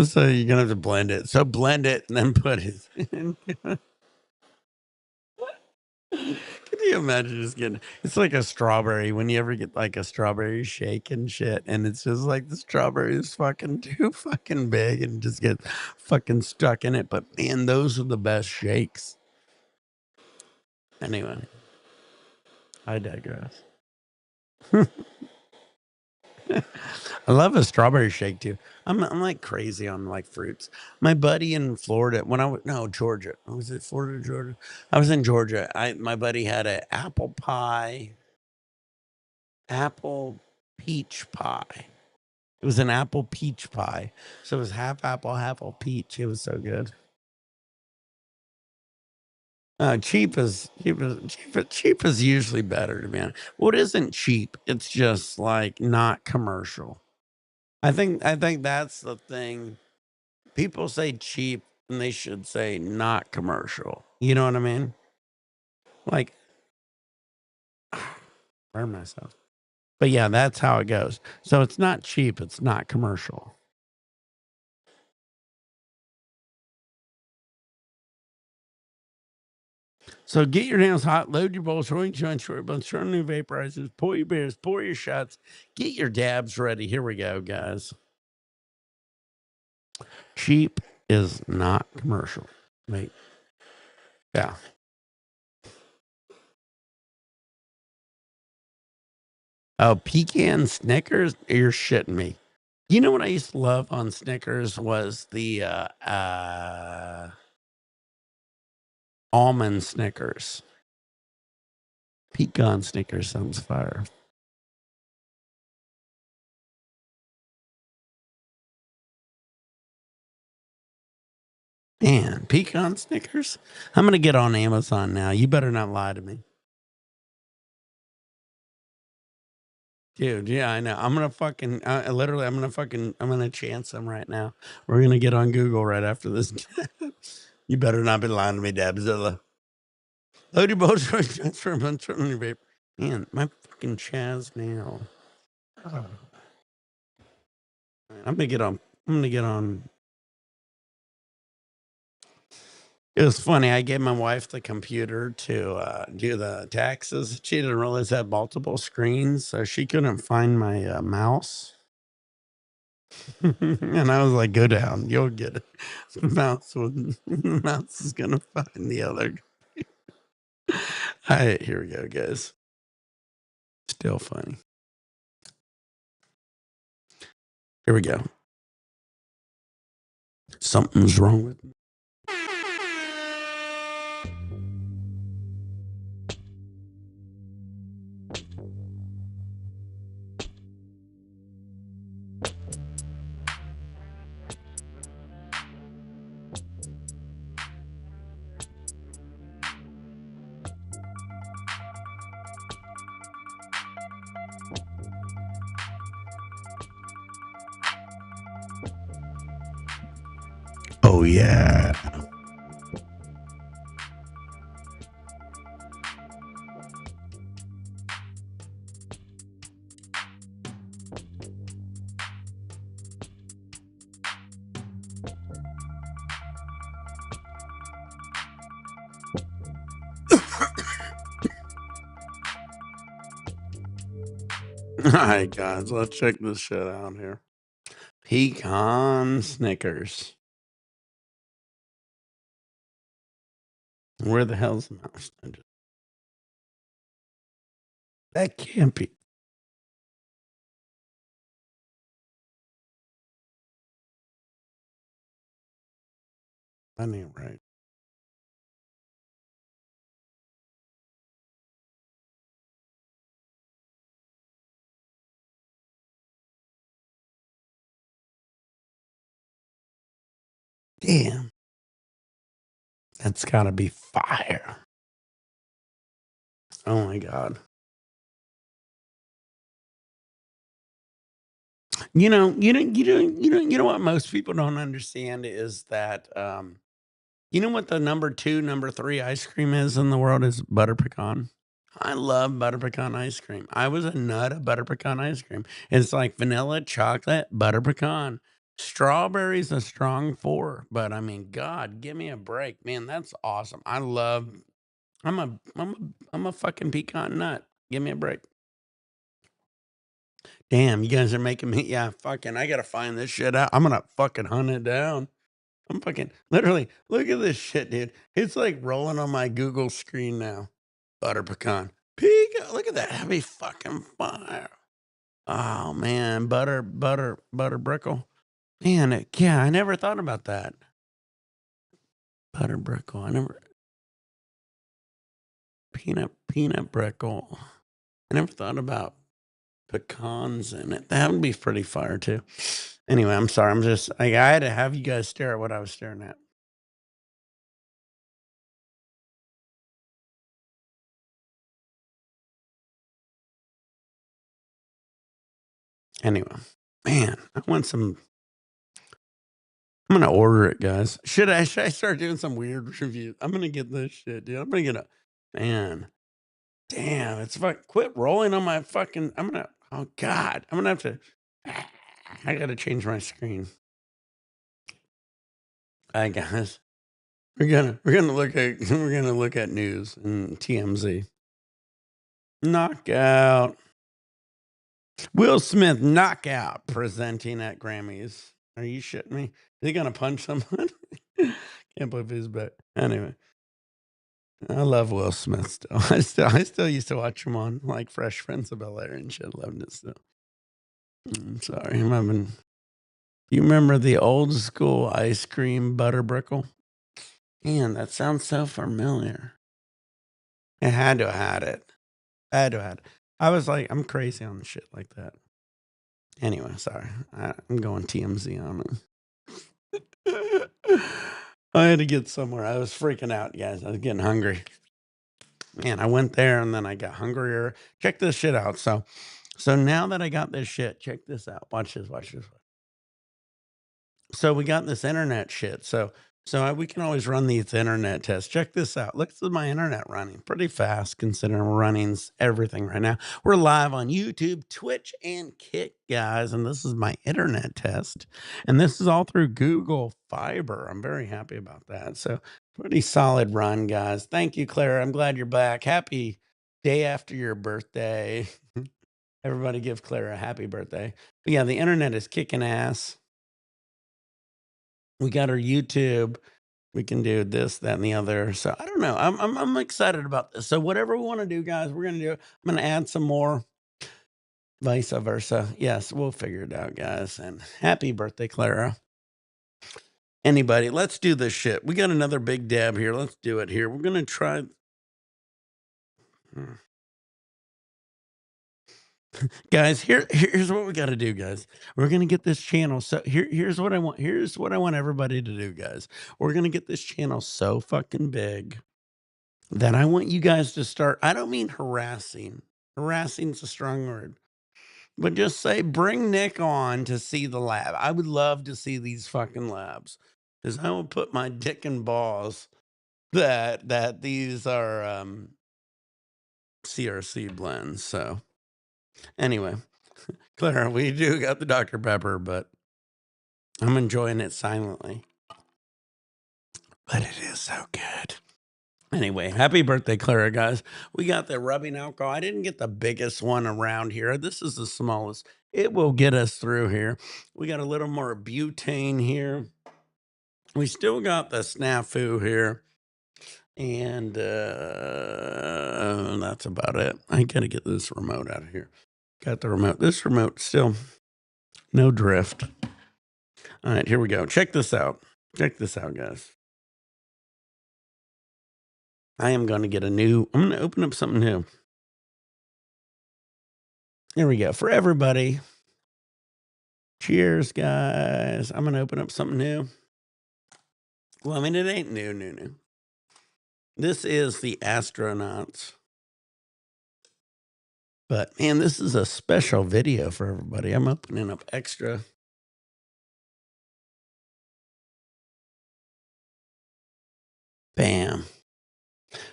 So you're gonna have to blend it. So blend it and then put it in. Can you imagine just getting it's like a strawberry when you ever get like a strawberry shake and shit, and it's just like the strawberry is fucking too fucking big and just get fucking stuck in it. But man, those are the best shakes. Anyway, I digress. I love a strawberry shake too. I'm like crazy on like fruits. My buddy in Florida, when I was no Georgia, was it Florida, Georgia? I was in Georgia. My buddy had an apple peach pie. It was an apple peach pie, so it was half apple, half peach. It was so good. Cheap is usually better to be honest. What isn't cheap? It's just like not commercial. I think that's the thing. People say cheap and they should say not commercial. You know what I mean? Like, burn myself. But yeah, that's how it goes. So it's not cheap, it's not commercial. So get your nails hot, load your bowls, rolling joints, short buns, turn new vaporizers, pour your beers, pour your shots, get your dabs ready. Here we go, guys. Cheap is not commercial. Wait. Yeah. Oh, pecan Snickers? You're shitting me. You know what I used to love on Snickers was the almond Snickers. Pecan Snickers sounds fire. Man, pecan Snickers? I'm going to get on Amazon now. You better not lie to me. Dude, yeah, I know. I'm going to fucking, literally, I'm going to chance them right now. We're going to get on Google right after this. You better not be lying to me, Dabzilla. Load your boat, transfer a bunch on your vape. Man, my fucking Chaz now. Oh. I'm going to get on. It was funny. I gave my wife the computer to do the taxes. She didn't realize it had multiple screens, so she couldn't find my mouse. And I was like, "Go down, you'll get it." The mouse is gonna find the other. All right, here we go, guys. Still funny. Here we go. Something's wrong with me. Oh, yeah. All right, guys, let's check this shit out here. Pecan Snickers. Where the hell's the mouse? That can't be. That ain't right. Damn. That's gotta be fire. Oh my God. You know what most people don't understand is that you know what the number 2, number 3 ice cream is in the world is butter pecan. I love butter pecan ice cream. I was a nut of butter pecan ice cream. It's like vanilla, chocolate, butter pecan. Strawberry's a strong 4, but I mean, God, give me a break, man. That's awesome. I'm a fucking pecan nut. Give me a break. Damn, you guys are making me. Yeah, fucking. I gotta find this shit out. I'm gonna fucking hunt it down. I'm fucking literally. Look at this shit, dude. It's like rolling on my Google screen now. Butter pecan. Pecan. Look at that. That'd be fucking fire. Oh man, butter brickle. Man, yeah, I never thought about that. Butter brickle. I never peanut brickle. I never thought about pecans in it. That would be pretty fire too. Anyway, I'm sorry. I had to have you guys stare at what I was staring at. Anyway, man, I want some. I'm gonna order it, guys. Should I start doing some weird reviews? I'm gonna get this shit, dude. I'm gonna get a man. Damn, it's fuck. Quit rolling on my fucking. I'm gonna. Oh God, I'm gonna have to. I gotta change my screen. Hi guys. We're gonna look at news and TMZ. Knockout. Will Smith knockout presenting at Grammys. Are you shitting me? Is he gonna punch someone? Can't believe he's back. Anyway, I love Will Smith still. I still used to watch him on like Fresh Prince of Bel Air and shit. Loved it still. I'm sorry, I'm having. You remember the old school ice cream butter brickle? Man, that sounds so familiar. I had to have had it. I had to have had it. I was like, I'm crazy on shit like that. Anyway, sorry. I'm going TMZ on it. I had to get somewhere. I was freaking out, guys. I was getting hungry. Man, I went there and then I got hungrier. Check this shit out. So now that I got this shit, check this out. Watch this. So we got this internet shit. So we can always run these internet tests. Check this out. Look at my internet running pretty fast considering we're running everything right now. We're live on YouTube, Twitch, and Kick, guys. And this is my internet test. And this is all through Google Fiber. I'm very happy about that. So pretty solid run, guys. Thank you, Clara. I'm glad you're back. Happy day after your birthday. Everybody give Clara a happy birthday. But yeah, the internet is kicking ass. We got our YouTube. We can do this, that, and the other. So I don't know. I'm excited about this. So whatever we want to do, guys, we're gonna do. I'm gonna add some more. Vice versa. Yes, we'll figure it out, guys. And happy birthday, Clara. Anybody, let's do this shit. We got another big dab here. Let's do it here. We're going to try. Guys, here's what we got to do, guys. We're going to get this channel. So here's what I want. Here's what I want everybody to do, guys. We're going to get this channel so fucking big that I want you guys to start. I don't mean harassing. Harassing's a strong word. But just say, bring Nick on to see the lab. I would love to see these fucking labs. Because I will put my dick and balls that these are CRC blends. So anyway, Clara, we do got the Dr. Pepper, but I'm enjoying it silently. But it is so good. Anyway, happy birthday, Clara, guys. We got the rubbing alcohol. I didn't get the biggest one around here. This is the smallest. It will get us through here. We got a little more butane here. We still got the snafu here. And that's about it. I got to get this remote out of here. Got the remote. This remote still no drift. All right, here we go. Check this out. Check this out, guys. I am going to get I'm going to open up something new. There we go. For everybody. Cheers, guys. I'm going to open up something new. Well, I mean, it ain't new. This is the astronauts. But, man, this is a special video for everybody. I'm opening up extra. Bam.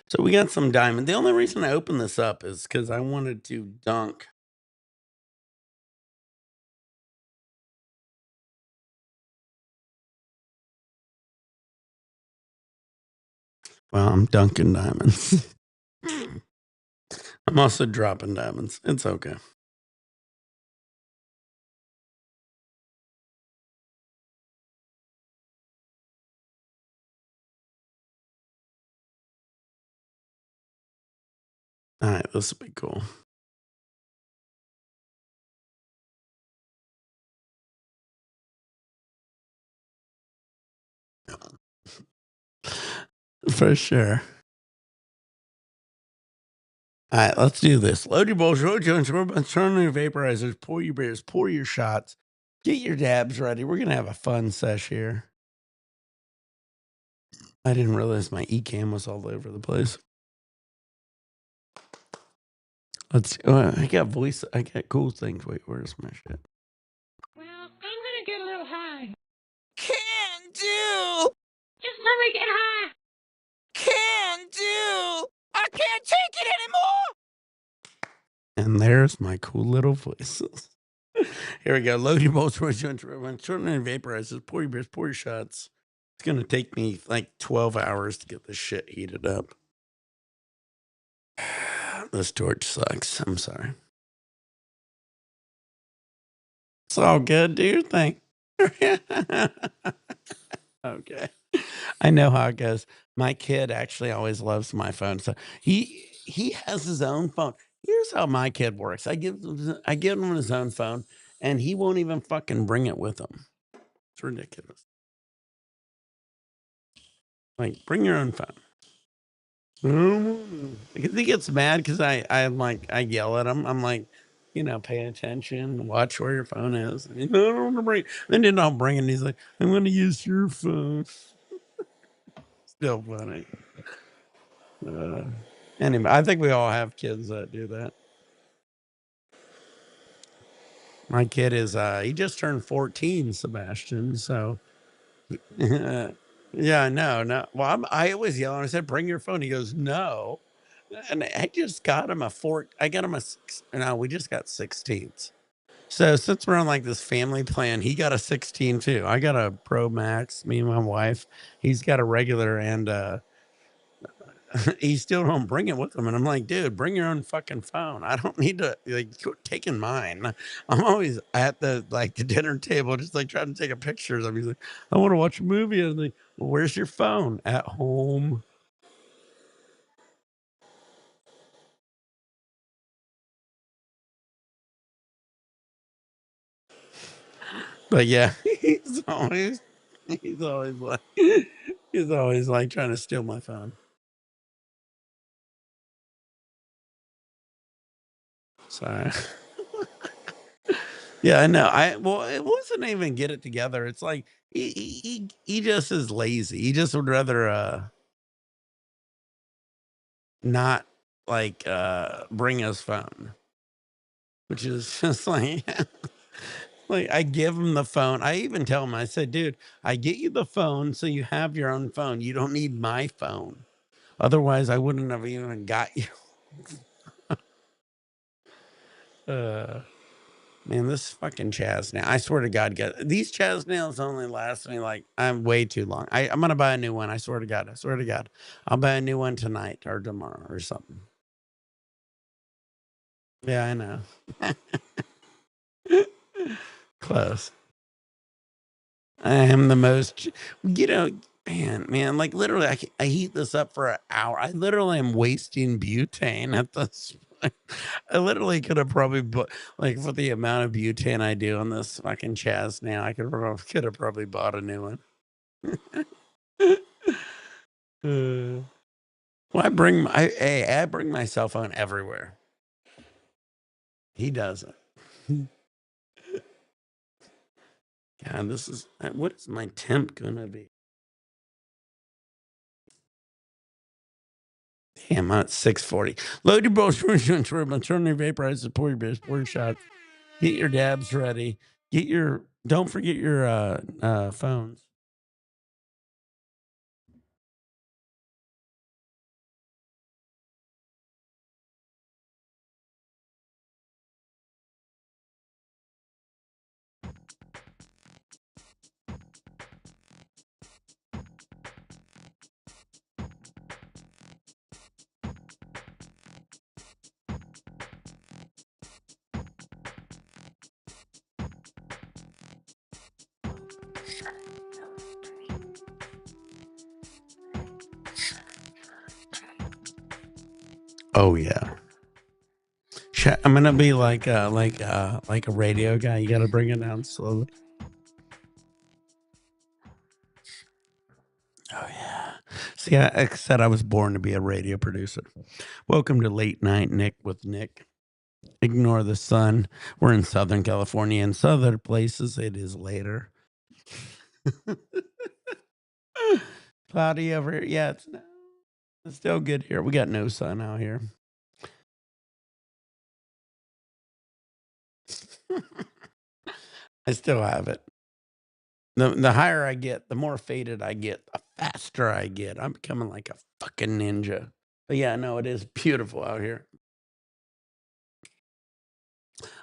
So we got some diamond. The only reason I opened this up is because I wanted to dunk. Well, I'm dunking diamonds. I'm also dropping diamonds. It's okay. All right, this will be cool. For sure. All right, let's do this. Load your bowls, load your joints, turn on your vaporizers, pour your beers, pour your shots, get your dabs ready. We're going to have a fun sesh here. I didn't realize my eCam was all over the place. I got cool things. Wait, where's my shit? Well, I'm gonna get a little high. Can do! Just let me get high. Can do! I can't take it anymore! And there's my cool little voices. Here we go. Load your bowls, turn on your vaporizers, pour your beers, pour your shots. It's going to take me like 12 hours to get this shit heated up. This torch sucks. I'm sorry. It's all good. Do your thing. Okay. I know how it goes. My kid actually always loves my phone. So he has his own phone. Here's how my kid works. I give him his own phone and he won't even fucking bring it with him. It's ridiculous. Like, bring your own phone. Because he gets mad because I yell at him. I'm like, pay attention, watch where your phone is. And I don't want to bring. Then I'll bring it. And he's like, I'm going to use your phone. Still funny. Anyway, I think we all have kids that do that. My kid is he just turned 14, Sebastian. So yeah, no. Well, I always yell and I said, bring your phone. He goes, no. And I just got him we just got 16s. So since we're on like this family plan, he got a 16 too. I got a Pro Max, me and my wife. He's got a regular and he still don't bring it with him. And I'm like, dude, bring your own fucking phone. I don't need to you're taking mine. I'm always at the dinner table, just like trying to take a picture. I'm like, I want to watch a movie. And I'm like, well, where's your phone? At home. But yeah, he's always He's always like trying to steal my phone. Sorry. Yeah, I know. Well, it wasn't even get it together. It's like he just is lazy. He just would rather not like bring his phone, which is just like like I give him the phone. I even tell him, I said, dude, I get you the phone so you have your own phone. You don't need my phone. Otherwise, I wouldn't have even got you. Man, this fucking Chaz nail. I swear to God, these Chaz nails only last me like I'm way too long. I'm gonna buy a new one. I swear to God. I swear to God. I'll buy a new one tonight or tomorrow or something. Yeah, I know. Close. I am the most, man, like literally, I heat this up for an hour. I literally am wasting butane at this point. I literally could have probably, like, for the amount of butane I do on this fucking Chaz now, I could have probably bought a new one. Well, I bring my cell phone everywhere. He doesn't. God, what is my temp gonna be? Damn, I'm at 640. Load your bowl, turn your vaporizers, pour your beers, pour your shots. Get your dabs ready. Don't forget your phones. Oh yeah. I'm gonna be like a radio guy. You gotta bring it down slowly. Oh yeah. See, I said I was born to be a radio producer. Welcome to Late Night Nick with Nick. Ignore the sun. We're in Southern California. In some other places, it is later. Cloudy over here. Yeah, it's still good here. We got no sun out here. I still have it. The higher I get, the more faded I get, the faster I get. I'm becoming like a fucking ninja. But yeah, no, it is beautiful out here.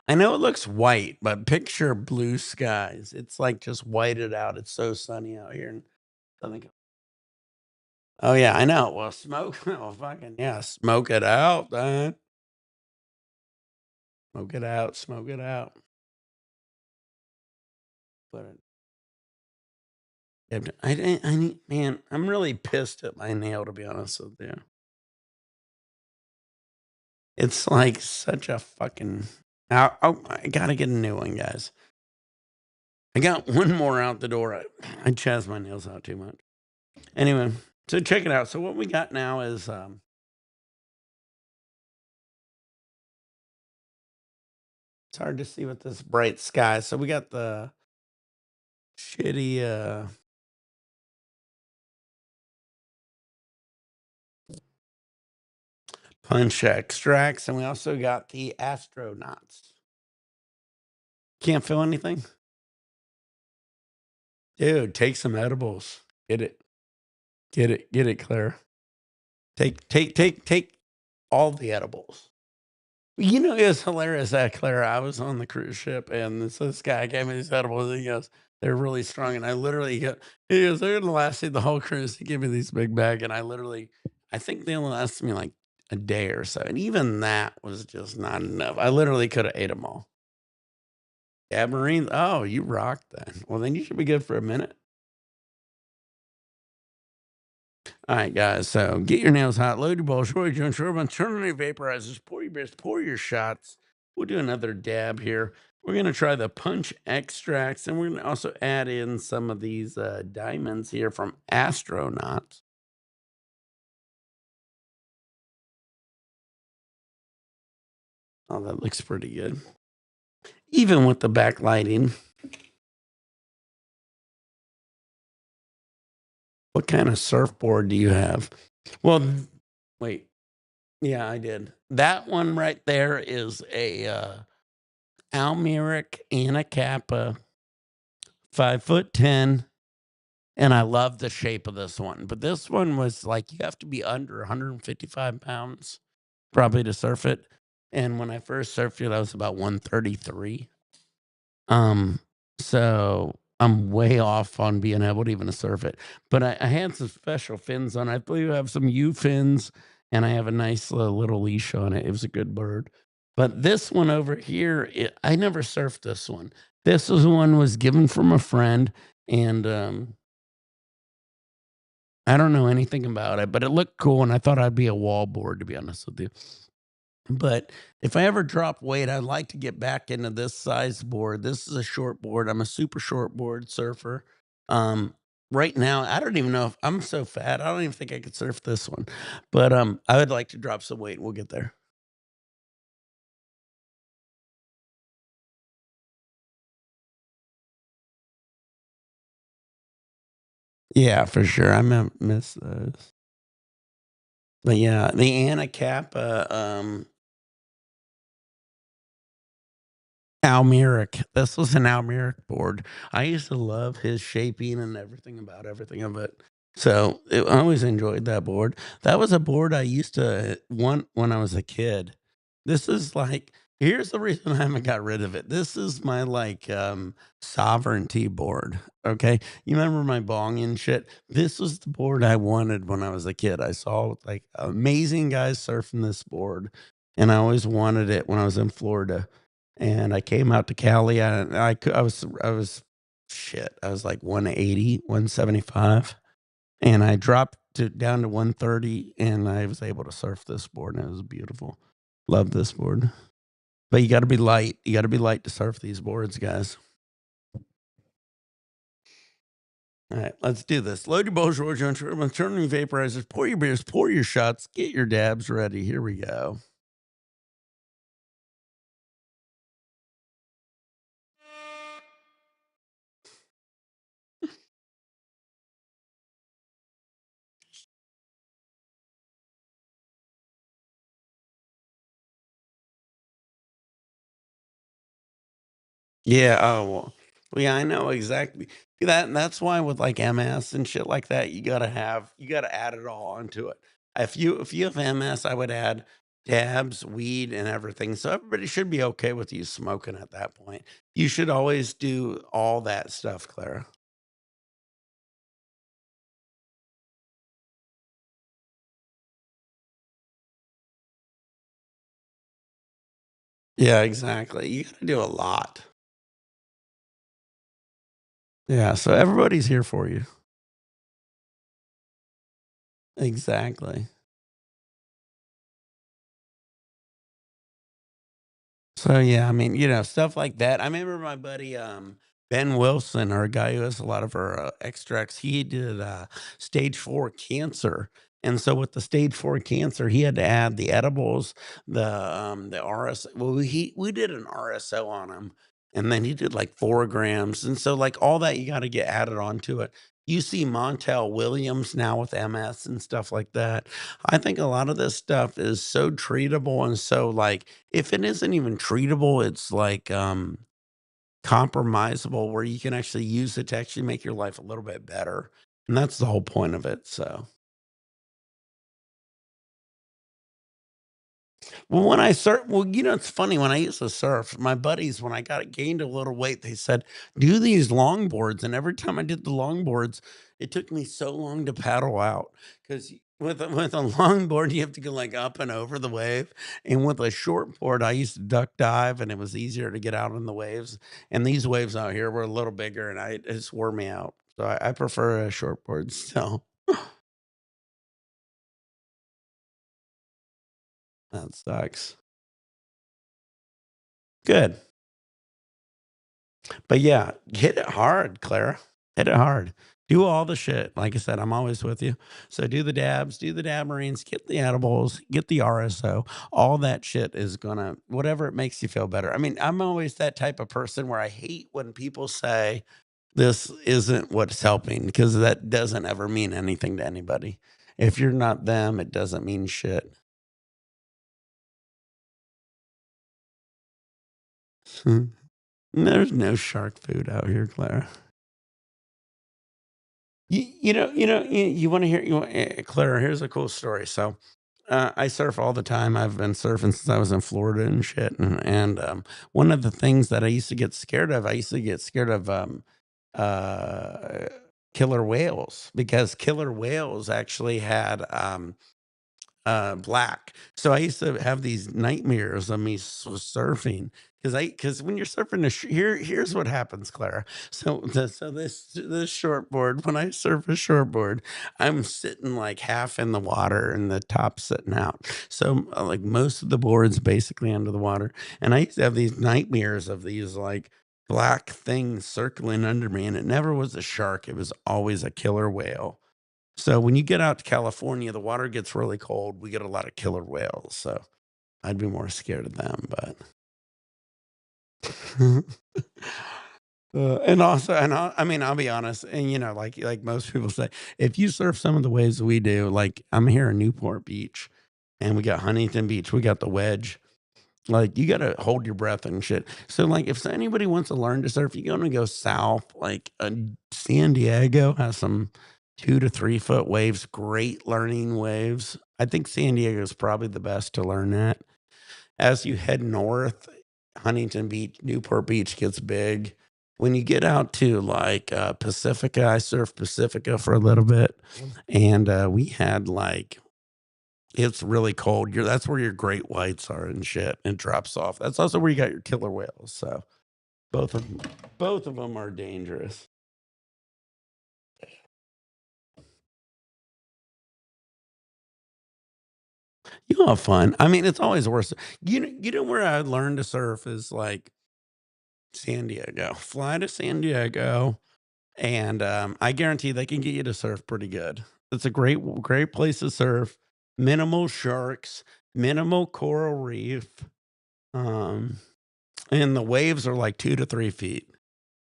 I know it looks white, but picture blue skies. It's like just whited out. It's so sunny out here in Southern California. Oh yeah, I know. Well, smoke. Oh fucking yeah, smoke it out, man. Smoke it out. Smoke it out. But I need, man. I'm really pissed at my nail, to be honest with you. It's like such a fucking. I gotta get a new one, guys. I got one more out the door. I chaz my nails out too much. Anyway, so check it out. So what we got now is it's hard to see with this bright sky. So we got the shitty punch extracts, and we also got the astronauts. Can't feel anything? Dude, take some edibles. Get it. Get it, Claire. Take all the edibles. You know, it was hilarious that Claire, I was on the cruise ship and this guy gave me these edibles. And he goes, they're really strong. And I literally he goes, they're gonna last you the whole cruise. He gave me these big bag, and I think they only lasted me like a day or so. And even that was just not enough. I literally could have ate them all. Yeah, Marines. Oh, you rocked then. Well, then you should be good for a minute. All right, guys. So get your nails hot, load your bowl, Troy Jones, turn on your vaporizers, pour your beers, pour your shots. We'll do another dab here. We're going to try the punch extracts, and we're going to also add in some of these diamonds here from Astronauts. Oh, that looks pretty good. Even with the backlighting. What kind of surfboard do you have? Well, wait. Yeah, I did. That one right there is a Almeric Anacapa 5'10", and I love the shape of this one. But this one was like, you have to be under 155 pounds probably to surf it. And when I first surfed it, I was about 133. So I'm way off on being able to even surf it. But I had some special fins on. I believe I have some U fins, and I have a nice little leash on it. It was a good bird. But this one over here, I never surfed this one. This one was given from a friend, and I don't know anything about it, but it looked cool, and I thought I'd be a wall board, to be honest with you. But if I ever drop weight, I'd like to get back into this size board. This is a short board. I'm a super short board surfer. Um, right now, I don't even know if I'm so fat. I don't even think I could surf this one. But I would like to drop some weight. We'll get there. Yeah, for sure. Miss those. But yeah, the Anacapa Almeric. This was an Almeric board. I used to love his shaping and everything about everything of it. So I always enjoyed that board. That was a board I used to want when I was a kid. This is like, here's the reason I haven't got rid of it. This is my like sovereignty board. Okay. You remember my bong and shit? This was the board I wanted when I was a kid. I saw like amazing guys surfing this board, and I always wanted it when I was in Florida. And I came out to Cali, and I was shit. I was like 180, 175, and I dropped down to 130, and I was able to surf this board, and it was beautiful. Love this board. But you got to be light. You got to be light to surf these boards, guys. All right, let's do this. Load your bowls, roll your turn your vaporizers, pour your beers, pour your shots, get your dabs ready. Here we go. Yeah. Oh, well, yeah, I know exactly. That's why with like MS and shit like that, you gotta add it all onto it. If you have MS, I would add dabs, weed, and everything. So everybody should be okay with you smoking at that point. You should always do all that stuff, Clara. Yeah, exactly. You gotta do a lot. Yeah, so everybody's here for you. Exactly. So yeah, I mean, stuff like that. I remember my buddy Ben Wilson, our guy who has a lot of our extracts. He did stage 4 cancer, and so with the stage 4 cancer, he had to add the edibles, the RS. Well, we did an RSO on him, and then he did like 4 grams, and so like all that you got to get added onto it. You see Montel Williams now with MS and stuff like that. I think a lot of this stuff is so treatable and so like if it isn't even treatable, it's like compromisable where you can actually use it to actually make your life a little bit better. And that's the whole point of it. So well, when I surf, well, it's funny when I used to surf, my buddies, when I got gained a little weight, they said, do these longboards. And every time I did the longboards, it took me so long to paddle out because with a longboard, you have to go like up and over the wave. And with a short board, I used to duck dive and it was easier to get out on the waves. And these waves out here were a little bigger and it just wore me out. So I prefer a short board still. That sucks. Good. But yeah, hit it hard, Clara. Hit it hard. Do all the shit. Like I said, I'm always with you. So do the dabs, do the dab marines, get the edibles, get the RSO. All that shit is gonna whatever it makes you feel better. I mean, I'm always that type of person where I hate when people say this isn't what's helping because that doesn't ever mean anything to anybody. If you're not them, it doesn't mean shit. There's no shark food out here, Clara. You want to hear, Clara, here's a cool story. So, I surf all the time. I've been surfing since I was in Florida and shit. And one of the things that I used to get scared of, I used to get scared of uh, killer whales because killer whales actually had black. So I used to have these nightmares of me surfing because when you're surfing here's what happens, Clara. So this shortboard, when I surf a shortboard, I'm sitting like half in the water and the top sitting out. So like most of the board's basically under the water, and I used to have these nightmares of these like black things circling under me, and it never was a shark. It was always a killer whale. So when you get out to California, the water gets really cold. We get a lot of killer whales. So I'd be more scared of them, but and also, I mean, I'll be honest, and like most people say, if you surf some of the waves we do, like I'm here in Newport Beach, and we got Huntington Beach, we got the Wedge. Like you got to hold your breath and shit. So like if anybody wants to learn to surf, you're gonna go south. Like San Diego has some 2 to 3 foot waves, great learning waves. I think San Diego is probably the best to learn that. As you head north, Huntington Beach, Newport Beach gets big. When you get out to like Pacifica, I surfed Pacifica for a little bit, and we had like it's really cold. That's where your great whites are and shit, and drops off. That's also where you got your killer whales. So both of them are dangerous. You'll have fun. I mean, it's always worse. You know where I learned to surf is like San Diego. Fly to San Diego, and I guarantee they can get you to surf pretty good. It's a great place to surf. Minimal sharks, minimal coral reef, um, and the waves are like 2 to 3 feet.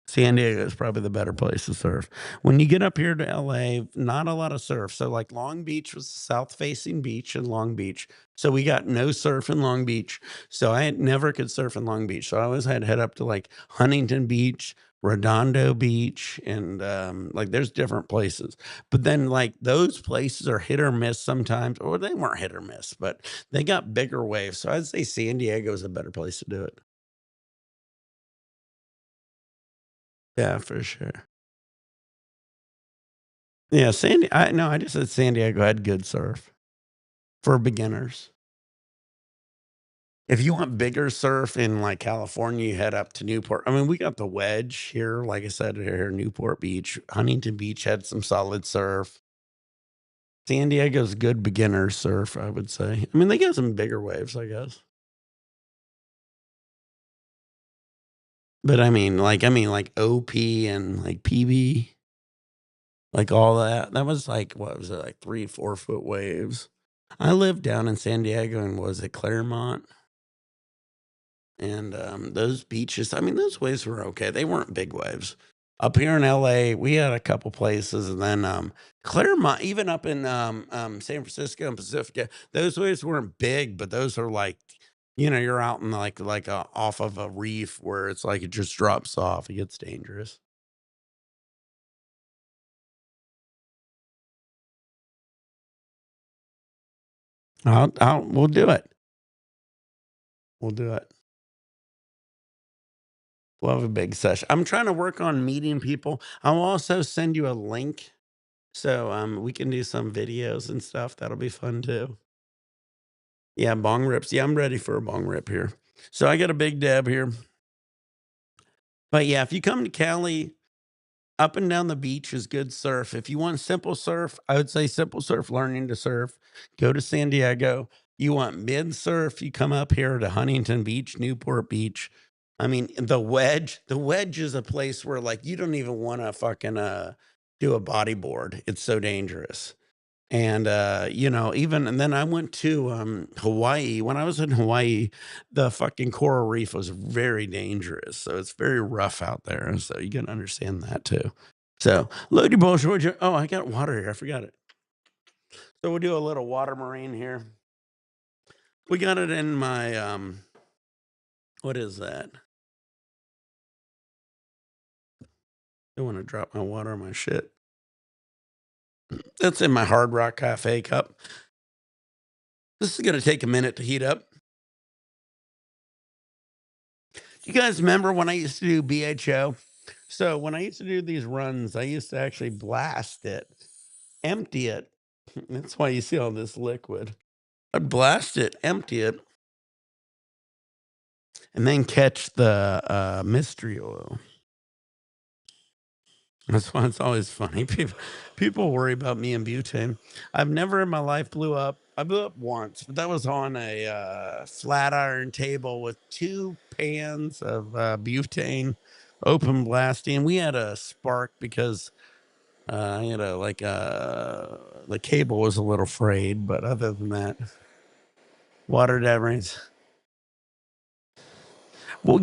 San Diego is probably the better place to surf. When you get up here to LA, not a lot of surf. So like Long Beach was the south facing beach in Long Beach. So we got no surf in Long Beach. So I never could surf in Long Beach. So I always had to head up to like Huntington Beach, Redondo Beach, and like there's different places. But then like those places are hit or miss sometimes, or they weren't hit or miss, but they got bigger waves. So I'd say San Diego is a better place to do it. Yeah, for sure. Yeah, I just said San Diego had good surf for beginners. If you want bigger surf in like California, you head up to Newport. I mean, we got the Wedge here, like I said, here Newport Beach. Huntington Beach had some solid surf. San Diego's good beginner surf, I would say. I mean, they got some bigger waves, I guess. But I mean like OP and like PB, like all that. That was like what was it, like 3, 4 foot waves. I lived down in San Diego and was at Claremont. And those beaches, I mean, those waves were okay. They weren't big waves. Up here in LA, we had a couple places, and then Claremont, even up in San Francisco and Pacifica, those waves weren't big, but those are like, you're out in like off of a reef where it's like it just drops off. It gets dangerous. We'll do it. We'll do it. We'll have a big session. I'm trying to work on meeting people. I'll also send you a link so we can do some videos and stuff. That'll be fun too. Yeah, bong rips. Yeah, I'm ready for a bong rip here. So I got a big dab here. But yeah, if you come to Cali, up and down the beach is good surf. If you want simple surf, I would say simple surf, learning to surf. Go to San Diego. You want mid surf, you come up here to Huntington Beach, Newport Beach. I mean, the Wedge is a place where like you don't even want to fucking do a bodyboard. It's so dangerous. And even and then I went to Hawaii. When I was in Hawaii, the fucking coral reef was very dangerous. So it's very rough out there. So you can understand that too. So load your bullshit. Oh, I got water here. I forgot it. So we'll do a little water marine here. We got it in my what is that? I want to drop my water on my shit. That's in my Hard Rock Cafe cup. This is gonna take a minute to heat up. You guys remember when I used to do BHO? So when I used to do these runs, I used to actually blast it, empty it. That's why you see all this liquid. I'd blast it, empty it, and then catch the mystery oil. That's why it's always funny. People worry about me and butane. I've never in my life blew up. I blew up once, but that was on a flat iron table with 2 pans of butane, open blasting. We had a spark because I had the cable was a little frayed, but other than that, water dabrings. Well,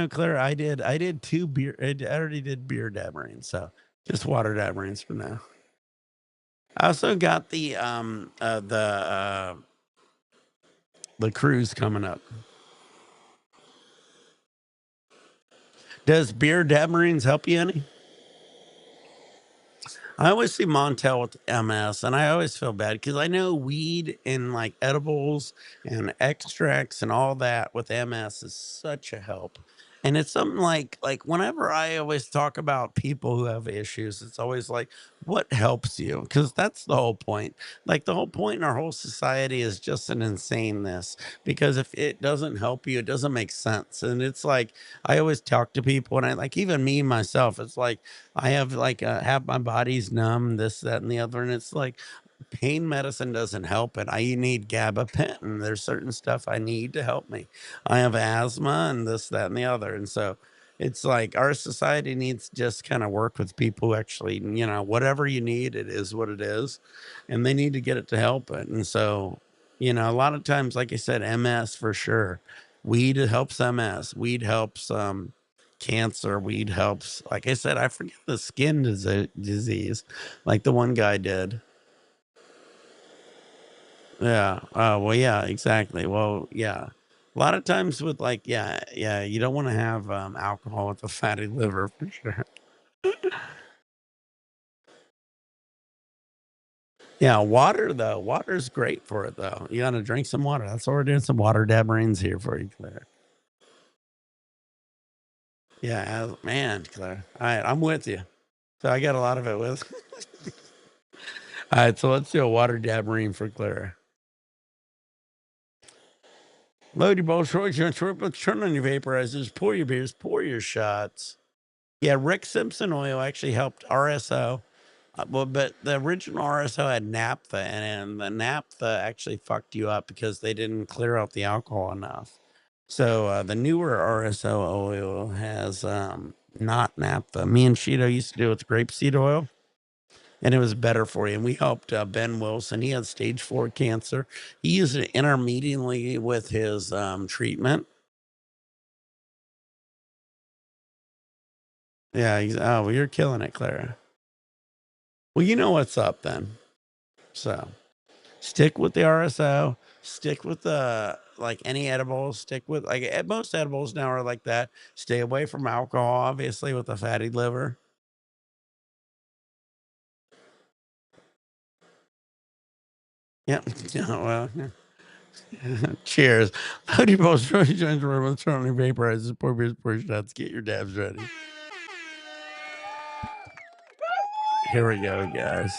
Claire, I did 2 beer. I already did beer dabrings, so just water dabrings for now. I also got the cruise coming up. Does beer dabrings help you any? I always see Montel with MS, and I always feel bad because I know weed and like edibles and extracts and all that with MS is such a help. And it's something like whenever I always talk about people who have issues, it's always like, what helps you? Because that's the whole point. Like the whole point in our whole society is just an insaneness. Because if it doesn't help you, it doesn't make sense. And it's like I always talk to people, and I like even me myself. It's like I have like half my body's numb, this, that, and the other, and it's like pain medicine doesn't help it. I need gabapentin. There's certain stuff I need to help me. I have asthma and this, that, and the other, and so it's like our society needs to just kind of work with people who actually, whatever you need, it is what it is, and they need to get it to help it. And so, a lot of times, like I said, MS for sure. Weed helps MS. Weed helps cancer. Weed helps, like I said, I forget the skin disease, like the one guy did. Yeah. Well, yeah, exactly. Well, yeah. A lot of times with like, yeah, you don't want to have alcohol with a fatty liver for sure. Yeah, water though. Water's great for it though. You gotta drink some water. That's why we're doing some water dabrings here for you, Claire. Yeah, man, Claire. All right, I'm with you. So I got a lot of it with. All right, so let's do a water dabrine for Claire. Load your bowl, short, turn on your vaporizers, pour your beers, pour your shots. Yeah, Rick Simpson oil actually helped RSO. But the original RSO had naphtha, and the naphtha actually fucked you up because they didn't clear out the alcohol enough. So the newer RSO oil has not naphtha. Me and Cheeto used to do it with grapeseed oil, and it was better for you. And we helped Ben Wilson. He had stage 4 cancer. He used it intermediately with his treatment. Yeah. Well, you're killing it, Clara. Well, you know what's up then. So stick with the RSO. Stick with the like any edibles. Stick with like most edibles now are like that. Stay away from alcohol, obviously, with a fatty liver. Yeah. Well. Cheers. How do you both turn on your vaporizers, pour beers, pour shots, get your dabs ready. Here we go, guys.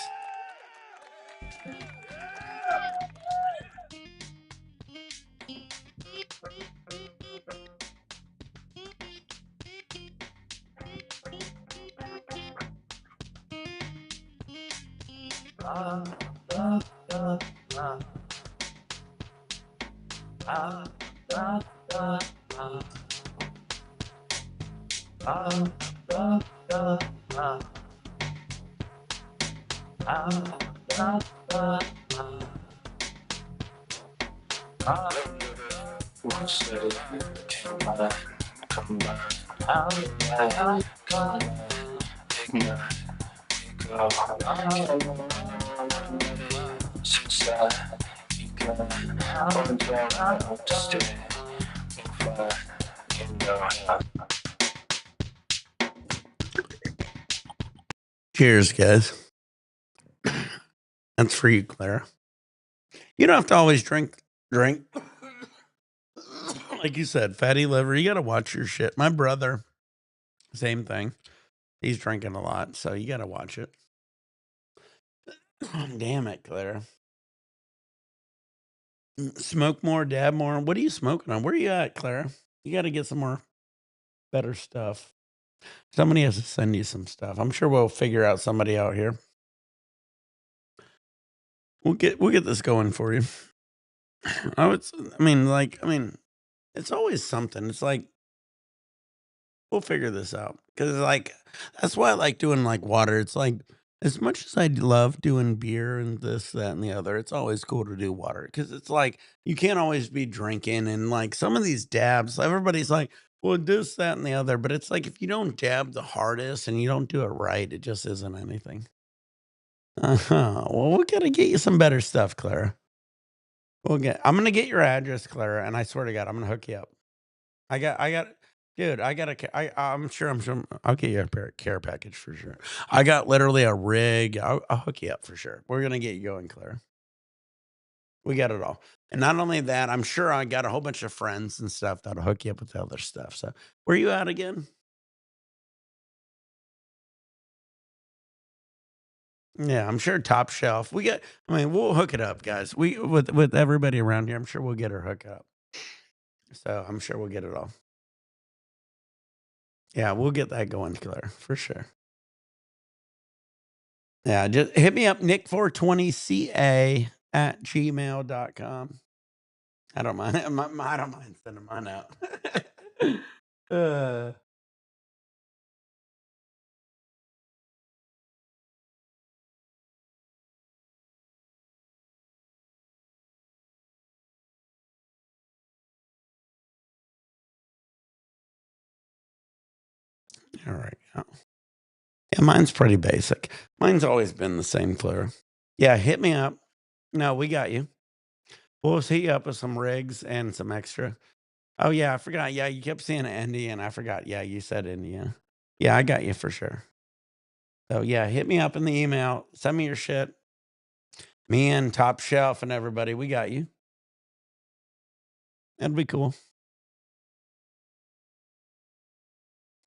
Ah, ah, ah, ah. Ah, ah, ah, ah. Ah, ah, ah, ah. Ah, what's that? Come by, come by. How did I got ignite? Go. Since I began, on down, I hope to stay. If I can know how. Cheers, guys. That's for you, Clara. You don't have to always drink. Like you said, fatty liver. You got to watch your shit. My brother, same thing. He's drinking a lot, so you got to watch it. Damn it, Clara. Smoke more, dab more. What are you smoking on? Where are you at, Clara? You got to get some more better stuff. Somebody has to send you some stuff. I'm sure we'll figure out somebody out here. We'll get this going for you. It's always something. It's like we'll figure this out because like that's why I like doing like water. It's like as much as I love doing beer and this, that, and the other, it's always cool to do water because it's like you can't always be drinking and like some of these dabs. Everybody's like, well, this, that, and the other, but it's like if you don't dab the hardest and you don't do it right, it just isn't anything. Well, we gotta get you some better stuff, Clara. I'm gonna get your address, Clara, and I swear to God, I'm gonna hook you up. Dude, I'm sure I'll get you a care package for sure. I got literally a rig. I'll hook you up for sure. We're gonna get you going, Clara. We got it all. And not only that, I'm sure I got a whole bunch of friends and stuff that'll hook you up with the other stuff. So where you at again? Yeah, I'm sure top shelf. We'll hook it up, guys. With everybody around here, I'm sure we'll get her hooked up. So I'm sure we'll get it all. Yeah, we'll get that going, Claire, for sure. Yeah, just hit me up, Nick420ca at gmail.com. I don't mind. I don't mind sending mine out. uh, all right. Yeah, mine's pretty basic. Mine's always been the same, Claire. Yeah, hit me up. No, we got you. We'll hit you up with some rigs and some extra. Oh, yeah, I forgot. Yeah, you kept saying India, and I forgot. Yeah, you said India. Yeah, I got you for sure. So, yeah, hit me up in the email. Send me your shit. Me and Top Shelf and everybody, we got you. That'd be cool.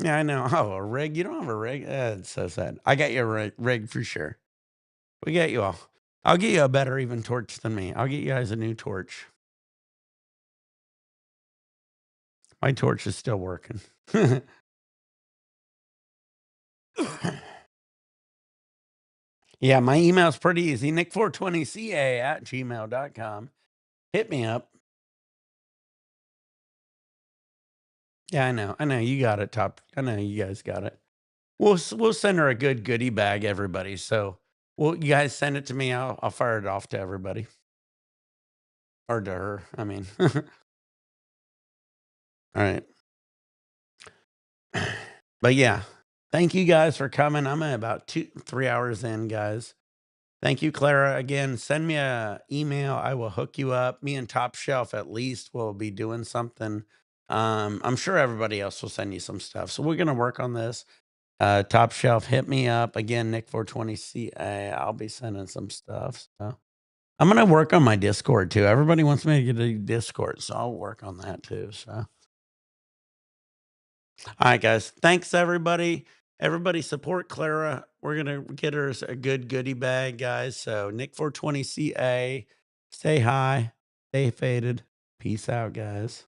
Yeah, I know. Oh, a rig? You don't have a rig? It's so sad. I got you a rig for sure. We got you all. I'll get you a better even torch than me. I'll get you guys a new torch. My torch is still working. Yeah, my email's pretty easy. Nick420ca at gmail.com. Hit me up. Yeah, I know. You got it, Top. I know you guys got it. We'll send her a good goodie bag, everybody. So, you guys send it to me. I'll fire it off to everybody. Or to her, I mean. All right. But yeah, thank you guys for coming. I'm at about 3 hours in, guys. Thank you, Clara. Again, send me a email. I will hook you up. Me and Top Shelf at least will be doing something. I'm sure everybody else will send you some stuff. So we're gonna work on this. Top Shelf, hit me up again. Nick420ca. I'll be sending some stuff. So I'm gonna work on my Discord too. Everybody wants me to get a Discord, so I'll work on that too. So, all right, guys. Thanks, everybody. Everybody support Clara. We're gonna get her a good goodie bag, guys. So Nick420ca. Say hi. Stay faded. Peace out, guys.